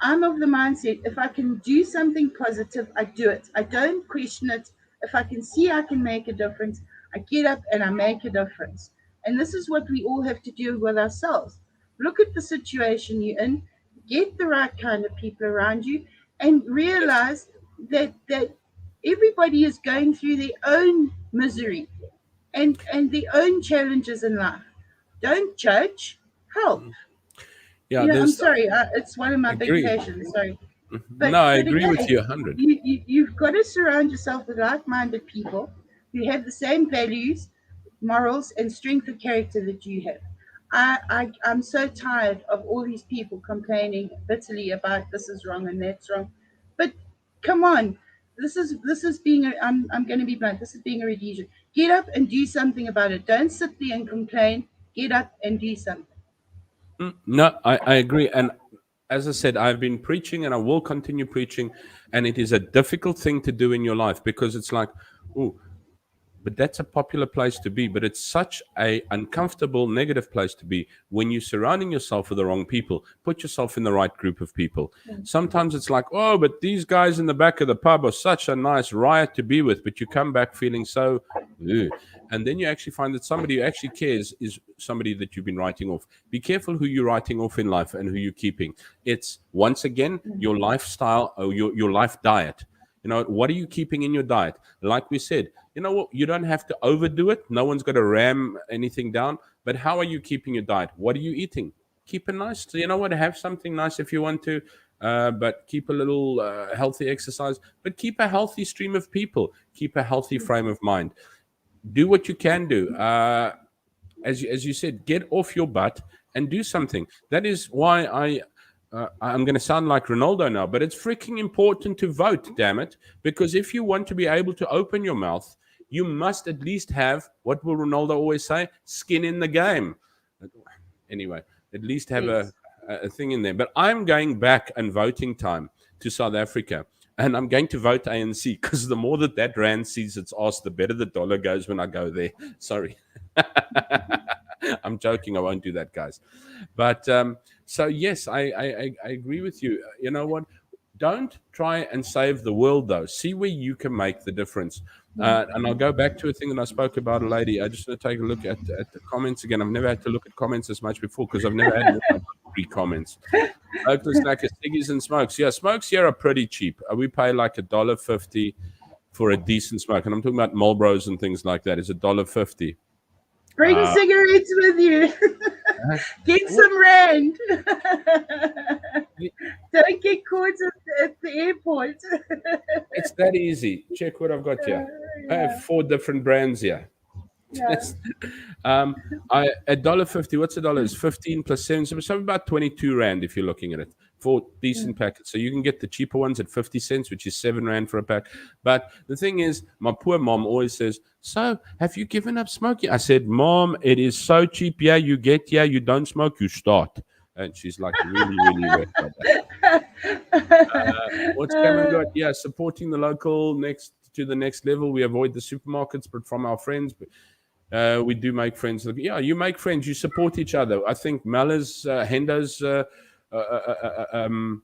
Speaker 2: I'm of the mindset, if I can do something positive, I do it. I don't question it. If I can see I can make a difference, I get up and I make a difference. And this is what we all have to do with ourselves. Look at the situation you're in, get the right kind of people around you, and
Speaker 1: Yes.
Speaker 2: realize that everybody is going through their own misery and their own challenges in life. Don't judge, help.
Speaker 1: Yeah,
Speaker 2: I'm
Speaker 1: there's.
Speaker 2: sorry, it's one of
Speaker 1: I
Speaker 2: my big
Speaker 1: agree.
Speaker 2: passions. Sorry,
Speaker 1: No, I
Speaker 2: but
Speaker 1: agree with
Speaker 2: again,
Speaker 1: you 100.
Speaker 2: you've got to surround yourself with like-minded people who have the same values, morals, and strength of character that you have. I'm so tired of all these people complaining bitterly about this is wrong and that's wrong. But come on, this is being I'm going to be blunt. This is being a Rhodesian. Get up and do something about it. Don't sit there and complain. Get up and do something.
Speaker 1: No, I agree. And as I said, I've been preaching and I will continue preaching. And it is a difficult thing to do in your life because it's like, oh, but that's a popular place to be, but it's such a uncomfortable negative place to be when you're surrounding yourself with the wrong people. Put yourself in the right group of people. Sometimes it's like, oh, but these guys in the back of the pub are such a nice riot to be with, but you come back feeling so ugh. And then you actually find that somebody who actually cares is somebody that you've been writing off. Be careful who you're writing off in life and who you're keeping. It's once again your lifestyle or your life diet. What are you keeping in your diet? Like we said, you know what? You don't have to overdo it. No one's got to ram anything down. But how are you keeping your diet? What are you eating? Keep it nice. You know what? Have something nice if you want to, but keep a little healthy exercise. But keep a healthy stream of people. Keep a healthy frame of mind. Do what you can do. As you said, get off your butt and do something. That is why I'm going to sound like Ronaldo now, but it's freaking important to vote, damn it. Because if you want to be able to open your mouth, you must at least have, what will Ronaldo always say? Skin in the game. Anyway, at least have
Speaker 2: Yes.
Speaker 1: a thing in there. But I'm going back and voting time to South Africa. And I'm going to vote ANC because the more that rand sees its ass, the better the dollar goes when I go there. Sorry. I'm joking. I won't do that, guys. But so yes, I agree with you. You know what? Don't try and save the world, though. See where you can make the difference. And I'll go back to a thing that I spoke about a lady. I just want to take a look at the comments again. I've never had to look at comments as much before because I've never had more than 3 comments. Locals like a ciggies and smokes. Yeah, smokes here are pretty cheap. We pay like $1.50 for a decent smoke, and I'm talking about Marlboros and things like that. It's $1.50.
Speaker 2: Bring cigarettes with you. Get some rand. Don't get caught at the airport.
Speaker 1: It's that easy. Check what I've got here. I have
Speaker 2: Yeah.
Speaker 1: 4 different brands here.
Speaker 2: Yeah.
Speaker 1: Just, um, $1.50. What's a dollar? It's 15 plus 7, so about 22 rand if you're looking at it for decent packets. So you can get the cheaper ones at 50 cents, which is 7 rand for a pack. But the thing is, my poor mom always says, "So, have you given up smoking?" I said, "Mom, it is so cheap. Yeah, you get here, you don't smoke, you start." And she's like really, really wet by that. What's Cameron got? Yeah, supporting the local next to the next level. We avoid the supermarkets, but from our friends, we do make friends. Yeah, you make friends. You support each other. I think Mala's, Hendo's uh, uh, uh, uh, um,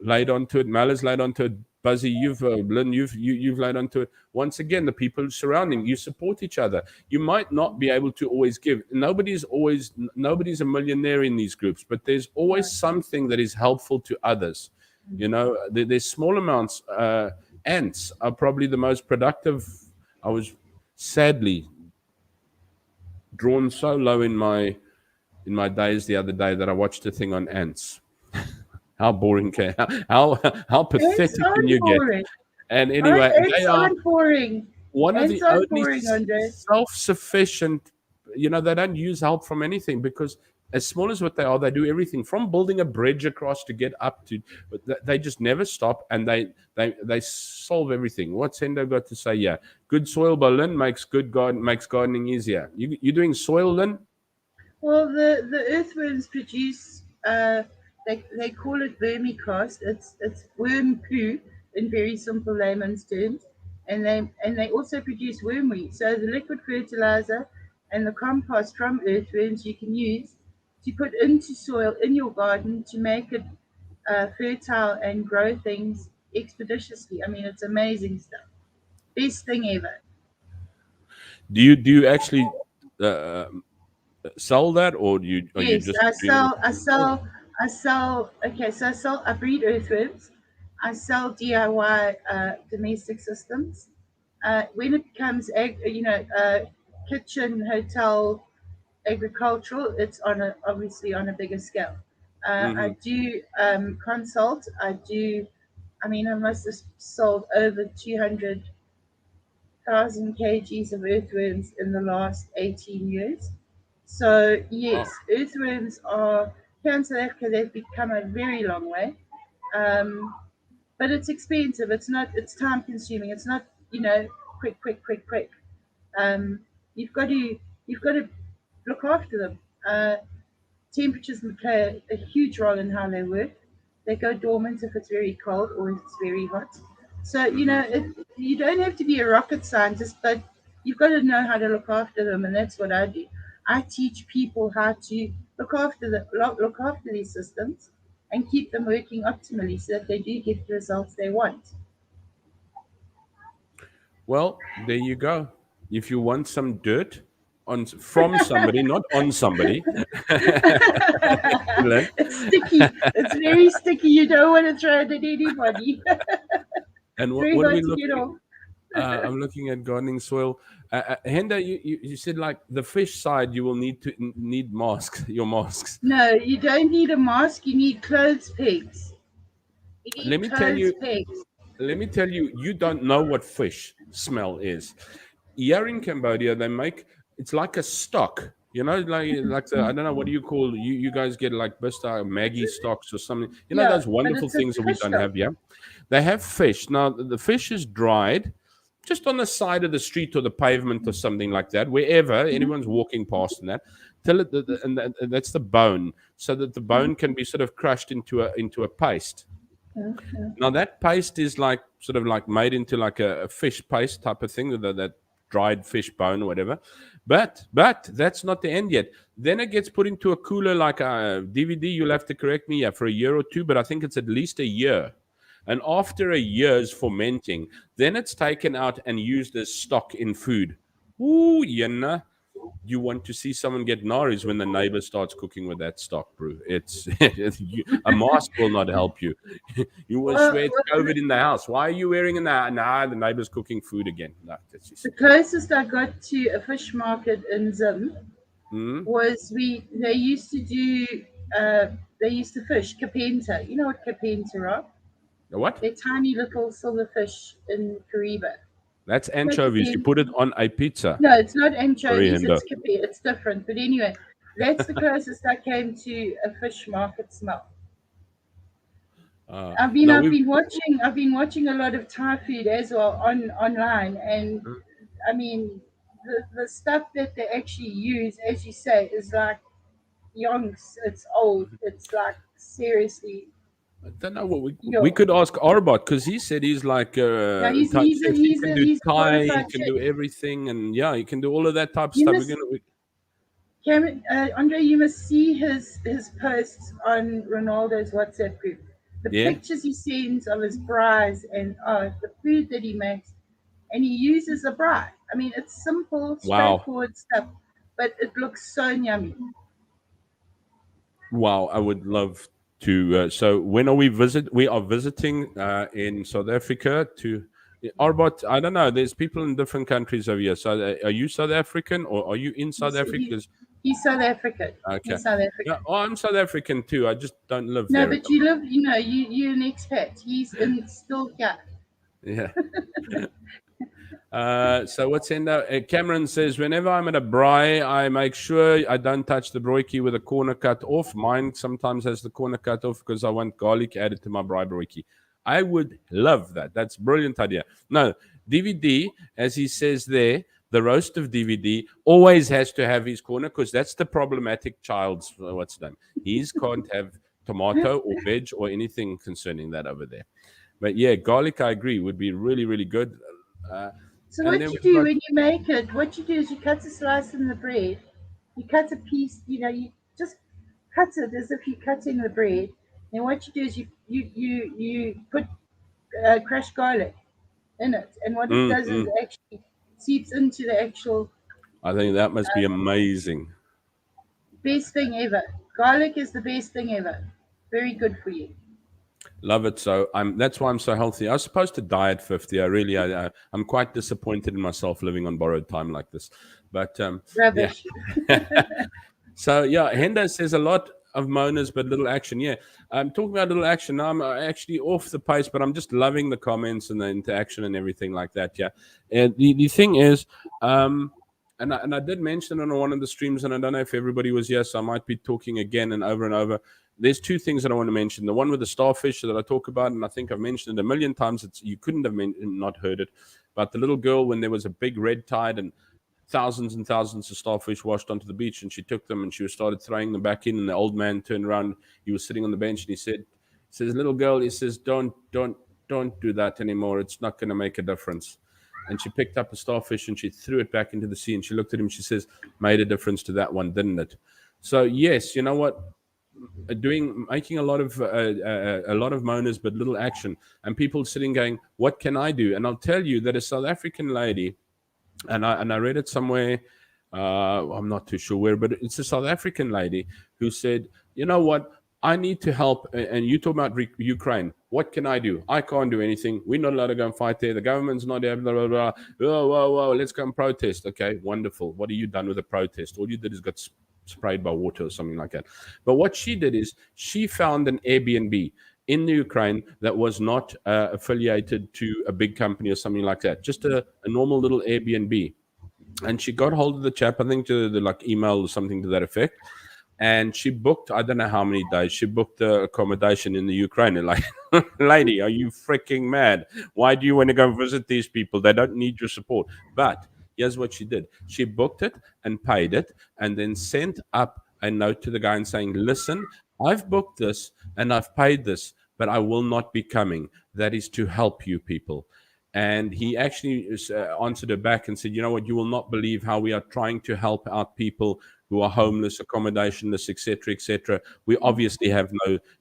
Speaker 1: laid onto it. Mala's laid onto it. Buzzy, Lynne, you've laid onto it. Once again, the people surrounding you support each other. You might not be able to always give. Nobody's a millionaire in these groups, but there's always something that is helpful to others. You know, there's small amounts. Ants are probably the most productive. I was sadly drawn so low in my days the other day that I watched a thing on ants. How boring can how
Speaker 2: Ants
Speaker 1: pathetic can
Speaker 2: aren't
Speaker 1: you get?
Speaker 2: boring.
Speaker 1: And
Speaker 2: Aren't
Speaker 1: anyway, they
Speaker 2: ants
Speaker 1: are
Speaker 2: aren't boring?
Speaker 1: one of
Speaker 2: Ants
Speaker 1: the
Speaker 2: aren't
Speaker 1: only
Speaker 2: boring, Andre.
Speaker 1: self-sufficient. You know, they don't use help from anything because as small as what they are, they do everything from building a bridge across to get up to. But they just never stop, and they solve everything. What's Endo got to say? Yeah, good soil, Berlin makes gardening easier. You doing soil, Lynn?
Speaker 2: Well, the earthworms produce. They call it vermicast. It's worm poo in very simple layman's terms, and they also produce wormweed. So the liquid fertilizer and the compost from earthworms you can use to put into soil in your garden to make it fertile and grow things expeditiously. I mean, it's amazing stuff. Best thing ever.
Speaker 1: Do you actually uh, sell that, or are you
Speaker 2: Yes,
Speaker 1: just
Speaker 2: I
Speaker 1: doing
Speaker 2: sell, I
Speaker 1: it?
Speaker 2: sell, I sell. Okay, so I breed earthworms. I sell DIY domestic systems. When it becomes, kitchen, hotel, agricultural, it's obviously on a bigger scale.
Speaker 1: Hmm.
Speaker 2: I do consult. I mean, I must have sold over 200,000 kgs of earthworms in the last 18 years. So yes,
Speaker 1: Wow.
Speaker 2: earthworms are here in South Africa. They've become a very long way, um, but it's expensive. It's not. It's time consuming. It's not. Quick, quick, quick, quick. Um, you've got to you've got to look after them. Temperatures play a huge role in how they work. They go dormant if it's very cold or if it's very hot. So,
Speaker 1: Hmm.
Speaker 2: you don't have to be a rocket scientist, but you've got to know how to look after them, and that's what I do. I teach people how to look after these systems and keep them working optimally so that they do get the results they want.
Speaker 1: Well, there you go. If you want some dirt on from somebody, not on somebody, Lynn.
Speaker 2: It's sticky. It's very sticky. You don't want to throw it at anybody.
Speaker 1: And
Speaker 2: It's
Speaker 1: what,
Speaker 2: very
Speaker 1: what are
Speaker 2: hard
Speaker 1: we
Speaker 2: to get
Speaker 1: looking?
Speaker 2: off.
Speaker 1: I'm looking at gardening soil. Henda, you said like the fish side, you will need masks, your masks.
Speaker 2: No, you don't need a mask. You need clothes pegs. You
Speaker 1: Let
Speaker 2: need
Speaker 1: me tell
Speaker 2: clothes
Speaker 1: you,
Speaker 2: pegs.
Speaker 1: you don't know what fish smell is. Here in Cambodia, they make it's like a stock. You know, like the I don't know what do you call you guys get like Bista Maggie stocks or something. You know
Speaker 2: Yeah,
Speaker 1: those
Speaker 2: but
Speaker 1: wonderful
Speaker 2: it's a
Speaker 1: things that we
Speaker 2: fish
Speaker 1: don't
Speaker 2: stock.
Speaker 1: have here. They have fish. Now the fish is dried just on the side of the street or the pavement or something like that, wherever anyone's walking past and that. Till and that's the bone, so that the bone can be sort of crushed into a paste. Now that paste is like sort of like made into like a fish paste type of thing, that dried fish bone or whatever. But that's not the end yet. Then it gets put into a cooler like a DVD. You'll have to correct me, yeah, for a year or two, but I think it's at least a year. And after a year's fermenting, then it's taken out and used as stock in food. Ooh, yeah, you want to see someone get naris when the neighbor starts cooking with that stock brew. It's a mask will not help you. You will
Speaker 2: Well,
Speaker 1: swear it's COVID in the house. Why are you wearing a nah? The neighbor's cooking food again. No, that's
Speaker 2: the
Speaker 1: just.
Speaker 2: closest I got to a fish market in Zim
Speaker 1: Mm,
Speaker 2: was they used to do uh, they used to fish capenta. You know what capenta are?
Speaker 1: what?
Speaker 2: They're tiny little silver fish in Kariba.
Speaker 1: That's
Speaker 2: But
Speaker 1: anchovies. You
Speaker 2: then,
Speaker 1: put it on a pizza.
Speaker 2: no, it's not
Speaker 1: Sorry,
Speaker 2: anchovies,
Speaker 1: Hendo.
Speaker 2: it's kippy. It's different. But anyway, that's the closest I came to a fish market smell.
Speaker 1: Now
Speaker 2: I've
Speaker 1: we've.
Speaker 2: been watching a lot of Thai food as well online, and I mean the stuff that they actually use, as you say, is like yonks. It's old. It's like seriously,
Speaker 1: I don't know what we
Speaker 2: yo.
Speaker 1: could ask Arbot because he said he's like
Speaker 2: Yeah,
Speaker 1: Thai chef. He can do
Speaker 2: he's a
Speaker 1: Thai, he
Speaker 2: qualified
Speaker 1: can do
Speaker 2: chef.
Speaker 1: everything, and yeah, he can do all of that type of
Speaker 2: You
Speaker 1: stuff. We're
Speaker 2: must,
Speaker 1: gonna.
Speaker 2: Cameron, Andre, you must see his posts on Ronaldo's WhatsApp group. The
Speaker 1: Yeah.
Speaker 2: pictures he sends of his fries and the food that he makes, and he uses a braai. I mean, it's simple,
Speaker 1: Wow.
Speaker 2: straightforward stuff, but it looks so yummy.
Speaker 1: Wow, I would love to. So when are we visit? We are visiting in South Africa to Arbot. I don't know. There's people in different countries over here. So are you South African or are you in South
Speaker 2: He's
Speaker 1: Africa?
Speaker 2: he's, he's South African.
Speaker 1: Okay.
Speaker 2: He's South
Speaker 1: Yeah.
Speaker 2: African.
Speaker 1: Oh, I'm South African too. I just don't live
Speaker 2: No,
Speaker 1: there at
Speaker 2: but
Speaker 1: the
Speaker 2: you live, you're an expat. He's in still here.
Speaker 1: moment. Yeah. So what's in there? Cameron says, whenever I'm at a braai, I make sure I don't touch the brookie with a corner cut off. Mine sometimes has the corner cut off because I want garlic added to my braai brookie. I would love that. That's a brilliant idea. No, DVD, as he says there, the roast of DVD always has to have his corner because that's the problematic child's, what's name. He's can't have tomato or veg or anything concerning that over there. But yeah, garlic, I agree, would be really, really good. Uh,
Speaker 2: So
Speaker 1: and
Speaker 2: what
Speaker 1: then
Speaker 2: you
Speaker 1: we've
Speaker 2: do
Speaker 1: got
Speaker 2: when you make it, what you do is you cut a slice in the bread. You cut a piece, you just cut it as if you're cutting the bread. And what you do is you put crushed garlic in it, and what it does is
Speaker 1: mm.
Speaker 2: it actually seeps into the actual
Speaker 1: I think that must be amazing.
Speaker 2: best thing ever. Garlic is the best thing ever. Very good for you.
Speaker 1: Love it. So I'm. That's why I'm so healthy. I was supposed to die at 50. I'm quite disappointed in myself living on borrowed time like this. But yeah.
Speaker 2: Rubbish.
Speaker 1: So yeah, Hendo says a lot of moaners but little action. Yeah, I'm talking about little action. Now I'm actually off the pace, but I'm just loving the comments and the interaction and everything like that. Yeah, and the thing is, and I did mention on one of the streams, and I don't know if everybody was here, so I might be talking again and over and over. There's two things that I want to mention. The one with the starfish that I talk about, and I think I've mentioned it a million times. It's you couldn't have not heard it, but the little girl when there was a big red tide and thousands of starfish washed onto the beach, and she took them and she started throwing them back in, and the old man turned around. He was sitting on the bench and he says, little girl, he says, don't do that anymore. It's not going to make a difference. And she picked up a starfish and she threw it back into the sea, and she looked at him. She says, made a difference to that one, didn't it? So yes, you know what, making a lot of moaners but little action, and people sitting going, what can I do? And I'll tell you that a South African lady, and I read it somewhere. I'm not too sure where, but it's a South African lady who said, "You know what? I need to help." And you talk about Ukraine. What can I do? I can't do anything. We're not allowed to go and fight there. The government's not there. Blah blah blah. Whoa, whoa, whoa! Let's go and protest. Okay, wonderful. What have you done with a protest? All you did is got sprayed by water or something like that. But what she did is she found an Airbnb in the Ukraine that was not affiliated to a big company or something like that. Just a normal little Airbnb. And she got hold of the chap, I think to the like email or something to that effect. And she booked, I don't know how many days, she booked the accommodation in the Ukraine. And like, lady, are you freaking mad? Why do you want to go visit these people? They don't need your support. But here's what she did. She booked it and paid it and then sent up a note to the guy and saying, listen, I've booked this and I've paid this, but I will not be coming. That is to help you people. And he actually answered her back and said, you know what, you will not believe how we are trying to help out people who are homeless, accommodationless, etc., etc. We obviously have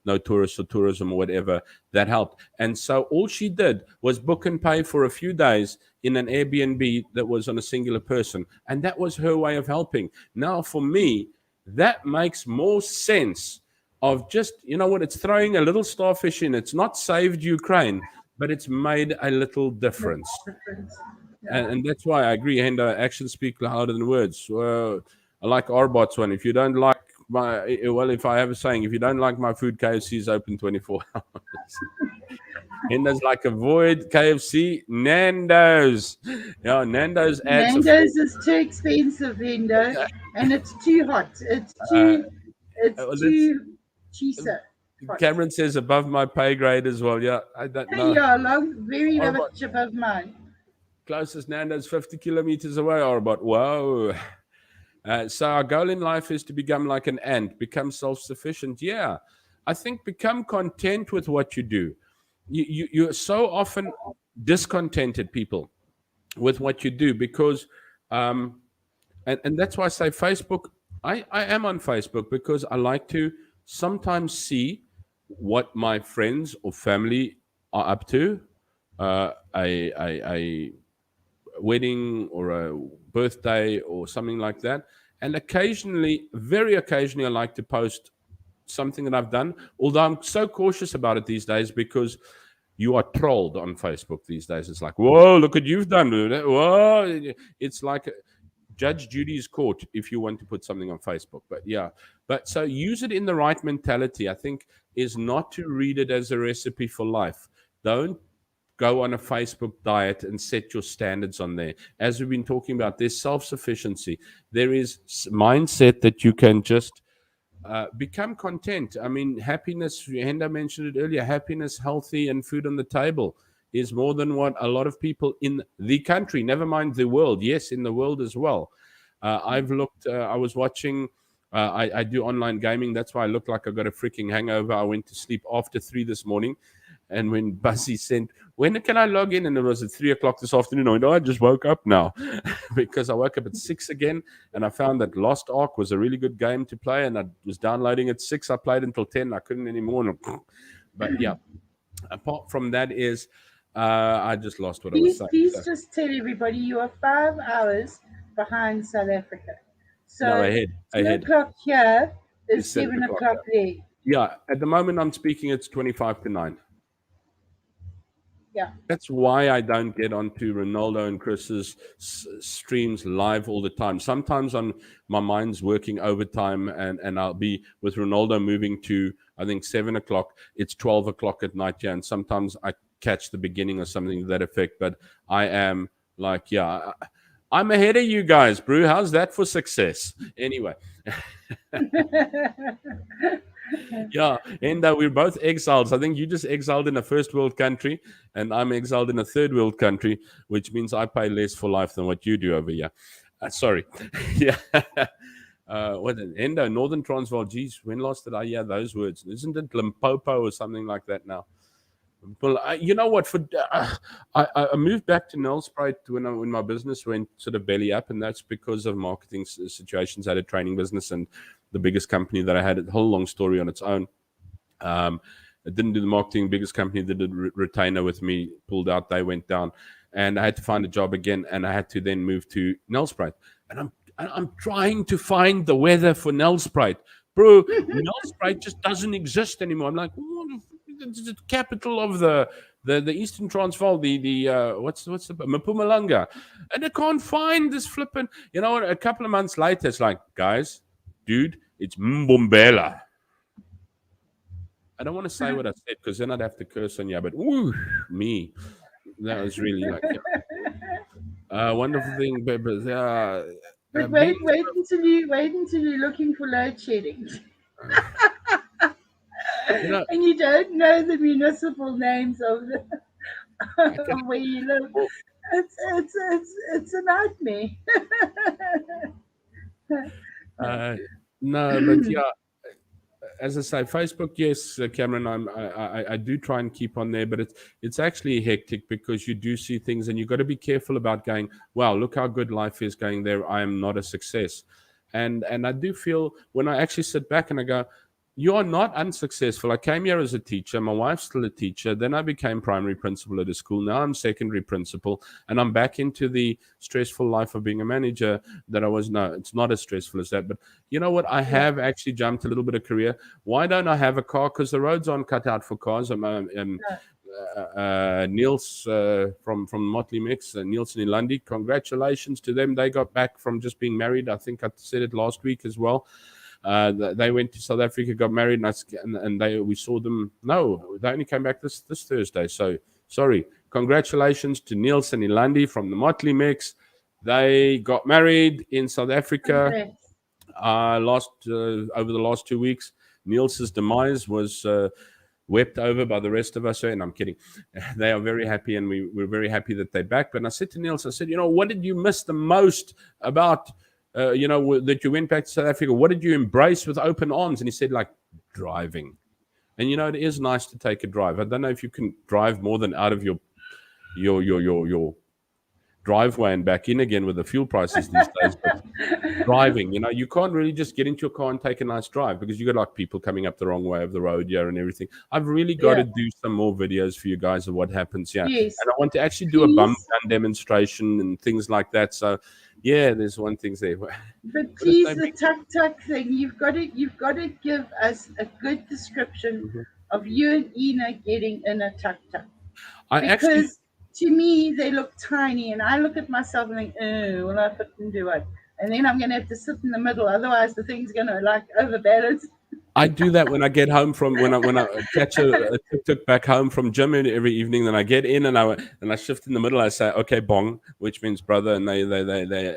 Speaker 1: no tourists or tourism or whatever. That helped. And so all she did was book and pay for a few days in an Airbnb that was on a singular person. And that was her way of helping. Now, for me, that makes more sense of just, you know what, it's throwing a little starfish in. It's not saved Ukraine, but it's made a little difference.
Speaker 2: Difference. Yeah.
Speaker 1: And that's why I agree, Hendo, actions speak louder than words. I like Arbot's one. If you don't like if I have a saying, if you don't like my food, KFC is open 24 hours. Henda's like avoid KFC, Nando's. Yeah, Nando's adds a
Speaker 2: Nando's is too expensive, Hendo, and it's too hot.
Speaker 1: uh,
Speaker 2: It's
Speaker 1: that's,
Speaker 2: too cheeser. Hot.
Speaker 1: Cameron says above my pay grade as well. Yeah, I don't know.
Speaker 2: Yeah, very
Speaker 1: Or about
Speaker 2: much above mine.
Speaker 1: closest Nando's 50 kilometers away, or about whoa. So our goal in life is to become like an ant, become self-sufficient. Yeah, I think become content with what you do. You're so often discontented, people, with what you do because, and that's why I say Facebook. I am on Facebook because I like to sometimes see what my friends or family are up to. A wedding or a birthday or something like that. And occasionally, very occasionally, I like to post something that I've done. Although I'm so cautious about it these days because you are trolled on Facebook these days. It's like, whoa, look what you've done. Whoa. It's like Judge Judy's court if you want to put something on Facebook. But yeah, but so use it in the right mentality, I think, is not to read it as a recipe for life. Don't go on a Facebook diet and set your standards on there. As we've been talking about, there's self-sufficiency. There is mindset that you can just become content. I mean, happiness, Henda mentioned it earlier, happiness, healthy, and food on the table is more than what a lot of people in the country, never mind the world, yes, in the world as well. I've looked, I was watching, I do online gaming. That's why I look like I got a freaking hangover. I went to sleep after 3 this morning. And when Buzzy sent, when can I log in? And it was at 3 o'clock this afternoon. I went, I just woke up now because I woke up at 6 again. And I found that Lost Ark was a really good game to play. And I was downloading at 6. I played until 10. I couldn't anymore. But yeah, apart from that is, I just lost what I was saying.
Speaker 2: Please just tell everybody you are 5 hours behind South Africa.
Speaker 1: No,
Speaker 2: So
Speaker 1: ahead.
Speaker 2: 2 o'clock here is
Speaker 1: It's
Speaker 2: 7
Speaker 1: 7 o'clock.
Speaker 2: o'clock there.
Speaker 1: Yeah, at the moment I'm speaking, it's 25 to 9.
Speaker 2: Yeah.
Speaker 1: That's why I don't get onto Ronaldo and Chris's streams live all the time. Sometimes my mind's working overtime, and I'll be with Ronaldo moving to, I think, 7 o'clock. It's 12 o'clock at night here, and sometimes I catch the beginning or something to that effect. But I am like, yeah, I'm ahead of you guys, Brew. How's that for success? Anyway. Yeah, and we're both exiles. I think you just exiled in a first world country, and I'm exiled in a third world country, which means I pay less for life than what you do over here. Sorry. Yeah. What Endo, Northern Transvaal? Geez, when last did I hear those words? Isn't it Limpopo or something like that now? Well, you know what? I moved back to Nelspruit when my business went sort of belly up, and that's because of marketing situations. I had a training business, and the biggest company that I had, a whole long story on its own. It didn't do the marketing. Biggest company that did retainer with me pulled out. They went down, and I had to find a job again, and I had to then move to Nelspruit. And I'm trying to find the weather for Nelspruit, bro. Nelspruit just doesn't exist anymore. I'm like, it's the capital of the Eastern Transvaal, the what's the Mpumalanga, and I can't find this flipping. You know what? A couple of months later, it's like, guys, dude, it's Mbombela. I don't want to say what I said because then I'd have to curse on you. But ooh, me, that was really like wonderful thing. But
Speaker 2: wait until you're looking for load shedding.
Speaker 1: You know,
Speaker 2: and you don't know the municipal names of where you live. It's a nightmare.
Speaker 1: No, but yeah, as I say, Facebook, yes, Cameron, I do try and keep on there, but it's actually hectic because you do see things, and you've got to be careful about going, wow, look how good life is going there. I am not a success, and I do feel when I actually sit back and I go, you are not unsuccessful. I came here as a teacher. My wife's still a teacher. Then I became primary principal at a school. Now I'm secondary principal, and I'm back into the stressful life of being a manager that I was. No, it's not as stressful as that. But you know what? I have actually jumped a little bit of career. Why don't I have a car? Because the roads aren't cut out for cars. Niels from Motley Mix, Nielsen and Lundy. Congratulations to them. They got back from just being married. I think I said it last week as well. They went to South Africa, got married, and we saw them. No, they only came back this Thursday. So sorry. Congratulations to Niels and Ilandi from the Motley Mix. They got married in South Africa
Speaker 2: Congrats.
Speaker 1: over the last 2 weeks. Niels's demise was wept over by the rest of us. And I'm kidding. They are very happy, and we're very happy that they're back. But I said to Niels, I said, what did you miss the most about, that you went back to South Africa? What did you embrace with open arms? And he said, like, driving. And, it is nice to take a drive. I don't know if you can drive more than out of your driveway and back in again with the fuel prices these days. But driving, you can't really just get into your car and take a nice drive, because you got like people coming up the wrong way of the road here and everything. I've really got to do some more videos for you guys of what happens here.
Speaker 2: Yes.
Speaker 1: And I want to actually do a bum gun demonstration and things like that. So yeah, there's one thing there.
Speaker 2: But please, the tuk thing, you've got to give us a good description of you and Ina getting in a tuk. Because to me, they look tiny, and I look at myself and think, oh, will I fit into it? And then I'm going to have to sit in the middle, otherwise the thing's going to like overbalance.
Speaker 1: I do that when I get home from when I catch a tuk back home from gym every evening. Then I get in and I shift in the middle. I say, okay, bong, which means brother, and they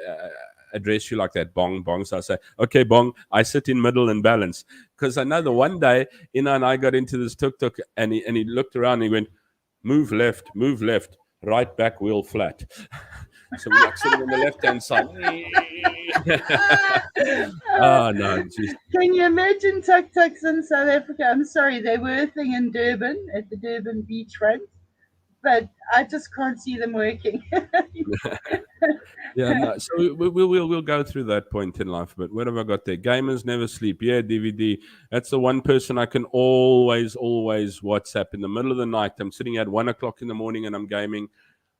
Speaker 1: address you like that, bong. So I say, okay, bong. I sit in middle and balance, because I know the one day Ina and I got into this tuk, and he looked around and he went, move left, right back wheel flat. So we're like sitting on the left-hand side. Oh, no. Geez.
Speaker 2: Can you imagine tuk-tuks in South Africa? I'm sorry, they were a thing in Durban, at the Durban beachfront, but I just can't see them working.
Speaker 1: Yeah, no. So we'll go through that point in life. But what have I got there? Gamers never sleep. Yeah, DVD. That's the one person I can always WhatsApp in the middle of the night. I'm sitting at 1:00 in the morning and I'm gaming.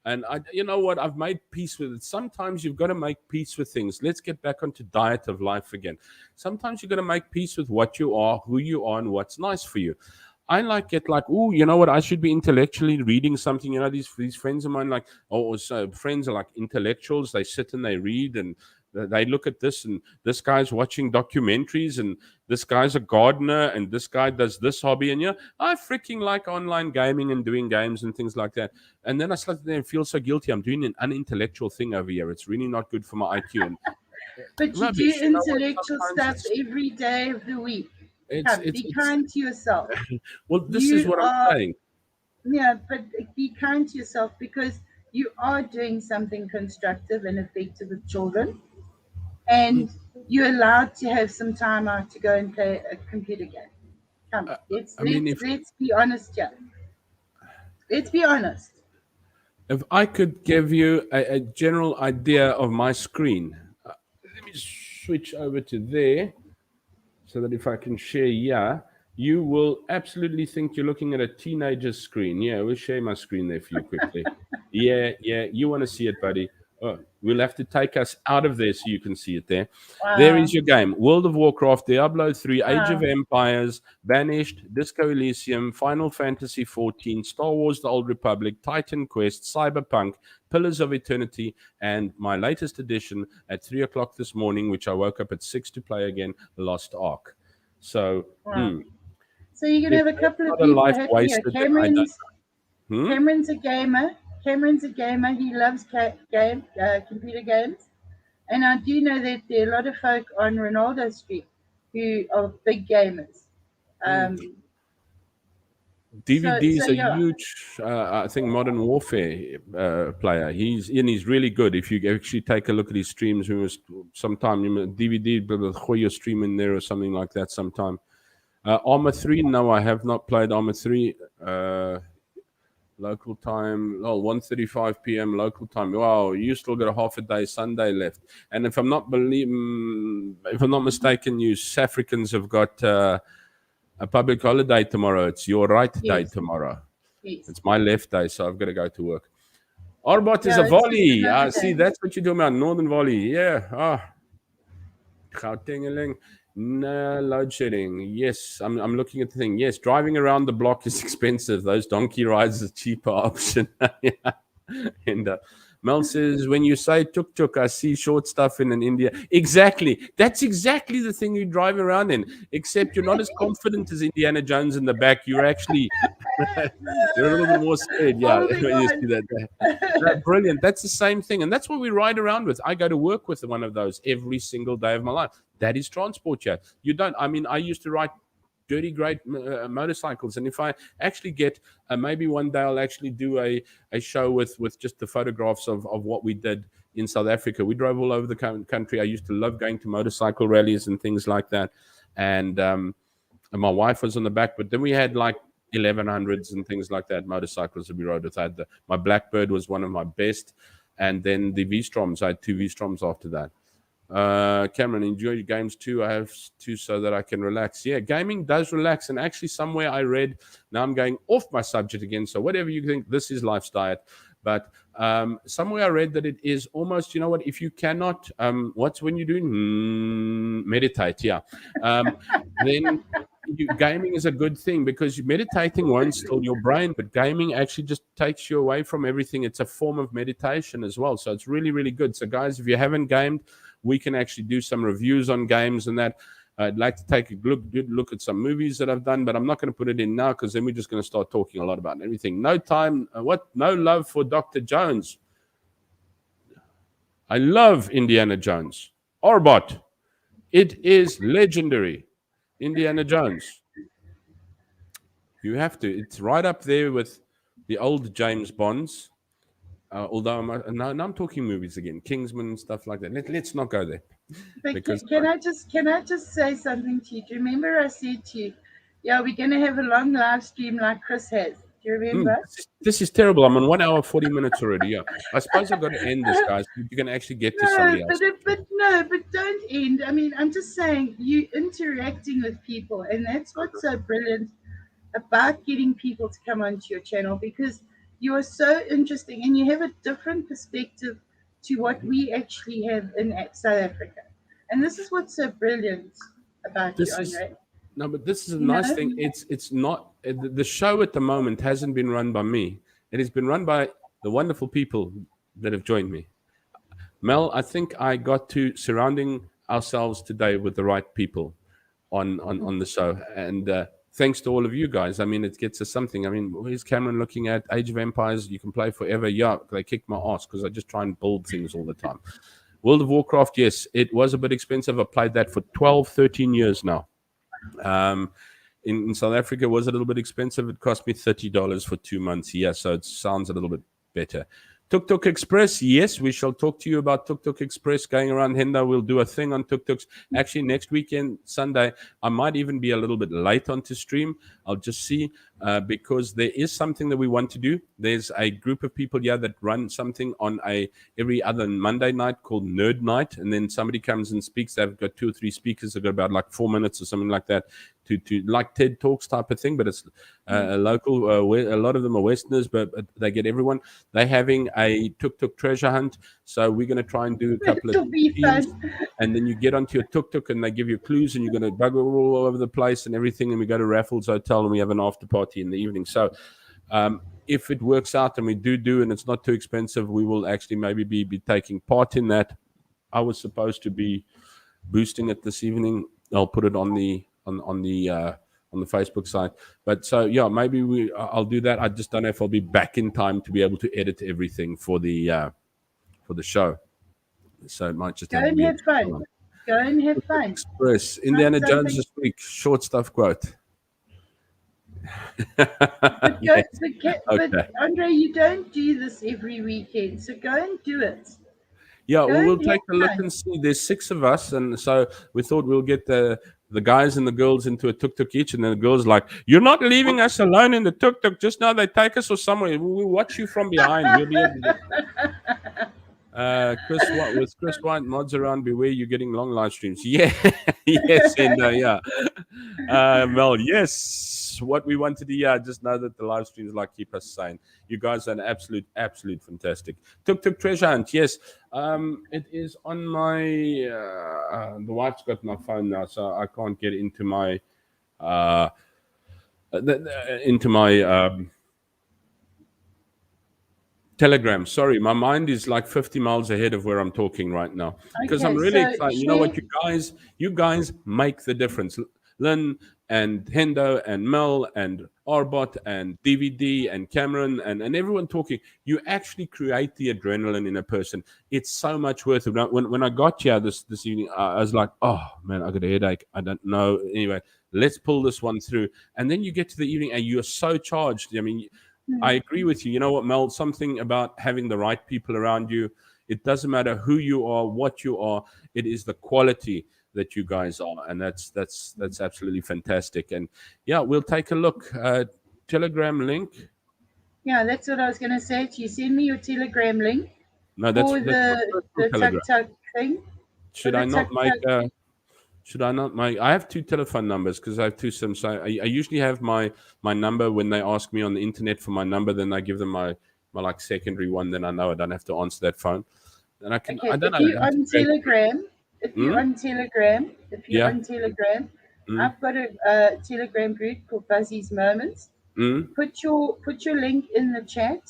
Speaker 1: And you know what? I've made peace with it. Sometimes you've got to make peace with things. Let's get back onto diet of life again. Sometimes you've got to make peace with what you are, who you are, and what's nice for you. I oh, you know what? I should be intellectually reading something. These friends of mine, like, friends are like intellectuals. They sit and they read and they look at this, and this guy's watching documentaries, and this guy's a gardener, and this guy does this hobby. And I freaking like online gaming and doing games and things like that. And then I sit there and feel so guilty. I'm doing an unintellectual thing over here. It's really not good for my IQ. And
Speaker 2: but you do intellectual stuff every day of the week. Be kind to yourself.
Speaker 1: Well, this is what I'm saying.
Speaker 2: Yeah, but be kind to yourself, because you are doing something constructive and effective with children, and you're allowed to have some time out to go and play a computer game. Come, let's be honest here. Let's be honest.
Speaker 1: If I could give you a general idea of my screen, let me switch over to there, so that if I can share, you will absolutely think you're looking at a teenager's screen. Yeah, we'll share my screen there for you quickly. Yeah, you want to see it, buddy. Oh, we'll have to take us out of there so you can see it there. Wow. There is your game. World of Warcraft, Diablo 3, Age of Empires, Banished, Disco Elysium, Final Fantasy 14, Star Wars The Old Republic, Titan Quest, Cyberpunk, Pillars of Eternity, and my latest edition at 3:00 this morning, which I woke up at 6 to play again, Lost Ark. So,
Speaker 2: so you're going to have a couple of people happy here. Cameron's a gamer. He loves computer games. And I do know that there are a lot of folk on Ronaldo Street who are big gamers.
Speaker 1: DVD is a huge, I think, Modern Warfare player. He's really good. If you actually take a look at his streams, sometime DVD, but throw your stream in there or something like that sometime. Armor 3, no, I have not played Armor 3. Local time, 1:35 p.m. local time. Wow, you still got a half a day Sunday left. And if I'm not mistaken, you South Africans have got a public holiday tomorrow. It's your right day tomorrow. Yes. It's my left day, so I've got to go to work. Arbot is a volley. See, that's what you're doing about Northern Volley. Yeah. Gauteng. No, load shedding. Yes, I'm looking at the thing. Yes, driving around the block is expensive. Those donkey rides is a cheaper option. And Mel says, when you say tuk tuk, I see short stuff in India. Exactly. That's exactly the thing you drive around in, except you're not as confident as Indiana Jones in the back. You're actually, you're a little bit more scared. Yeah,
Speaker 2: Holding
Speaker 1: when you
Speaker 2: on.
Speaker 1: see that. Brilliant. That's the same thing. And that's what we ride around with. I go to work with one of those every single day of my life. That is transport, yeah. You don't, I mean, I used to ride dirty great motorcycles, and if I actually get maybe one day I'll actually do a show with just the photographs of what we did in South Africa. We drove all over the country. I used to love going to motorcycle rallies and things like that, and my wife was on the back, but then we had like 1100s and things like that motorcycles that we rode with. I had my Blackbird was one of my best, and then the V-Stroms. I had two V-Stroms after that. Cameron, enjoy your games too. I have two so that I can relax. Yeah, gaming does relax. And actually, somewhere I read, now I'm going off my subject again. So, whatever you think, this is life's diet. But somewhere I read that it is almost, you know what, if you cannot, what's when you're doing? Meditate, yeah. Then gaming is a good thing because meditating won't still your brain, but gaming actually just takes you away from everything. It's a form of meditation as well. So, it's really, really good. So, guys, if you haven't gamed, we can actually do some reviews on games and that. I'd like to take a good look at some movies that I've done, but I'm not going to put it in now because then we're just going to start talking a lot about everything. No time. No love for Dr. Jones. I love Indiana Jones. Orbot. It is legendary. Indiana Jones. You have to. It's right up there with the old James Bonds. Although I'm talking movies again, Kingsman and stuff like that. Let's not go there.
Speaker 2: But
Speaker 1: Because
Speaker 2: can I just say something to you? Do you remember I said to you, yeah, we're gonna have a long live stream like Chris has. Do you remember?
Speaker 1: this is terrible. I'm on 1 hour 40 minutes already. Yeah, I suppose I've got to end this, guys. You can actually get to
Speaker 2: No,
Speaker 1: somebody else.
Speaker 2: but don't end. I mean, I'm just saying you interacting with people, and that's what's so brilliant about getting people to come onto your channel because you are so interesting and you have a different perspective to what we actually have in South Africa. And this is what's so brilliant about you,
Speaker 1: This is
Speaker 2: Andre.
Speaker 1: no, but this is a
Speaker 2: You
Speaker 1: nice
Speaker 2: know?
Speaker 1: thing. It's not the show at the moment hasn't been run by me. It has been run by the wonderful people that have joined me. Mel, I think I got to surrounding ourselves today with the right people on the show, and thanks to all of you guys. I mean, it gets us something. I mean, where's Cameron looking at Age of Empires? You can play forever. Yeah, they kicked my ass because I just try and build things all the time. World of Warcraft, yes, it was a bit expensive. I played that for 12, 13 years now. Um, in South Africa, it was a little bit expensive. It cost me $30 for 2 months. Yeah, so it sounds a little bit better. Tuk Tuk Express, yes, we shall talk to you about Tuk Tuk Express going around Henda. We'll do a thing on Tuk Tuks. Actually, next weekend, Sunday, I might even be a little bit late onto stream. I'll just see because there is something that we want to do. There's a group of people here that run something on every other Monday night called Nerd Night, and then somebody comes and speaks. They've got 2 or 3 speakers. They've got about like 4 minutes or something like that to like TED Talks type of thing, but it's a local. A lot of them are Westerners, but they get everyone. They're having a tuk tuk treasure hunt, so we're going to try and do a couple of
Speaker 2: It'll be
Speaker 1: teams,
Speaker 2: fun.
Speaker 1: and then you get onto your tuk tuk, and they give you clues, and you're going to bugger all over the place and everything. And we go to Raffles Hotel, and we have an after party in the evening. So. If it works out and we do and it's not too expensive, we will actually maybe be taking part in that. I was supposed to be boosting it this evening. I'll put it on the Facebook site. But so yeah, maybe I'll do that. I just don't know if I'll be back in time to be able to edit everything for the show. So it might just
Speaker 2: Go
Speaker 1: have to
Speaker 2: and
Speaker 1: be
Speaker 2: have fun. Go and have fun.
Speaker 1: Express. Indiana Jones this week. Short stuff quote.
Speaker 2: But
Speaker 1: Yeah.
Speaker 2: but Andre, you don't do this every weekend, so go and do it.
Speaker 1: Yeah,
Speaker 2: Go
Speaker 1: we'll
Speaker 2: and
Speaker 1: take a
Speaker 2: have
Speaker 1: look
Speaker 2: fun.
Speaker 1: and see. There's 6 of us, and so we thought we'll get the guys and the girls into a tuk tuk each, and then the girls like, "You're not leaving us alone in the tuk tuk. Just now they take us or somewhere. We'll watch you from behind. We'll be able to." Chris White mods around. Beware, you're getting long live streams. Yeah, yes, and yeah, Mel. Yes, what we want to do. Yeah, just know that the live streams like keep us sane. You guys are an absolute fantastic. Tuk Tuk Treasure Hunt. Yes, it is on my. The wife's got my phone now, so I can't get into my. Into my. Telegram. Sorry, my mind is like 50 miles ahead of where I'm talking right now because I'm
Speaker 2: Okay,
Speaker 1: really
Speaker 2: so
Speaker 1: excited. You know
Speaker 2: share.
Speaker 1: what, you guys make the difference. Lynn and Hendo and Mel and Arbot and DVD and Cameron and everyone talking. You actually create the adrenaline in a person. It's so much worth it. When I got here this evening, I was like, oh man, I got a headache. I don't know. Anyway, let's pull this one through. And then you get to the evening and you're so charged. I mean, I agree with you. You know what, Mel? Something about having the right people around you. It doesn't matter who you are, what you are. It is the quality that you guys are, and that's absolutely fantastic. And yeah, we'll take a look. Telegram link.
Speaker 2: Yeah, that's what I was going to say to you. Send me your Telegram link
Speaker 1: No, that's
Speaker 2: for
Speaker 1: that's my
Speaker 2: the
Speaker 1: personal
Speaker 2: tuk
Speaker 1: Telegram.
Speaker 2: tuk thing. For
Speaker 1: Should
Speaker 2: the
Speaker 1: I not
Speaker 2: tuk
Speaker 1: make?
Speaker 2: tuk.
Speaker 1: Should I not make? I have two telephone numbers because I have two SIMs. So I usually have my number when they ask me on the internet for my number. Then I give them my like secondary one. Then I know I don't have to answer that phone. And I
Speaker 2: Okay,
Speaker 1: don't know. I have to create. Hmm?
Speaker 2: If you're
Speaker 1: Yeah.
Speaker 2: on Telegram,
Speaker 1: Mm,
Speaker 2: I've got a Telegram group called Buzzy's Moments.
Speaker 1: mm.
Speaker 2: Put your link in the chat.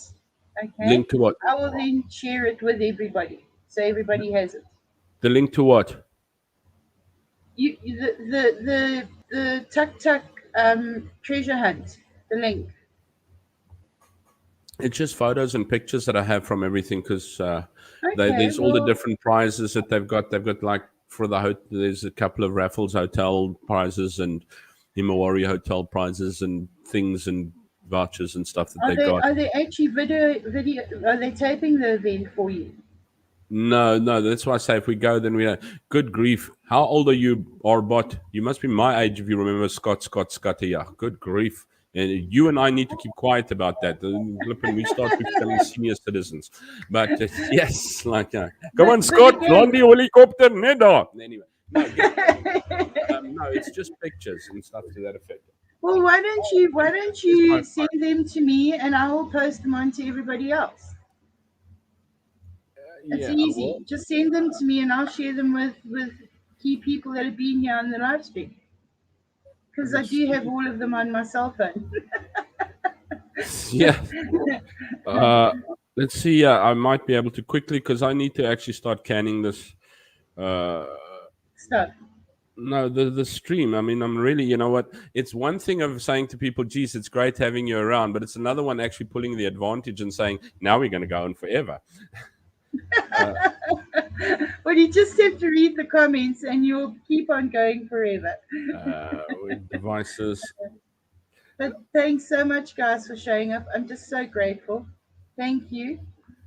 Speaker 2: Okay,
Speaker 1: Link to what?
Speaker 2: I will then share it with everybody, so everybody has it.
Speaker 1: The link to what?
Speaker 2: The tuk tuk treasure hunt. The link.
Speaker 1: It's just photos and pictures that I have from everything because
Speaker 2: Okay,
Speaker 1: there's all the
Speaker 2: well,
Speaker 1: different prizes that they've got. They've got like for the there's a couple of Raffles Hotel prizes and Himawari Hotel prizes and things and vouchers and stuff that
Speaker 2: are
Speaker 1: they've
Speaker 2: they
Speaker 1: got.
Speaker 2: are they actually video? Are they taping the event for you?
Speaker 1: No, no, that's why I say if we go, then we are. Good grief. How old are you, Arbot? You must be my age if you remember Scotty. Yeah, good grief. And you and I need to keep quiet about that. Flippin', we start becoming senior citizens. But yes, like, come on,
Speaker 2: But
Speaker 1: Scott,
Speaker 2: again,
Speaker 1: land the helicopter, Neda. Anyway, no, no, it's just pictures and stuff to that effect.
Speaker 2: well, why don't you
Speaker 1: Here's my
Speaker 2: send them to me and I will post them on to everybody else? It's
Speaker 1: yeah, well,
Speaker 2: easy. Just send them to me and I'll share them with key people that have been here on the live stream because I
Speaker 1: let's
Speaker 2: do have
Speaker 1: see.
Speaker 2: all of them on my cell phone.
Speaker 1: Yeah. Uh, let's see. Yeah, I might be able to quickly because I need to actually start canning this. Uh,
Speaker 2: Stuff.
Speaker 1: no, the stream. I mean, I'm really, you know what? It's one thing of saying to people, "Geez, it's great having you around," but it's another one actually pulling the advantage and saying, "Now we're going to go on forever." Uh,
Speaker 2: Well, you just have to read the comments and you'll keep on going forever.
Speaker 1: with devices.
Speaker 2: But thanks so much, guys, for showing up. I'm just so grateful. Thank you.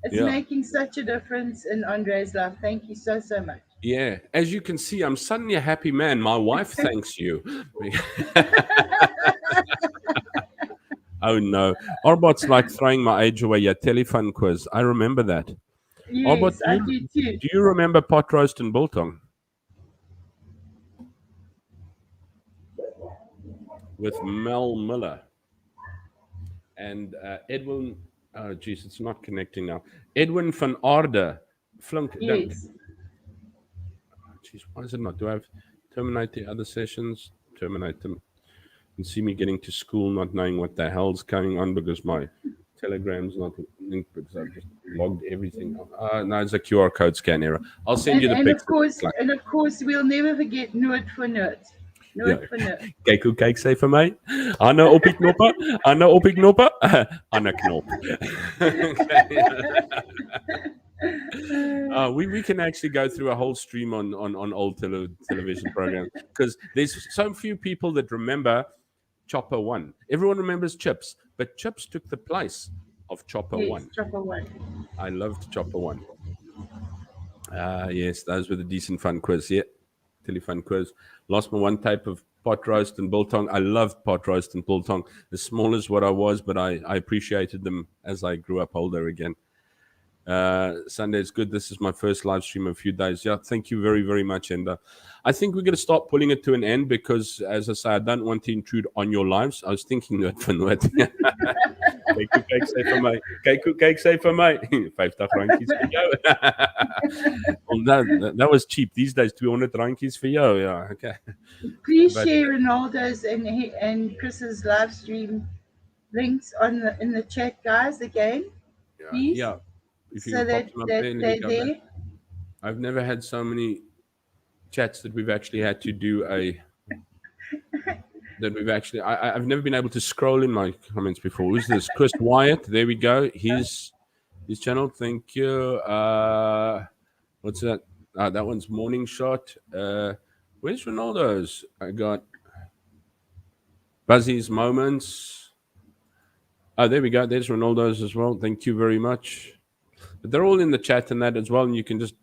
Speaker 2: It's
Speaker 1: Yeah,
Speaker 2: making such a difference in Andre's life. Thank you so, so much.
Speaker 1: yeah. As you can see, I'm suddenly a happy man. My wife thanks you. Oh no, Arbot's like throwing my age away. Yeah, telephone quiz. I remember that. Arbot,
Speaker 2: Yes, I do too.
Speaker 1: do you remember pot roast and biltong with Mel Miller and Edwin? Oh, geez, it's not connecting now. Edwin van Aarde. Flunk.
Speaker 2: Yes.
Speaker 1: Geez, why is it not? Do I have terminate the other sessions? Terminate them. And see me getting to school, not knowing what the hell's going on because my Telegram's not linked because I've just logged everything up. No, it's a QR code scan error. I'll send
Speaker 2: And,
Speaker 1: you the
Speaker 2: and of
Speaker 1: picture.
Speaker 2: course, and of course, we'll never forget Noot for Noot.
Speaker 1: Ja.
Speaker 2: Noot for Noot.
Speaker 1: Kyk hoe kyk sy vir my. Hande op die knoppe, hande op die knoppe, ander knop. We can actually go through a whole stream on old television programs because there's so few people that remember Chopper 1. Everyone remembers Chips, but Chips took the place of Chopper
Speaker 2: Yes,
Speaker 1: 1.
Speaker 2: Chopper 1.
Speaker 1: I loved Chopper 1. Yes, those were the decent fun quiz. Yeah, telephone quiz. Lost my one type of pot roast and biltong. I loved pot roast and biltong. As small as what I was, but I appreciated them as I grew up older again. Sunday's good. This is my first live stream of a few days. Yeah, thank you very, very much. And I think we're going to start pulling it to an end because, as I say, I don't want to intrude on your lives. I was thinking that for what. Kyk hoe kyk sy vir my. Kyk hoe kyk sy vir my. 50 randjies vir jou. That was cheap. These days, 200 randjies vir jou. Yeah, okay.
Speaker 2: Please
Speaker 1: But
Speaker 2: share Ronaldo's and Chris's live stream links in the chat, guys. Again, please,
Speaker 1: Yeah. If you
Speaker 2: so
Speaker 1: can pop
Speaker 2: that
Speaker 1: them up
Speaker 2: that
Speaker 1: there, let me
Speaker 2: they're
Speaker 1: go back.
Speaker 2: there.
Speaker 1: I've never had so many chats that we've actually had to do a that we've actually I've never been able to scroll in my comments before. Who's this? Chris Wyatt. There we go. His channel. Thank you. What's that? That one's Morning Shot. Where's Ronaldo's? I got Buzzy's Moments. Oh, there we go. There's Ronaldo's as well. Thank you very much. But they're all in the chat and that as well, and you can just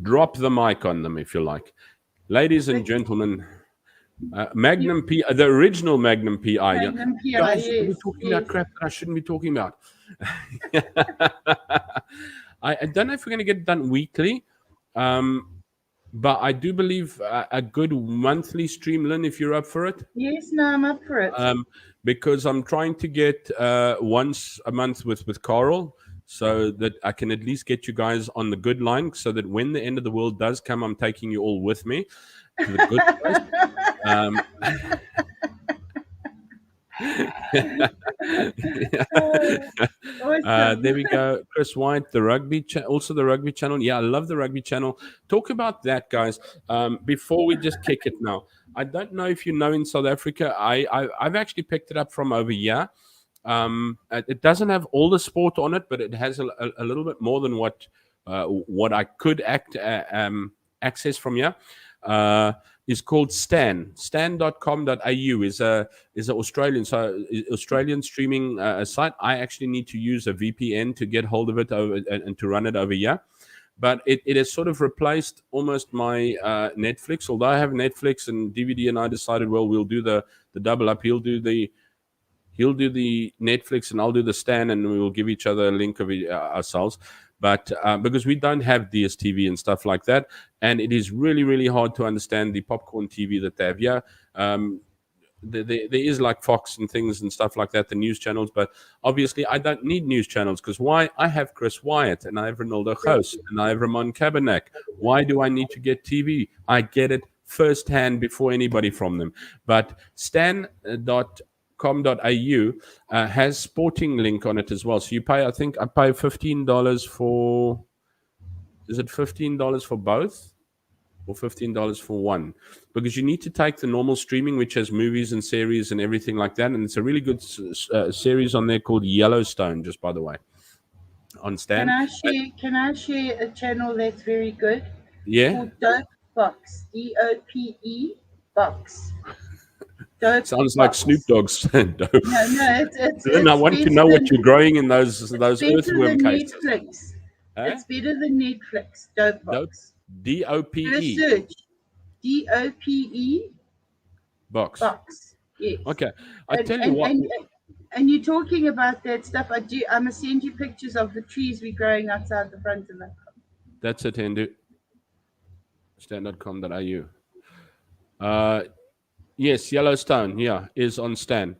Speaker 1: drop the mic on them if you like. Ladies and
Speaker 2: But
Speaker 1: gentlemen,
Speaker 2: you,
Speaker 1: Magnum P, the original Magnum PI. Yeah.
Speaker 2: Magnum PI,
Speaker 1: Guys, we're
Speaker 2: yes,
Speaker 1: talking
Speaker 2: yes.
Speaker 1: about crap that I shouldn't be talking about. I don't know if we're going to get it done weekly, but I do believe a good monthly stream, Lynn, if you're up for it.
Speaker 2: Yes, no, I'm up for it.
Speaker 1: Because I'm trying to get once a month with Carl, so that I can at least get you guys on the good line, so that when the end of the world does come, I'm taking you all with me to the good place. Um,
Speaker 2: Awesome.
Speaker 1: there we go. Chris White, the rugby, also the rugby channel. Yeah, I love the rugby channel. Talk about that, guys. Before we just kick it now, I don't know if you know in South Africa, I've actually picked it up from over here. It doesn't have all the sport on it, but it has a little bit more than what I could access from here. Is called Stan. Stan.com.au is a Australian streaming site. I actually need to use a VPN to get hold of it and to run it over here. But it has sort of replaced almost my Netflix. Although I have Netflix and DVD, and I decided, well, we'll do the double up. He'll do the Netflix and I'll do the Stan, and we will give each other a link of ourselves. But because we don't have DSTV and stuff like that, and it is really, really hard to understand the popcorn TV that they have. Yeah, there is like Fox and things and stuff like that, the news channels. But obviously, I don't need news channels because why? I have Chris Wyatt and I have Ronaldo Gous and I have Ramon Cabernac. Why do I need to get TV? I get it firsthand before anybody from them. But stan.com.au has Sporting Link on it as well. So you pay, I think I pay $15 for, is it $15 for both or $15 for one? Because you need to take the normal streaming, which has movies and series and everything like that. And it's a really good series on there called Yellowstone, just by the way, on Stan.
Speaker 2: Can I share a channel that's very good?
Speaker 1: Yeah.
Speaker 2: Called Dope Box. DOPE Box. Dope
Speaker 1: Sounds like
Speaker 2: Box.
Speaker 1: Snoop Dogg's dope.
Speaker 2: No,
Speaker 1: Then I want to know what you're growing in those earthworm cases.
Speaker 2: Netflix.
Speaker 1: Huh?
Speaker 2: It's better than Netflix. Dope
Speaker 1: Dope.
Speaker 2: Box.
Speaker 1: DOPE.
Speaker 2: Search DOPE
Speaker 1: Box.
Speaker 2: Yes.
Speaker 1: Okay. I tell you what.
Speaker 2: And you're talking about that stuff. I'm gonna send you pictures of the trees we're growing outside the front of the.
Speaker 1: That's it, Hindu. Stan.com.au. Yes, Yellowstone, yeah, is on Stan.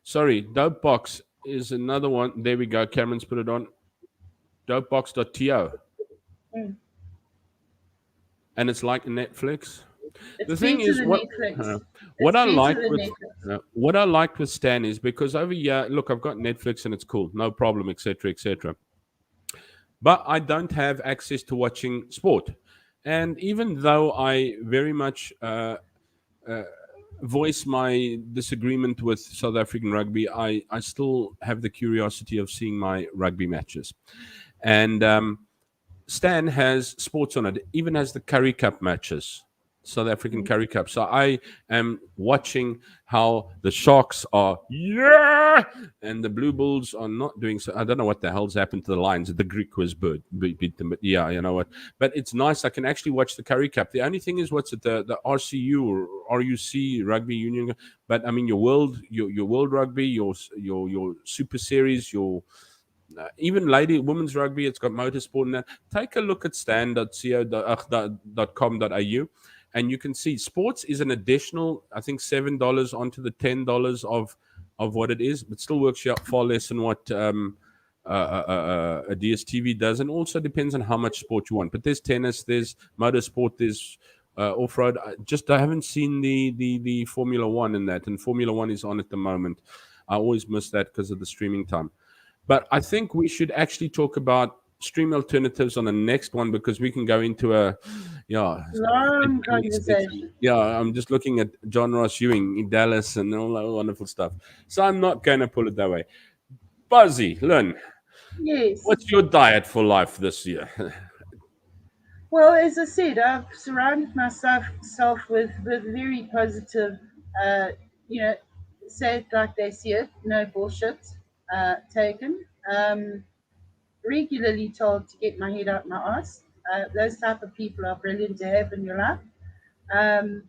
Speaker 1: Sorry, Dope Box is another one. There we go. Cameron's put it on. Dopebox.to. And it's like Netflix. The thing is, what I like with Stan is because over here, look, I've got Netflix and it's cool, no problem, etc., etc. But I don't have access to watching sport, and even though I very much voice my disagreement with South African rugby, I still have the curiosity of seeing my rugby matches, and Stan has sports on it, even has the Curry Cup matches, South African Curry Cup. So I am watching how the Sharks are, and the Blue Bulls are not doing so. I don't know what the hell's happened to the Lions. The Greek was beat them, but yeah, you know what. But it's nice. I can actually watch the Curry Cup. The only thing is, what's it, the RCU or RUC Rugby Union? But I mean, your world rugby, your Super Series, your even women's rugby, it's got motorsport in that. Take a look at stan.co.com.au and you can see sports is an additional, I think, $7 onto the $10 of what it is, but still works out far less than what a DSTV does, and also depends on how much sport you want. But there's tennis, there's motorsport, there's off-road. I haven't seen the Formula One in that, and Formula One is on at the moment. I always miss that because of the streaming time. But I think we should actually talk about stream alternatives on the next one, because we can go into a, yeah,
Speaker 2: Long
Speaker 1: it's
Speaker 2: conversation.
Speaker 1: yeah. I'm just looking at John Ross Ewing in Dallas and all that wonderful stuff. So I'm not going to pull it that way. Buzzy, Lynn,
Speaker 2: Yes.
Speaker 1: what's your diet for life this year?
Speaker 2: Well, as I said, I've surrounded myself with very positive, uh, you know, say it like they see it, no bullshit taken. Regularly told to get my head out my ass. Those type of people are brilliant to have in your life. Um,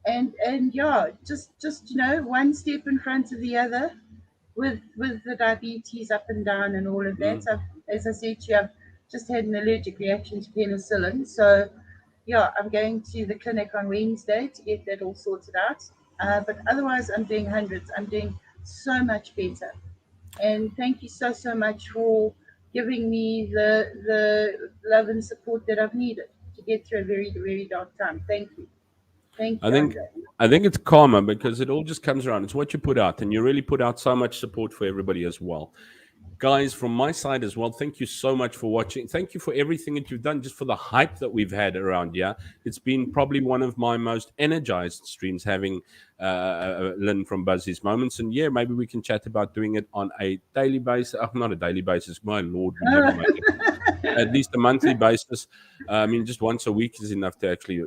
Speaker 2: and yeah, just one step in front of the other with the diabetes up and down and all of that.
Speaker 1: Mm.
Speaker 2: As I said to you, I've just had an allergic reaction to penicillin. So yeah, I'm going to the clinic on Wednesday to get that all sorted out. But otherwise, I'm doing hundreds. I'm doing so much better. And thank you so much for giving me the love and support that I've needed to get through a very dark time. Thank
Speaker 1: I
Speaker 2: you,
Speaker 1: think
Speaker 2: Andre.
Speaker 1: I think it's karma, because it all just comes around. It's what you put out, and you really put out so much support for everybody as well. Guys, from my side as well, thank you so much for watching. Thank you for everything that you've done, just for the hype that we've had around here. It's been probably one of my most energized streams, having Lynn from Buzzy's Moments. And yeah, maybe we can chat about doing it on a daily basis. Oh, not a daily basis. My Lord, we never make it. At least a monthly basis. I mean, just once a week is enough to actually.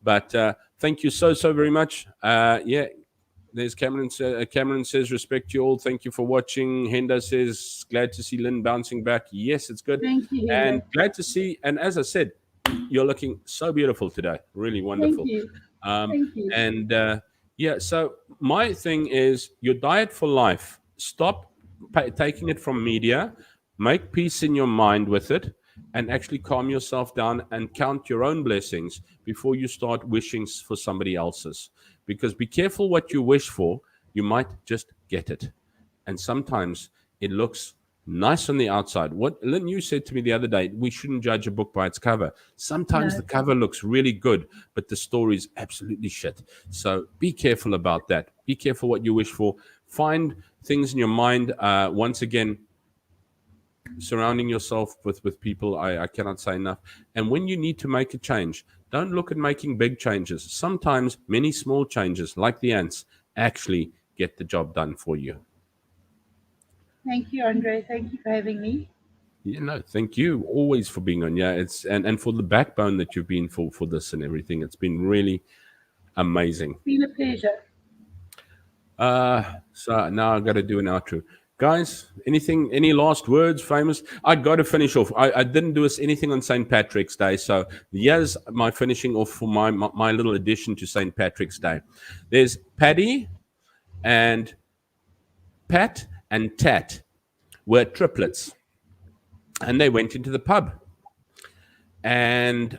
Speaker 1: But thank you so very much. Yeah, there's Cameron. Cameron says, respect you all. Thank you for watching. Henda says, glad to see Lynn bouncing back. Yes, it's good.
Speaker 2: Thank you,
Speaker 1: And
Speaker 2: Hendo.
Speaker 1: glad to see. And as I said, you're looking so beautiful today. Really
Speaker 2: Thank
Speaker 1: wonderful.
Speaker 2: you.
Speaker 1: Um,
Speaker 2: Thank you.
Speaker 1: and yeah, so my thing is your diet for life. Stop taking it from media. Make peace in your mind with it, and actually calm yourself down and count your own blessings before you start wishing for somebody else's. Because be careful what you wish for, you might just get it. And sometimes it looks nice on the outside. What Lynn, you said to me the other day, we shouldn't judge a book by its cover. Sometimes
Speaker 2: No,
Speaker 1: the cover looks really good, but the story is absolutely shit. So be careful about that. Be careful what you wish for. Find things in your mind. Once again, surrounding yourself with people, I cannot say enough. And when you need to make a change, don't look at making big changes. Sometimes many small changes, like the ants, actually get the job done for you.
Speaker 2: thank you, Andre. Thank you for having me.
Speaker 1: Thank you always for being on. Yeah, it's and for the backbone that you've been for this and everything. It's been really amazing.
Speaker 2: It's been a pleasure.
Speaker 1: So now I got to do an outro. Guys, any last words, famous? I got to finish off. I didn't do us anything on St. Patrick's Day. So here's my finishing off for my little addition to St. Patrick's Day. There's Paddy and Pat and Tat were triplets, and they went into the pub. And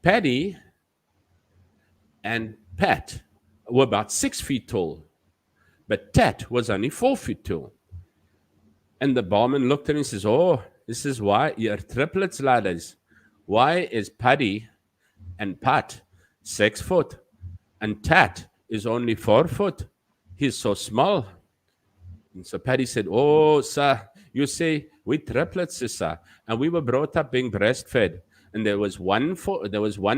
Speaker 1: Paddy and Pat were about 6 feet tall, but Tat was only 4 feet tall. And the barman looked at him and says, "Oh, this is why you're triplets, ladders. Why is Paddy and Pat 6 foot and Tat is only 4 foot? He's so small." And so Paddy said, "Oh, sir, you see, we triplets, sir, and we were brought up being breastfed. And there was one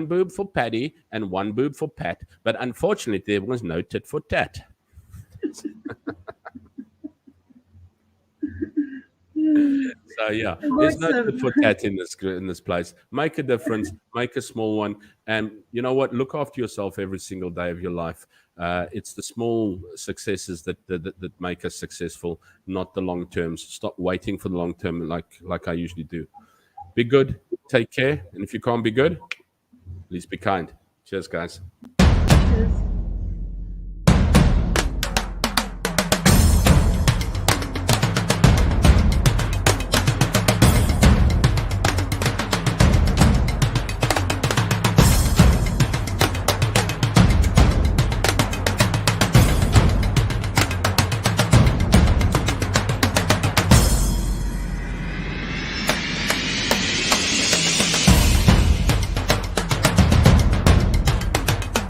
Speaker 1: boob for Paddy and one boob for Pat, but unfortunately there was no tit for Tat." So yeah, there's no tit
Speaker 2: Awesome.
Speaker 1: for tat in this place. Make a difference. Make a small one, and you know what? Look after yourself every single day of your life. It's the small successes that make us successful, not the long terms. Stop waiting for the long term, like I usually do. Be good. Take care, and if you can't be good, at least be kind. Cheers, guys.